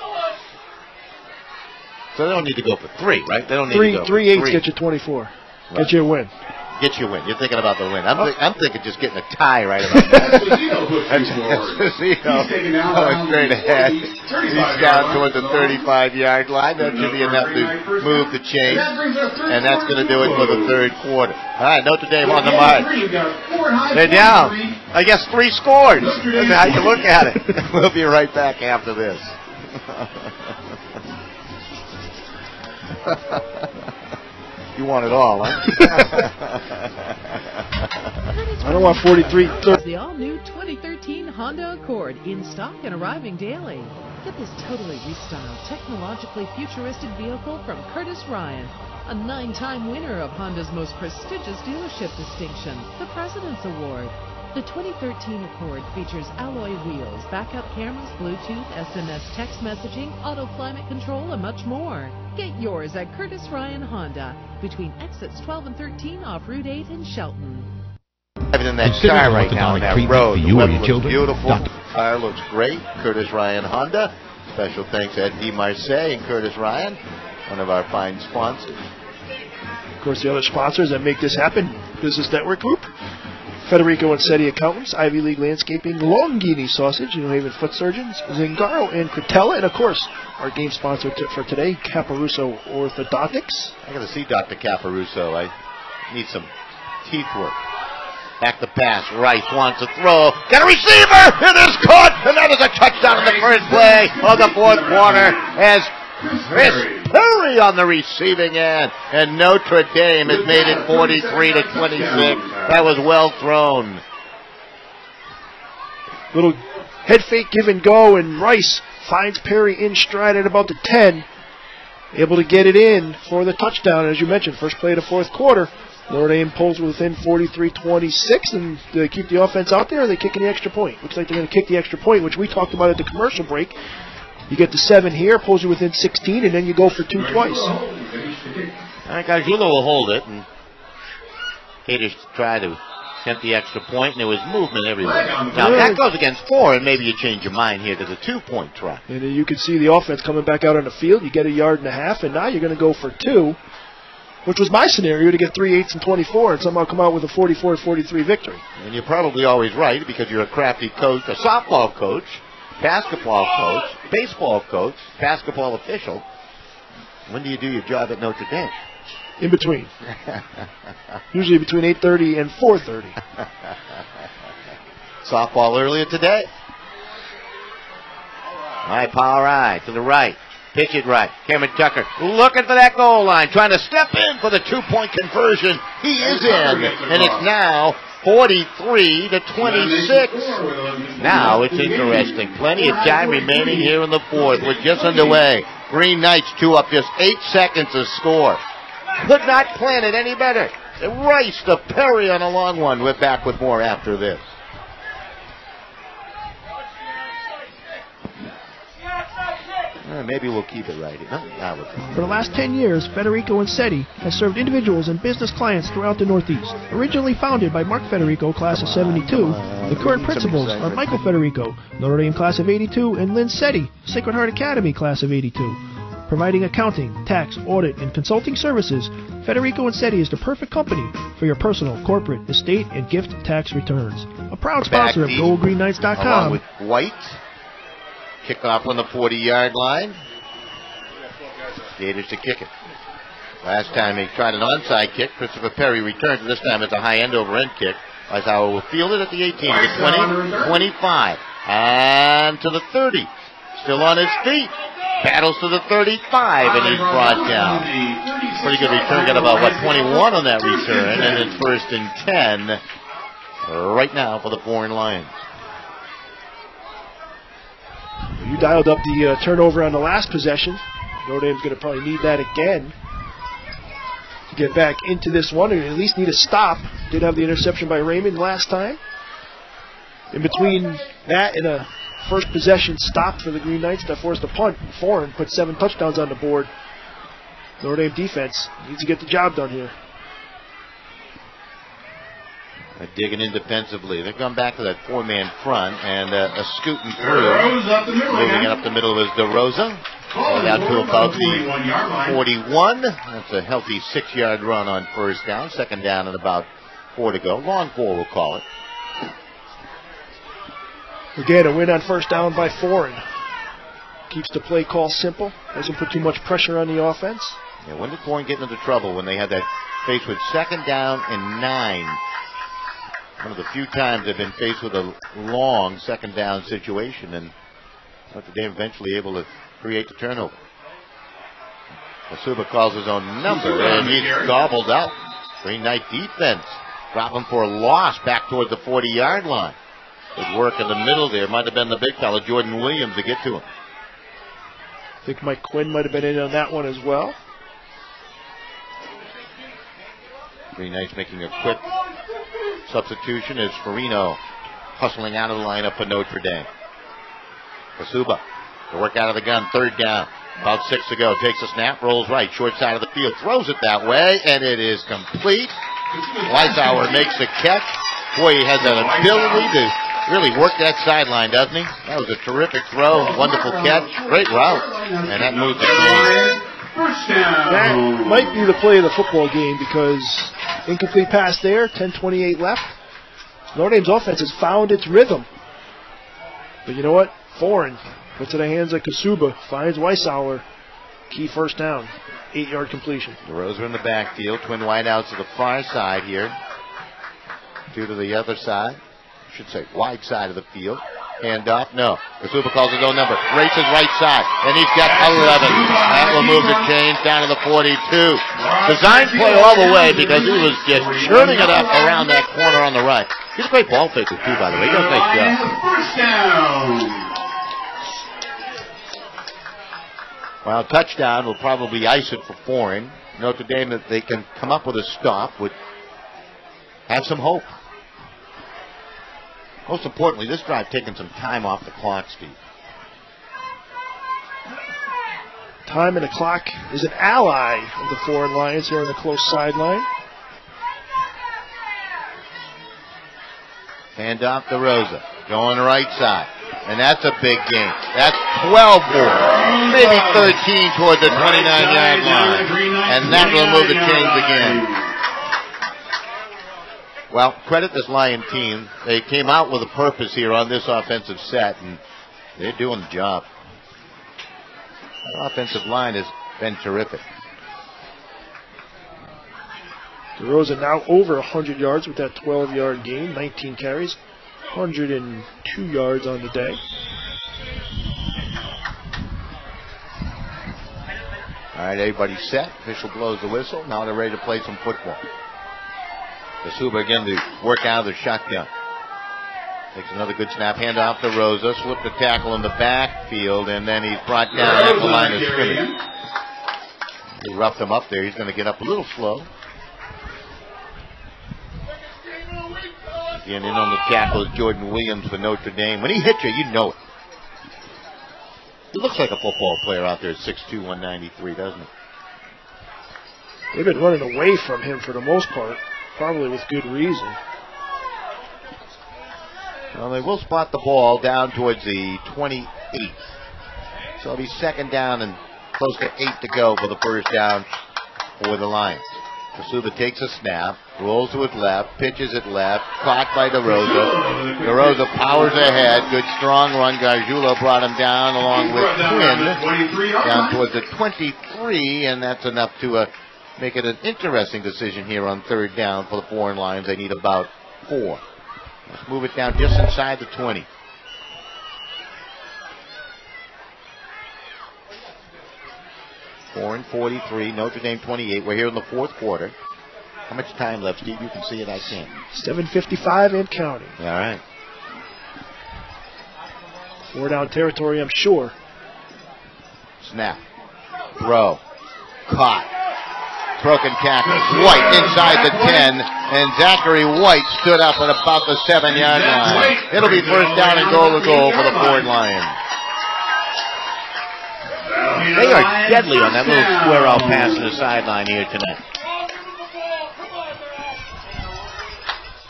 So they don't need to go for 3, right? They don't need to go 3 8s get you 24. Right. Get you a win. Get your win. You're thinking about the win. I'm thinking just getting a tie right about that. Esposito going straight ahead. He's down toward the 35-yard line. That should be enough to move the chain. And that's going to do it for the third quarter. All right, Notre Dame on the march. They're down. I guess 3 scores. That's how you look at it. We'll be right back after this. You want it all, huh? I don't want 43. The all-new 2013 Honda Accord in stock and arriving daily. Get this totally restyled, technologically futuristic vehicle from Curtis Ryan, a 9-time winner of Honda's most prestigious dealership distinction, the President's Award. The 2013 Accord features alloy wheels, backup cameras, Bluetooth, SMS text messaging, auto climate control, and much more. Get yours at Curtis Ryan Honda, between exits 12 and 13 off Route 8 in Shelton. Driving in that car right now on that road. The weather looks beautiful. Car looks great. Curtis Ryan Honda. Special thanks to Ed DeMarseille and Curtis Ryan, one of our fine sponsors. Of course, the other sponsors that make this happen, Business Network Group, Federico and Setti Accountants, Ivy League Landscaping, Longini Sausage, New Haven Foot Surgeons, Zingaro and Cretella, and of course, our game sponsor for today, Caparuso Orthodontics. I got to see Dr. Caparuso. I need some teeth work. Back to pass. Rice wants to throw. Got a receiver! It is caught! And that is a touchdown in the first play of the fourth quarter as Chris Perry on the receiving end. And Notre Dame has made it 43-26. That was well thrown. Little head fake give and go, and Rice finds Perry in stride at about the 10. Able to get it in for the touchdown, as you mentioned, first play of the fourth quarter. Notre Dame pulls within 43-26, and do they keep the offense out there, or are they kicking the extra point? Looks like they're going to kick the extra point, which we talked about at the commercial break. You get the 7 here, pulls you within 16, and then you go for 2 twice. I think Arjula will hold it, and Haters try to attempt the extra point, and there was movement everywhere. Now, if that goes against 4, and maybe you change your mind here to the 2-point try. And you can see the offense coming back out on the field. You get a 1.5 yards, and now you're going to go for 2, which was my scenario, to get 3 8s and 24 and somehow come out with a 44-43 victory. And you're probably always right, because you're a crafty coach, a softball coach, basketball coach, baseball coach, basketball official. When do you do your job at Notre Dame? In between. Usually between 8:30 and 4:30. Softball earlier today. All right, power right to the right. Pitch it right. Cameron Tucker looking for that goal line, trying to step in for the 2-point conversion. He is in, and it's now 43-26. Now it's interesting. Plenty of time remaining here in the 4th. We're just underway. Green Knights 2 up, just 8 seconds to score. Could not plan it any better. Rice to Perry on a long one. We're back with more after this. Maybe we'll keep it right here. No, for the last 10 years, Federico Insetti has served individuals and business clients throughout the Northeast. Originally founded by Mark Federico, class of 72, the current principals are Michael Federico, Notre Dame class of 82, and Lynn Setti, Sacred Heart Academy class of 82. Providing accounting, tax, audit, and consulting services, Federico Insetti is the perfect company for your personal, corporate, estate, and gift tax returns. A proud sponsor of GoGreenKnights.com. Along with White. Kickoff on the 40-yard line. Gators to kick it. Last time he tried an onside kick. Christopher Perry returns, and this time it's a high end-over-end kick. Eisenhower will field it at the 18, the 20, 25, and to the 30. Still on his feet. Battles to the 35, and he's brought down. Pretty good return. Got about, 21 on that return, and it's 1st and 10 right now for the Foran Lions. You dialed up the turnover on the last possession. Notre Dame's going to probably need that again to get back into this one, or at least need a stop. Did have the interception by Raymond last time. In between that and a first possession stop for the Green Knights that forced a punt, Foran put 7 touchdowns on the board. Notre Dame defense needs to get the job done here. Digging in defensively. They've gone back to that 4-man front, and a scooting through. Moving up the middle is DeRosa. Down to about the 41. That's a healthy 6-yard run on first down. Second down and about 4 to go. Long 4, we'll call it. Again, a win on first down by Foran. Keeps the play call simple. Doesn't put too much pressure on the offense. Yeah, when did Foran get into trouble? When they had that faced with 2nd down and 9. One of the few times they've been faced with a long 2nd down situation, and Notre Dame eventually able to create the turnover. Kasuba calls his own number, and he's gobbled up. Green Knight defense dropping for a loss back toward the 40-yard line. Good work in the middle there. Might have been the big fella, Jordan Williams, to get to him. I think Mike Quinn might have been in on that one as well. Green Knights making a quick substitution as Farino hustling out of the lineup for Notre Dame. Kasuba to work out of the gun, 3rd down. About 6 to go. Takes a snap, rolls right, short side of the field, throws it that way, and it is complete. Weishauer makes the catch. Boy, he has that ability to really work that sideline, doesn't he? That was a terrific throw, wonderful catch, great route, and that moved the game. That might be the play of the football game, because incomplete pass there, 10:28 left. Notre Dame's offense has found its rhythm. But you know what? Foran puts it in the hands of Kasuba, finds Weishauer. Key first down, 8-yard completion. The Rose are in the backfield, twin wideouts to the far side here. 2 to the other side. I should say wide side of the field. Hand off, no. Kasuba calls his own number. Races right side, and he's got 11. That will move the chains down to the 42. Designed play all the way, because he was just churning it up around that corner on the right. He's a great ball faker too, by the way. He does a nice job. First down. Well, touchdown will probably ice it for Foran. Notre Dame, that they can come up with a stop with have some hope. Most importantly, this drive taking some time off the clock, Steve. Time and the clock is an ally of the Foran Lions here on the close sideline. Hand off to Rosa, going right side. And that's a big gain. That's 12 more, maybe 13 toward the 29-yard line. And that will move the chains again. Well, credit this Lion team. They came out with a purpose here on this offensive set, and they're doing the job. Our offensive line has been terrific. DeRosa now over 100 yards with that 12-yard gain, 19 carries, 102 yards on the day. All right, everybody's set. Official blows the whistle. Now they're ready to play some football. Kasuba again to work out of the shotgun. Takes another good snap. Hand off to Rosa. Slipped the tackle in the backfield, and then he's brought down at the line of scrimmage. He roughed him up there. He's going to get up a little slow. Again, in on the tackle is Jordan Williams for Notre Dame. When he hits you, you know it. He looks like a football player out there at 6'2", 193, doesn't he? They've been running away from him for the most part, probably with good reason. Well, they will spot the ball down towards the 28. So it'll be second down and close to 8 to go for the first down for the Lions. Kasuba takes a snap, rolls to his left, pitches it left, caught by DeRosa. DeRosa powers ahead, good strong run. Gargiulo brought him down along with Quinn down towards the 23, and that's enough to make it an interesting decision here on third down for the Foran Lions. They need about 4. Let's move it down just inside the 20. Foran 43, Notre Dame 28. We're here in the fourth quarter. How much time left, Steve? You can see it, I can't. 7:55 and counting. All right. 4 down territory, I'm sure. Snap. Throw. Caught. Broken tackle. White inside the 10, and Zachary White stood up at about the 7-yard line. It'll be first down and goal to goal for the Foran Lions. They are deadly on that little square out pass to the sideline here tonight.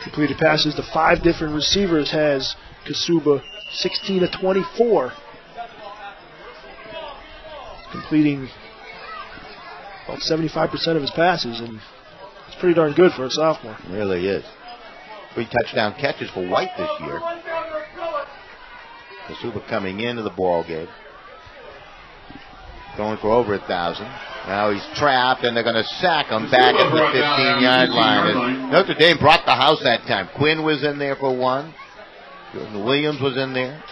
Completed passes to 5 different receivers has Kasuba, 16 of 24. Completing about 75% of his passes, and it's pretty darn good for a sophomore. It really is. 3 touchdown catches for White this year. Kasuba coming into the ball game. Going for over 1,000. Now he's trapped, and they're going to sack him back at the 15-yard line. And Notre Dame brought the house that time. Quinn was in there for one. Jordan Williams was in there.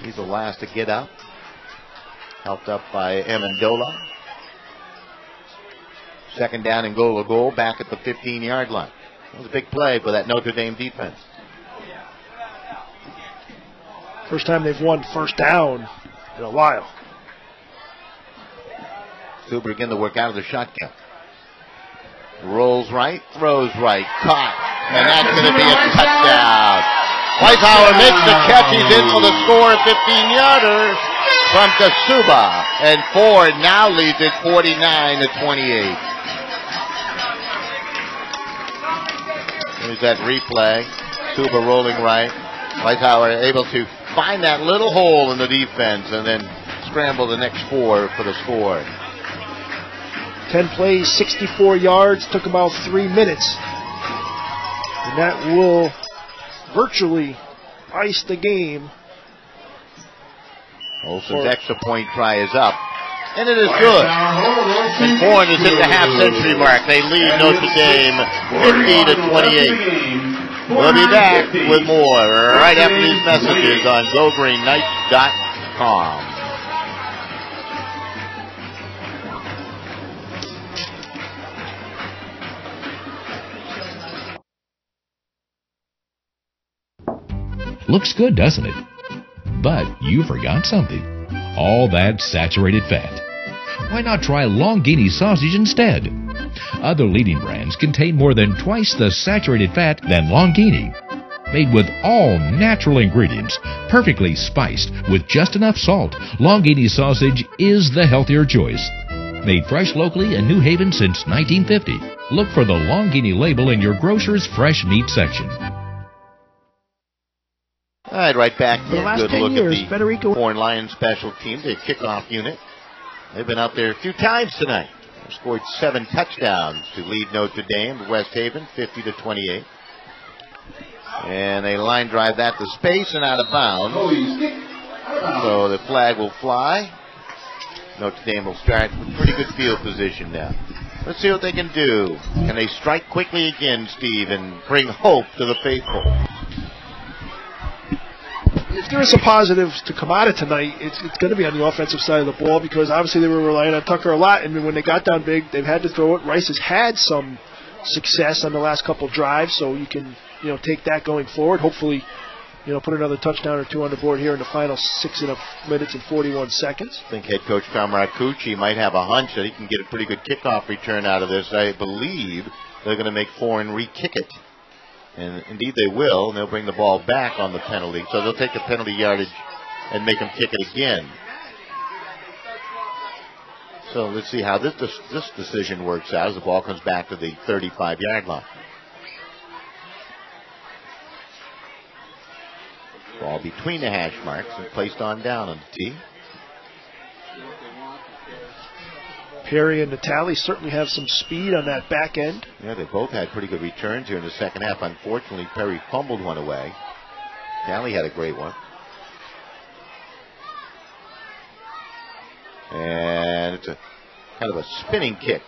He's the last to get up. Helped up by Amendola. Second down and goal to goal back at the 15-yard line. That was a big play for that Notre Dame defense. First time they've won first down in a while. Zuber again to work out of the shotgun. Rolls right, throws right, caught, and that's going to be a touchdown. Weishauer makes the catch. He's in for the score, 15-yarder from Kasuba, and Ford now leads it 49 to 28. There's that replay. Kasuba rolling right. Weishauer able to find that little hole in the defense and then scramble the next 4 for the score. 10 plays, 64 yards, took about 3 minutes. And that will virtually ice the game. Olsen's extra point try is up. And it is good. And Foran has hit the half-century mark. They lead Notre Dame 50 to 28. We'll be back with more right after these messages on GoGreenKnights.com. Looks good, doesn't it? But you forgot something. All that saturated fat. Why not try Longini sausage instead? Other leading brands contain more than twice the saturated fat than Longini. Made with all natural ingredients, perfectly spiced with just enough salt, Longini sausage is the healthier choice. Made fresh locally in New Haven since 1950. Look for the Longini label in your grocer's fresh meat section. All right, right back For the here. last Good 10 look years, at the Federico Foreign Lions special team, the kickoff unit. They've been out there a few times tonight. They've scored 7 touchdowns to lead Notre Dame, West Haven, 50-28. And they line drive that to space and out of bounds. So the flag will fly. Notre Dame will start with pretty good field position now. Let's see what they can do. Can they strike quickly again, Steve, and bring hope to the faithful? If there is some positives to come out of tonight, it's going to be on the offensive side of the ball, because obviously they were relying on Tucker a lot, and when they got down big, they've had to throw it. Rice has had some success on the last couple drives, so you can take that going forward. Hopefully, put another touchdown or two on the board here in the final 6 minutes and 41 seconds. I think head coach Kamarakuchi might have a hunch that he can get a pretty good kickoff return out of this. I believe they're going to make Foran re-kick it. And indeed they will, and they'll bring the ball back on the penalty. So they'll take the penalty yardage and make them kick it again. So let's see how this decision works out as the ball comes back to the 35-yard line. Ball between the hash marks and placed on down on the tee. Perry and Natali certainly have some speed on that back end. Yeah, they both had pretty good returns here in the second half. Unfortunately, Perry fumbled one away. Natali had a great one. And it's a kind of a spinning kick.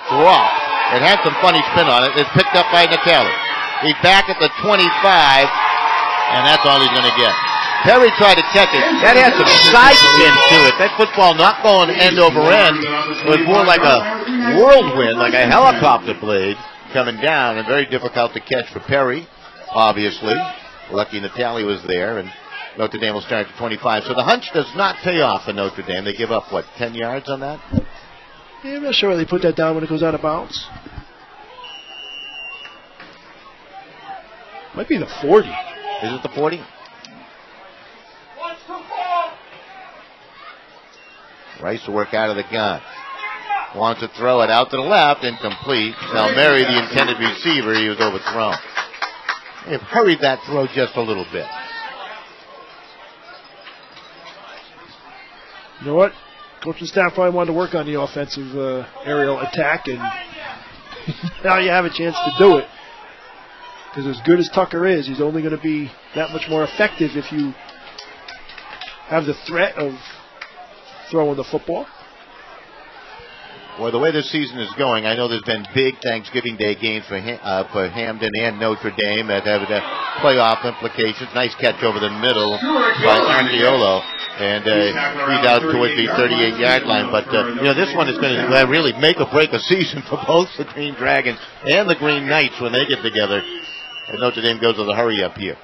Drop. It had some funny spin on it. It's picked up by Natali. He's back at the 25, and that's all he's going to get. Perry tried to catch it. That had some side spin to it. That football not going end over end. It was more like a whirlwind, like a helicopter blade coming down, and very difficult to catch for Perry, obviously. Lucky Natali was there, and Notre Dame will start at 25. So the hunch does not pay off for Notre Dame. They give up, 10 yards on that? Yeah, I'm not sure why they put that down when it goes out of bounds. Might be the 40. Is it the 40? Rice will work out of the gun. Wants to throw it out to the left, incomplete. Now Mary, the intended receiver, he was overthrown. They've hurried that throw just a little bit. You know what? Coach and staff probably wanted to work on the offensive aerial attack, and now you have a chance to do it. Because as good as Tucker is, he's only going to be that much more effective if you have the threat of throwing the football. Well, the way this season is going, I know there's been big Thanksgiving Day games for Hamden and Notre Dame that have playoff implications. Nice catch over the middle by Archiolo, and he's out towards the 38-yard line. But this one is going to really make or break a season for both the Green Dragons and the Green Knights when they get together. And Notre Dame goes with a hurry up here.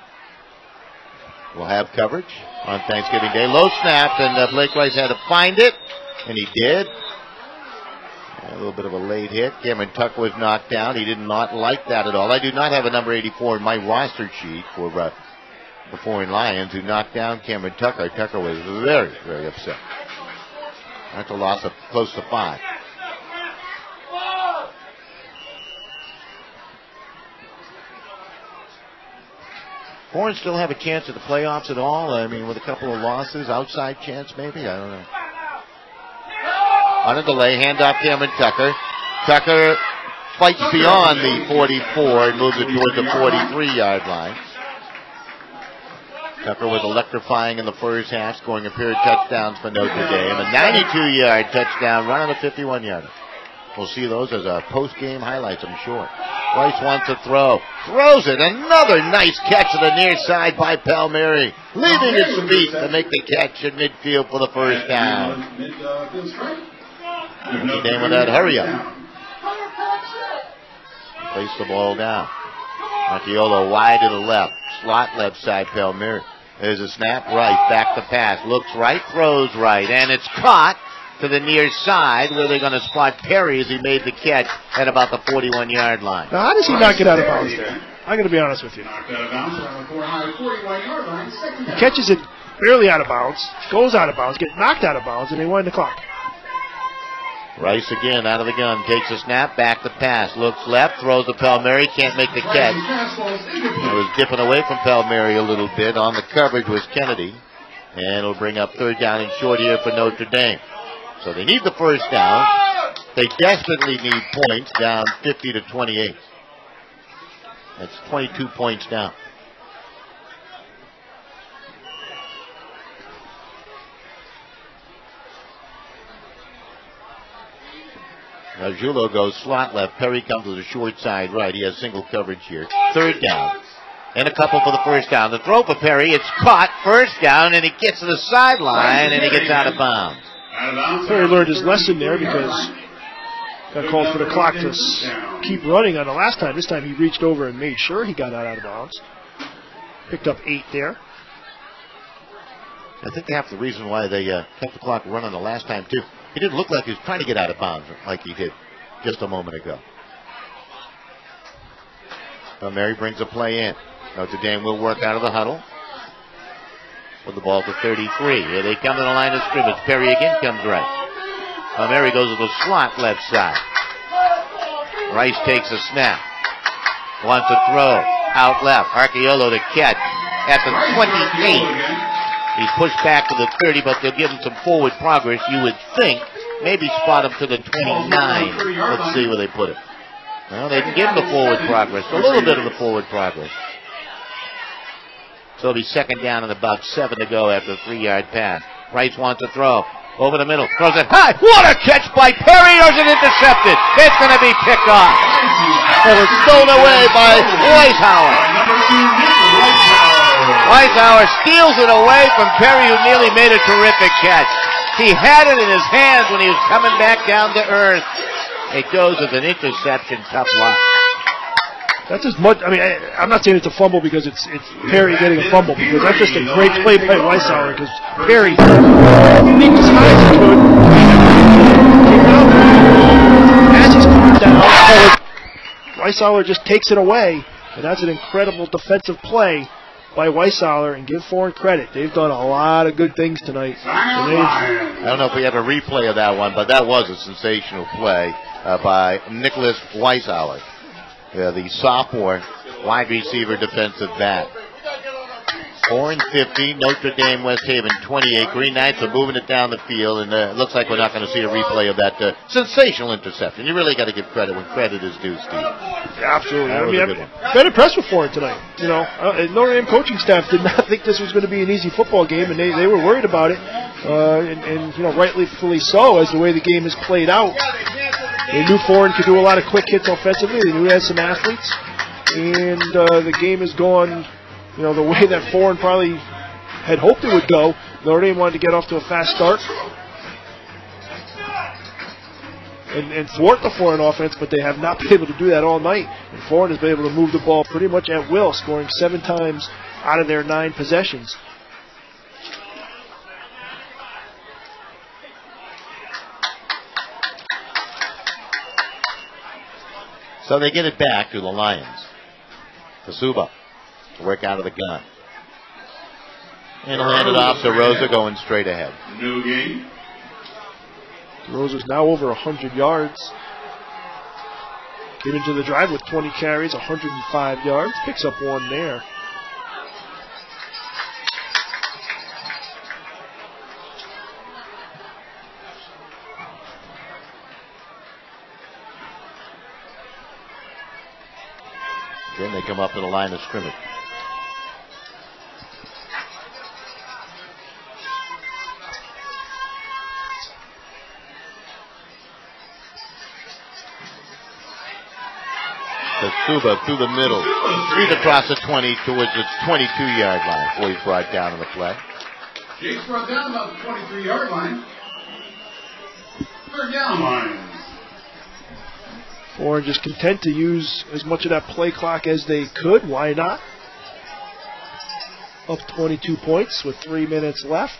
We'll have coverage on Thanksgiving Day. Low snap, and Blake Rice had to find it, and he did. A little bit of a late hit. Cameron Tucker was knocked down. He did not like that at all. I do not have a number 84 in my roster sheet for the Foreign Lions who knocked down Cameron Tucker. Tucker was very, very upset. That's a loss of close to 5. Foreign still have a chance at the playoffs at all? I mean, with a couple of losses, outside chance maybe? I don't know. On a delay, handoff Cameron Tucker. Tucker fights beyond the 44 and moves it towards the 43-yard line. Tucker was electrifying in the first half, scoring a pair of touchdowns for Notre Dame. A 92-yard touchdown run on the 51-yarder. We'll see those as post-game highlights, I'm sure. Rice wants to throw. Throws it. Another nice catch to the near side by Palmieri. Leaving his feet to make the catch at midfield for the first down. Notre Dame with that hurry up. Place the ball down. Archiolo wide to the left. Slot left side, Palmieri. There's a snap right. Back to pass. Looks right. Throws right. And it's caught to the near side where they're going to spot Perry as he made the catch at about the 41-yard line. Now, how does he not get out of bounds there? I'm going to be honest with you. He catches it barely out of bounds, goes out of bounds, gets knocked out of bounds, and they wind the clock. Rice again out of the gun, takes a snap, back to pass, looks left, throws to Palmieri, can't make the catch. It was dipping away from Palmieri a little bit. On the coverage was Kennedy, and it'll bring up third down and short here for Notre Dame. So they need the first down. They desperately need points, down 50-28. That's 22 points down. Now Julo goes slot left. Perry comes to the short side right. He has single coverage here. Third down. And a couple for the first down. The throw for Perry. It's caught. First down, and he gets to the sideline, and he gets out of bounds. Perry learned his lesson there because got called for the clock to keep running on the last time. This time he reached over and made sure he got out of bounds. Picked up 8 there. I think half the reason why they kept the clock running the last time, too. He didn't look like he was trying to get out of bounds like he did just a moment ago. Mary brings a play in. Notre Dame will work out of the huddle with the ball to 33. Here they come to the line of scrimmage. Perry again comes right. Mary goes to the slot left side. Rice takes a snap. Wants to throw. Out left. Archiolo to catch at the 28. He's pushed back to the 30, but they'll give him some forward progress. You would think maybe spot him to the 29. Let's see where they put him. Well, they can give him the forward progress, a little bit of the forward progress. So it'll be second down and about 7 to go after a 3-yard pass. Rice wants to throw. Over the middle. Throws it high. What a catch by Perry. Or is it intercepted? It's going to be picked off. It was thrown away by Weishauer. Weishauer steals it away from Perry, who nearly made a terrific catch. He had it in his hands when he was coming back down to earth. It goes as an interception. Tough luck. That's as much. I mean, I'm not saying it's a fumble because it's Perry getting a fumble, because that's just a great play by Weishauer, because Perry leaped as high as he could. As he's coming down, Weishauer just takes it away, and that's an incredible defensive play by Weishauer, and give Foran credit. They've done a lot of good things tonight. I don't know if we have a replay of that one, but that was a sensational play by Nicholas Weishauer. The sophomore wide receiver defensive back. Foran 50, Notre Dame, West Haven 28. Green Knights are moving it down the field, and it looks like we're not going to see a replay of that sensational interception. You really got to give credit when credit is due, Steve. Yeah, absolutely. I've been impressed with Foran tonight. You know, Notre Dame coaching staff did not think this was going to be an easy football game, and they were worried about it, and you know, rightfully so, as the way the game has played out. They knew Foran could do a lot of quick hits offensively. They knew he had some athletes. And the game has gone, you know, the way that Foran probably had hoped it would go. Notre Dame wanted to get off to a fast start and thwart the Foran offense, but they have not been able to do that all night. And Foran has been able to move the ball pretty much at will, scoring 7 times out of their 9 possessions. So they get it back to the Lions. Kasuba to work out of the gun. And he'll hand it off to Rosa, going straight ahead. New game. Rosa's now over 100 yards. Came into the drive with 20 carries, 105 yards. Picks up 1 there. Then they come up to the line of scrimmage. Kasuba through the middle. Street across the 20 towards the 22-yard line before he's brought down on the play. Jake's brought down about the 23-yard line. Third down line. Foran just content to use as much of that play clock as they could. Why not? Up 22 points with 3 minutes left.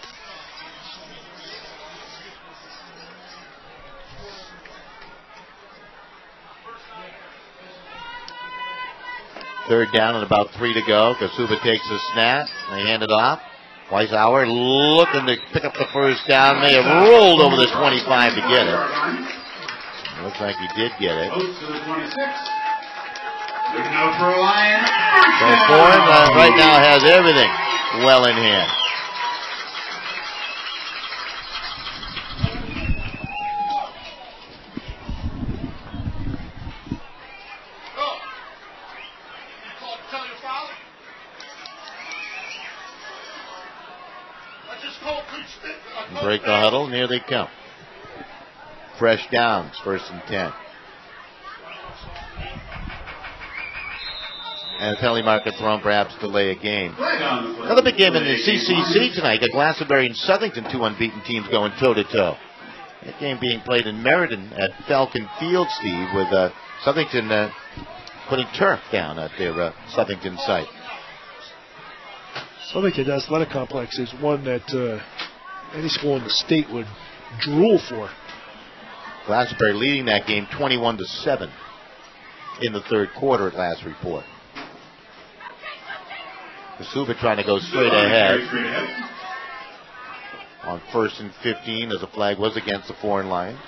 Third down and about 3 to go. Kasuba takes the snap. They hand it off. Weishauer looking to pick up the first down. May have rolled over the 25 to get it. Looks like he did get it. So Foran right now has everything well in hand. Break the huddle, and here they come. Fresh downs, 1st and 10. And a penalty marker thrown, perhaps delay a game. Another big game in the CCC tonight. Got Glastonbury and Southington, 2 unbeaten teams going toe-to-toe. That game being played in Meriden at Falcon Field, Steve, with Southington putting turf down at their Southington site. Southington Athletic Complex is one that any school in the state would drool for. Glastonbury leading that game 21-7 in the third quarter at last report. Kasuba trying to go straight ahead on 1st and 15 as the flag was against the Foran line.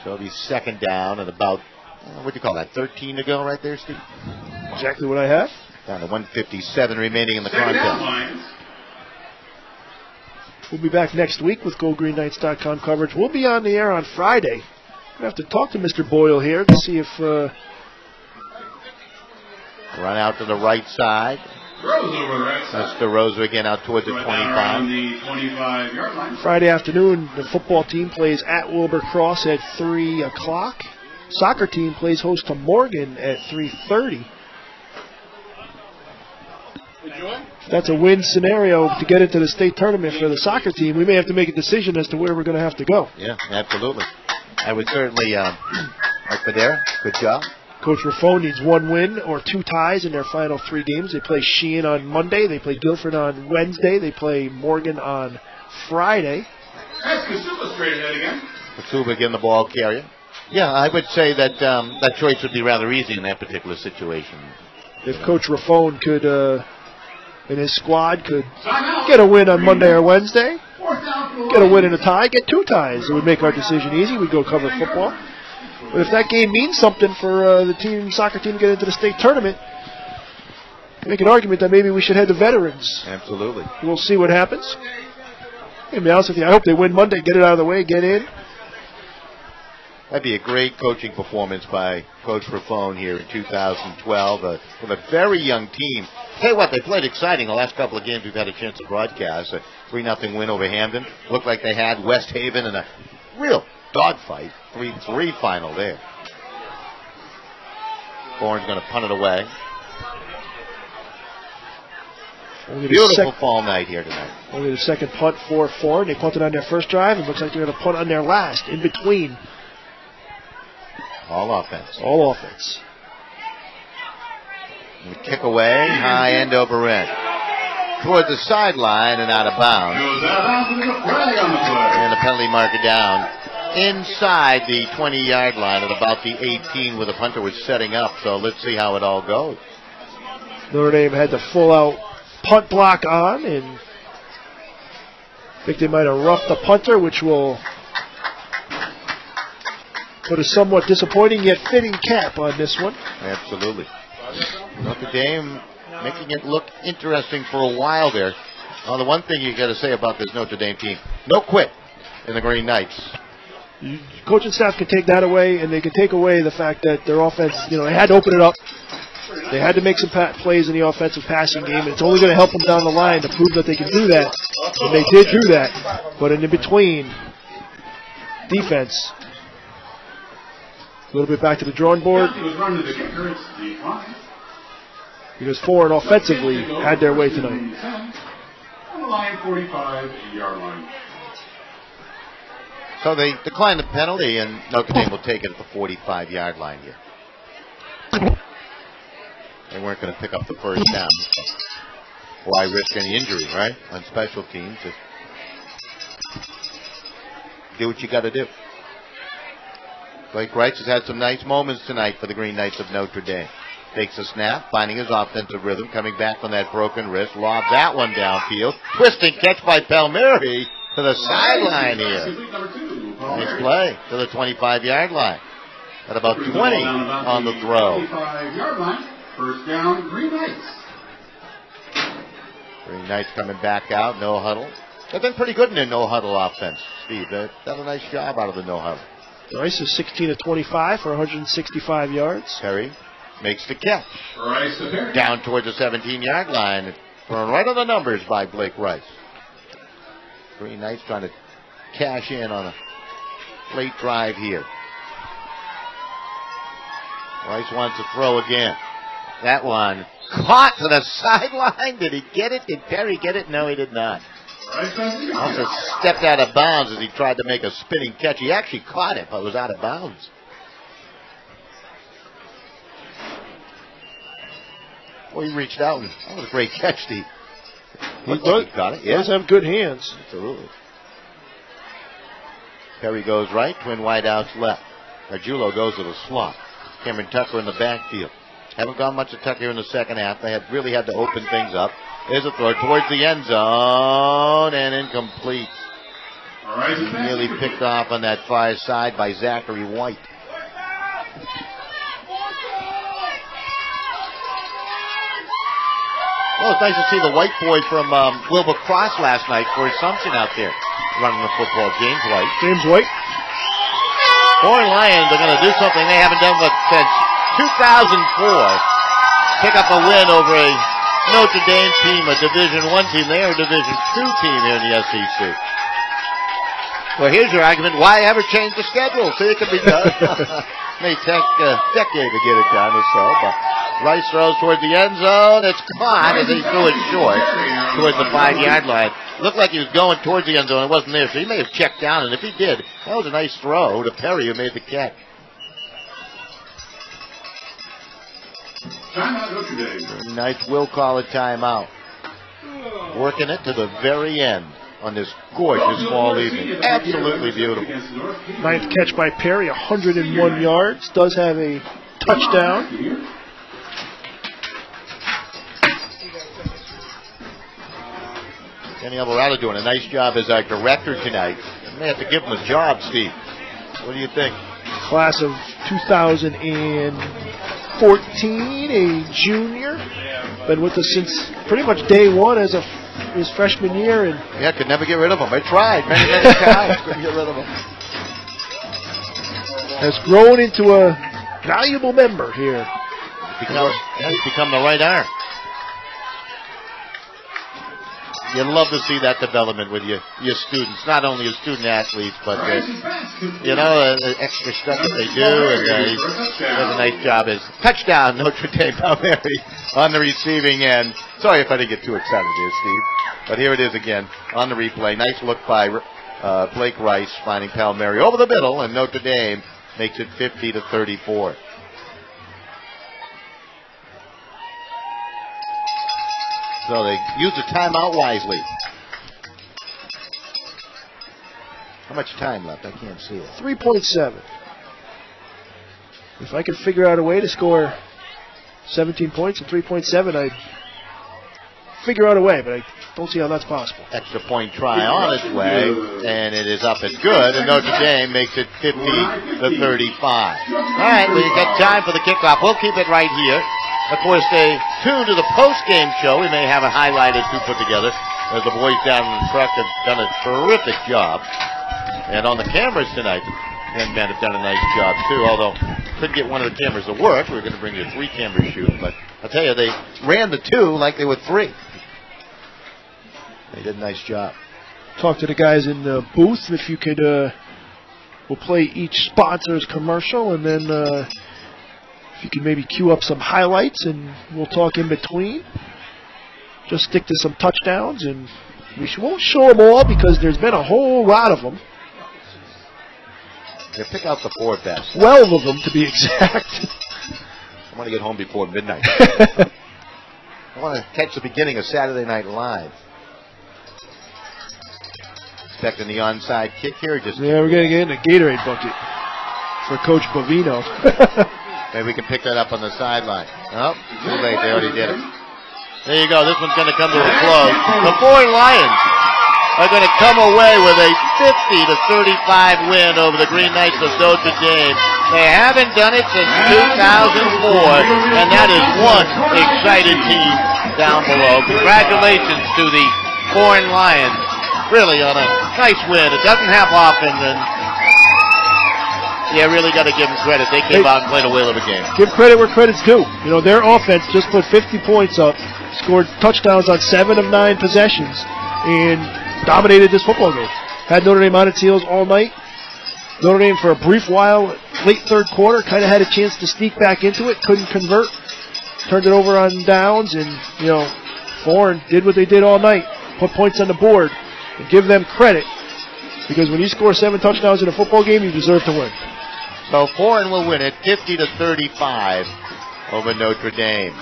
So it'll be 2nd down and about, what do you call that, 13 to go right there, Steve? Exactly what I have. Down to 1:57 remaining in the contest. We'll be back next week with GoGreenKnights.com coverage. We'll be on the air on Friday. We'll have to talk to Mr. Boyle here to see if... Run out to the right side. That's DeRosa again out towards the 25. The 25-yard line. Friday afternoon, the football team plays at Wilbur Cross at 3 o'clock. Soccer team plays host to Morgan at 3:30. If that's a win scenario to get into the state tournament for the soccer team, we may have to make a decision as to where we're going to have to go. Yeah, absolutely. I would certainly, Mark Padera, good job. Coach Raffone needs 1 win or 2 ties in their final 3 games. They play Sheehan on Monday. They play Guilford on Wednesday. They play Morgan on Friday. That's Kasuba straight ahead again. Kasuba again, the ball carrier. Yeah, I would say that that choice would be rather easy in that particular situation. If Coach Raffone could, and his squad could get a win on Monday or Wednesday, get a win and a tie, get 2 ties, it would make our decision easy. We'd go cover football. But if that game means something for the soccer team to get into the state tournament, make an argument that maybe we should head to veterans. Absolutely. We'll see what happens. To be honest with you, I hope they win Monday, get it out of the way, get in. That'd be a great coaching performance by Coach Raffone here in 2012 with a very young team. Tell you what, they played exciting the last couple of games we've had a chance to broadcast. A 3-0 win over Hamden. Looked like they had West Haven in a real dogfight. 3-3 final there. Foran's going to punt it away. Beautiful fall night here tonight. Only the second punt for Foran. They punted on their first drive. It looks like they're going to punt on their last, in between. All offense. All offense. And the kick away, high end over end. Towards the sideline and out of bounds. And the penalty marker down inside the 20-yard line at about the 18 where the punter was setting up. So let's see how it all goes. Notre Dame had the full-out punt block on, and I think they might have roughed the punter, which will put a somewhat disappointing yet fitting cap on this one. Absolutely. Notre Dame making it look interesting for a while there. Well, the one thing you got to say about this Notre Dame team, no quit in the Green Knights. Coaching staff can take that away, and they can take away the fact that their offense, they had to open it up. They had to make some plays in the offensive passing game, and it's only going to help them down the line to prove that they can do that. And they did do that. But in between, defense, a little bit back to the drawing board. Because Foran offensively had their way tonight. On the line, 45-yard line. So they declined the penalty, and Notre Dame will take it at the 45-yard line here. They weren't going to pick up the first down. Why risk any injury, right? On special teams, just do what you got to do. Blake Rice has had some nice moments tonight for the Green Knights of Notre Dame. Takes a snap, finding his offensive rhythm, coming back from that broken wrist, lobs that one downfield. Twisting catch by Palmieri to the sideline here. Nice play to the 25-yard line. At about 20 on the throw. 25-yard line. First down, Green Knights. Green Knights coming back out, no huddle. They've been pretty good in their no huddle offense, Steve. They've done a nice job out of the no huddle. Rice is 16 of 25 for 165 yards. Perry makes the catch. Rice to Perry. Down towards the 17-yard line. Thrown right on the numbers by Blake Rice. Green Knights trying to cash in on a late drive here. Rice wants to throw again. That one caught to the sideline. Did he get it? Did Perry get it? No, he did not. Also stepped out of bounds as he tried to make a spinning catch. He actually caught it, but it was out of bounds. Well, he reached out, and that was a great catch, Steve. He got it. He does have good hands. Absolutely. Perry goes right, twin wideouts left. Arjulo goes to the slot. Cameron Tucker in the backfield. Haven't gone much to Tucker in the second half. They really had to open things up. There's a throw towards the end zone and incomplete. Nearly picked off on that far side by Zachary White. Well, it's nice to see the white boy from Wilbur Cross last night for Assumption out there running the football. James White. Foran Lions are going to do something they haven't done since 2004. Pick up a win over a Notre Dame team, a Division I team. They are a Division II team here in the SCC. Well, here's your argument. Why ever change the schedule? See, it can be done. May take a decade to get it done or so, but Rice throws towards the end zone. It's caught as he threw it short towards the 5-yard line. Looked like he was going towards the end zone. It wasn't there, so he may have checked down, and if he did, that was a nice throw to Perry, who made the catch. Timeout, Notre Dame. Knights will call a timeout. Working it to the very end on this gorgeous fall evening. Absolutely beautiful. Ninth catch by Perry, 101 yards. Does have a touchdown. Kenny Alvarado doing a nice job as our director tonight. You may have to give him a job, Steve. What do you think? Class of 2014, a junior. Been with us since pretty much day one as his freshman year. And yeah, could never get rid of him. I tried many, many times. Couldn't get rid of him. Has grown into a valuable member here. He's become the right arm. You love to see that development with your students, not only your student athletes, but the extra stuff that they do, and he does a nice job. As touchdown, Notre Dame Palmieri on the receiving end. Sorry if I didn't get too excited here, Steve, but here it is again on the replay. Nice look by Blake Rice finding Palmieri over the middle, and Notre Dame makes it 50-34. So they use the timeout wisely. How much time left? I can't see it. 3.7. If I could figure out a way to score 17 points in 3.7, I'd figure out a way, but I don't see how that's possible. Extra point try on its way, and it is up and good, and Notre Dame makes it 50-35. All right, we got time for the kickoff. We'll keep it right here. Of course, stay tuned to the post-game show. We may have a highlight or two put together, as the boys down in the truck have done a terrific job. And on the cameras tonight, the young men have done a nice job, too, although couldn't get one of the cameras to work. We were going to bring you a 3-camera shoot, but I'll tell you, they ran the 2 like they were 3. They did a nice job. Talk to the guys in the booth. If you could, we'll play each sponsor's commercial, and then if you could maybe cue up some highlights, and we'll talk in between. Just stick to some touchdowns, and we won't show them all because there's been a whole lot of them. Yeah, pick out the 4 best. 12 of them, to be exact. I want to get home before midnight. I want to catch the beginning of Saturday Night Live. Expecting the onside kick here. Yeah, we're going to get in a Gatorade bucket for Coach Bovino. Maybe we can pick that up on the sideline. Oh, too late. They already did it. There you go. This one's going to come to a close. The Foran Lions are going to come away with a 50-35 win over the Green Knights of Notre Dame. They haven't done it since 2004, and that is one excited team down below. Congratulations to the Foran Lions, really on a nice win. It doesn't happen often, and yeah, really got to give them credit. They came out and played a whale of a game. Give credit where credit's due. You know, their offense just put 50 points up, scored touchdowns on 7 of 9 possessions, and dominated this football game. Had Notre Dame on its heels all night. Notre Dame, for a brief while, late third quarter, kind of had a chance to sneak back into it, couldn't convert, turned it over on downs, and, you know, Foran did what they did all night, put points on the board, and give them credit, because when you score 7 touchdowns in a football game, you deserve to win. So Foran will win it 50-35 over Notre Dame.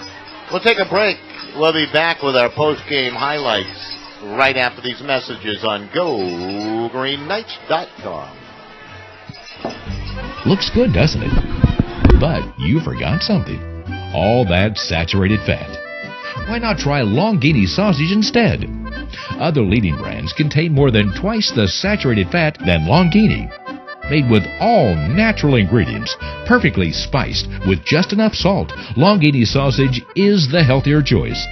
We'll take a break. We'll be back with our post-game highlights right after these messages on GoGreenKnights.com. Looks good, doesn't it? But you forgot something. All that saturated fat. Why not try Longini sausage instead? Other leading brands contain more than twice the saturated fat than Longini. Made with all natural ingredients, perfectly spiced with just enough salt, Longini sausage is the healthier choice.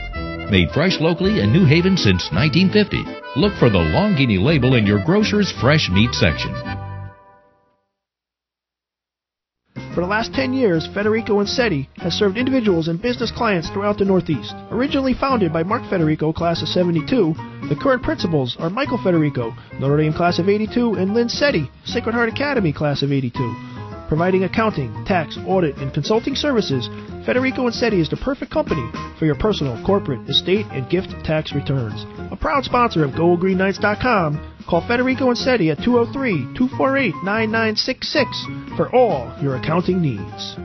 Made fresh locally in New Haven since 1950. Look for the Longini label in your grocer's fresh meat section. For the last 10 years, Federico & Seti has served individuals and business clients throughout the Northeast. Originally founded by Mark Federico, class of 72, the current principals are Michael Federico, Notre Dame class of 82, and Lynn Seti, Sacred Heart Academy class of 82. Providing accounting, tax, audit, and consulting services, Federico & Seti is the perfect company for your personal, corporate, estate, and gift tax returns. A proud sponsor of GoGreenKnights.com, call Federico & Seti at 203-248-9966 for all your accounting needs.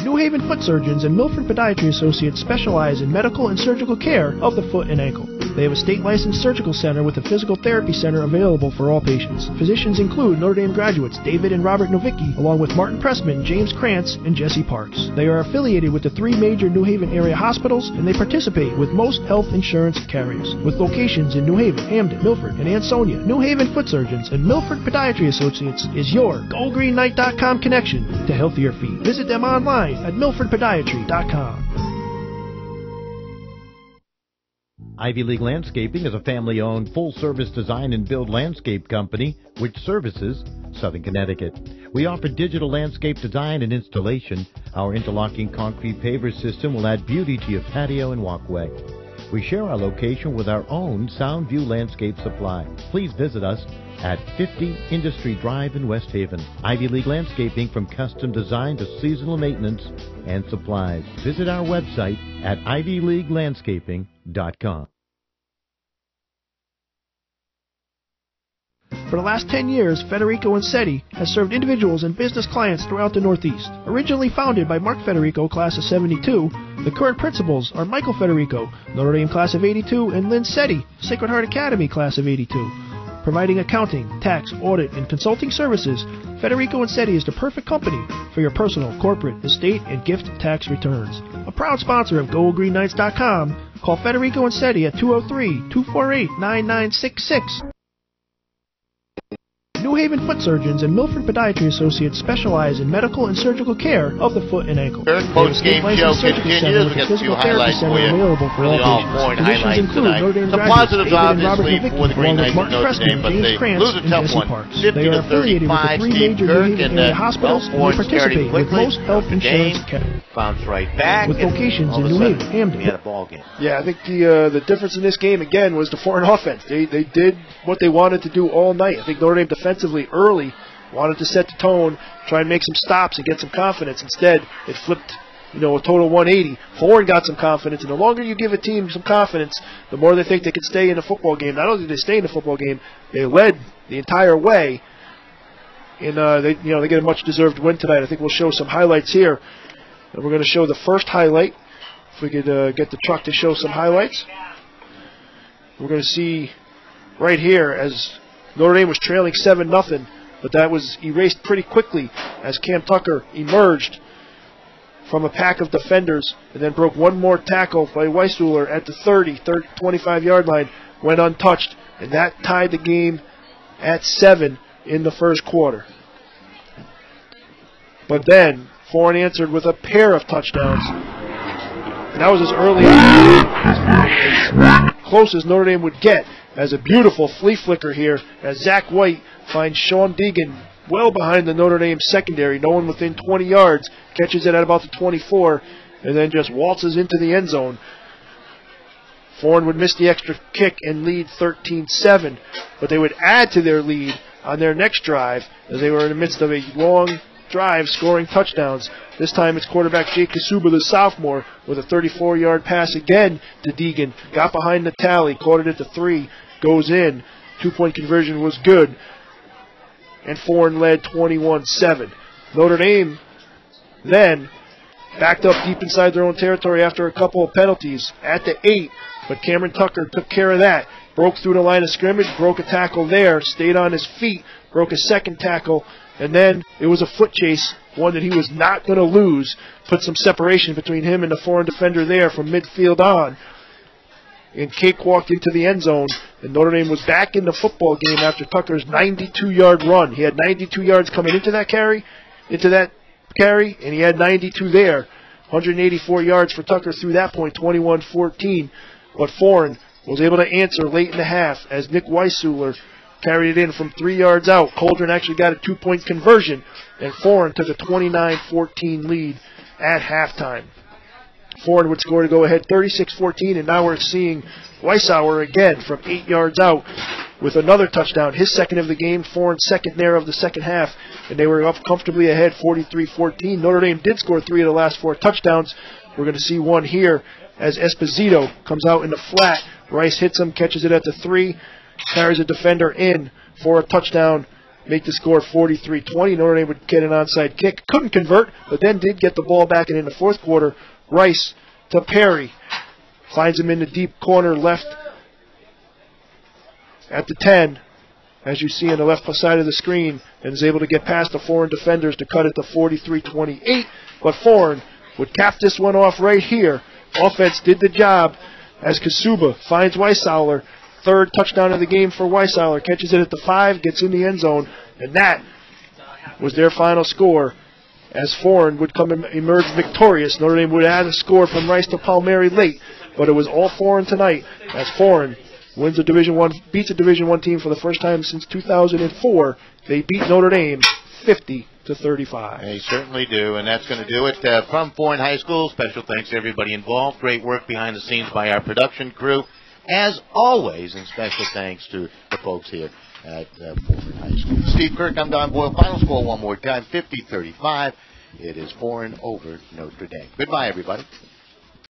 New Haven Foot Surgeons and Milford Podiatry Associates specialize in medical and surgical care of the foot and ankle. They have a state-licensed surgical center with a physical therapy center available for all patients. Physicians include Notre Dame graduates David and Robert Novicki, along with Martin Pressman, James Krantz, and Jesse Parks. They are affiliated with the 3 major New Haven area hospitals, and they participate with most health insurance carriers. With locations in New Haven, Hamden, Milford, and Ansonia, New Haven Foot Surgeons and Milford Podiatry Associates is your GoGreenKnight.com connection to healthier feet. Visit them online at MilfordPodiatry.com. Ivy League Landscaping is a family-owned, full-service design and build landscape company which services Southern Connecticut. We offer digital landscape design and installation. Our interlocking concrete paver system will add beauty to your patio and walkway. We share our location with our own Soundview Landscape Supply. Please visit us at 50 Industry Drive in West Haven. Ivy League Landscaping, from custom design to seasonal maintenance and supplies. Visit our website at ivyleaguelandscaping.com. For the last 10 years, Federico & Seti has served individuals and business clients throughout the Northeast. Originally founded by Mark Federico, class of 72, the current principals are Michael Federico, Notre Dame class of 82, and Lynn Seti, Sacred Heart Academy class of 82. Providing accounting, tax, audit, and consulting services, Federico & Seti is the perfect company for your personal, corporate, estate, and gift tax returns. A proud sponsor of GoGreenKnights.com, call Federico & Seti at 203-248-9966. New Haven Foot Surgeons and Milford Podiatry Associates specialize in medical and surgical care of the foot and ankle. Third post-game show continues. We got a few highlights for you. Really all foreign highlights tonight. Some positives, obviously, for the Green Knights of Notre Dame, but they lose a tough one. 50-35. Steve Kirk and Milford carried quickly. Notre Dame bounced right back. With locations in New Haven, Hamden. We had a ball game. Yeah, I think the difference in this game, again, was the Foran offense. They did what they wanted to do all night. I think Notre Dame defensively early wanted to set the tone, try and make some stops and get some confidence. Instead, it flipped, a total 180. Foran got some confidence, and the longer you give a team some confidence, the more they think they can stay in the football game. Not only did they stay in the football game, they led the entire way, and they get a much-deserved win tonight. I think we'll show some highlights here. And we're going to show the first highlight If we could get the truck to show some highlights. We're going to see right here as Notre Dame was trailing 7-0, but that was erased pretty quickly as Cam Tucker emerged from a pack of defenders and then broke one more tackle by Weishuler at the 25-yard line, went untouched, and that tied the game at 7 in the first quarter. But then Foran answered with a pair of touchdowns, and that was as early as close as Notre Dame would get, as a beautiful flea flicker here as Zach White finds Sean Deegan well behind the Notre Dame secondary, no one within 20 yards, catches it at about the 24, and then just waltzes into the end zone. Foran would miss the extra kick and lead 13-7, but they would add to their lead on their next drive as they were in the midst of a long drive scoring touchdowns. This time it's quarterback Jake Kasuba, the sophomore, with a 34-yard pass again to Deegan. Got behind the tally, caught it at the 3, goes in. 2-point conversion was good, and Foran led 21-7. Notre Dame then backed up deep inside their own territory after a couple of penalties at the 8, but Cameron Tucker took care of that. Broke through the line of scrimmage, broke a tackle there, stayed on his feet, broke a second tackle, and then it was a foot chase, one that he was not going to lose, put some separation between him and the foreign defender there from midfield on. And cakewalked into the end zone, and Notre Dame was back in the football game after Tucker's 92-yard run. He had 92 yards coming into that carry, and he had 92 there. 184 yards for Tucker through that point, 21-14. But Foran was able to answer late in the half as Nick Weishuler carried it in from 3 yards out. Coldren actually got a 2-point conversion, and Foran took a 29-14 lead at halftime. Foran would score to go ahead 36-14, and now we're seeing Weishuler again from 8 yards out with another touchdown, his second of the game, Foran's second there of the second half, and they were up comfortably ahead 43-14. Notre Dame did score 3 of the last 4 touchdowns. We're going to see one here as Esposito comes out in the flat. Rice hits him, catches it at the 3, carries a defender in for a touchdown, make the score 43-20. Notre Dame would get an onside kick. Couldn't convert, but then did get the ball back, and in the fourth quarter, Rice to Perry. Finds him in the deep corner left at the 10, as you see on the left side of the screen, and is able to get past the foreign defenders to cut it to 43-28. But Foran would cap this one off right here. Offense did the job as Kasuba finds Weishuler. Third touchdown of the game for Weishuler. Catches it at the 5, gets in the end zone, and that was their final score. As Foran would emerge victorious. Notre Dame would add a score from Rice to Palmieri late, but it was all Foran tonight as Foran beats a Division I team for the first time since 2004. They beat Notre Dame 50-35. They certainly do, and that's going to do it from Foran High School. Special thanks to everybody involved. Great work behind the scenes by our production crew, as always, and special thanks to the folks here at Foran High School. Steve Kirk, I'm Don Boyle. Final score one more time, 50-35. It is Foran over Notre Dame. Goodbye, everybody.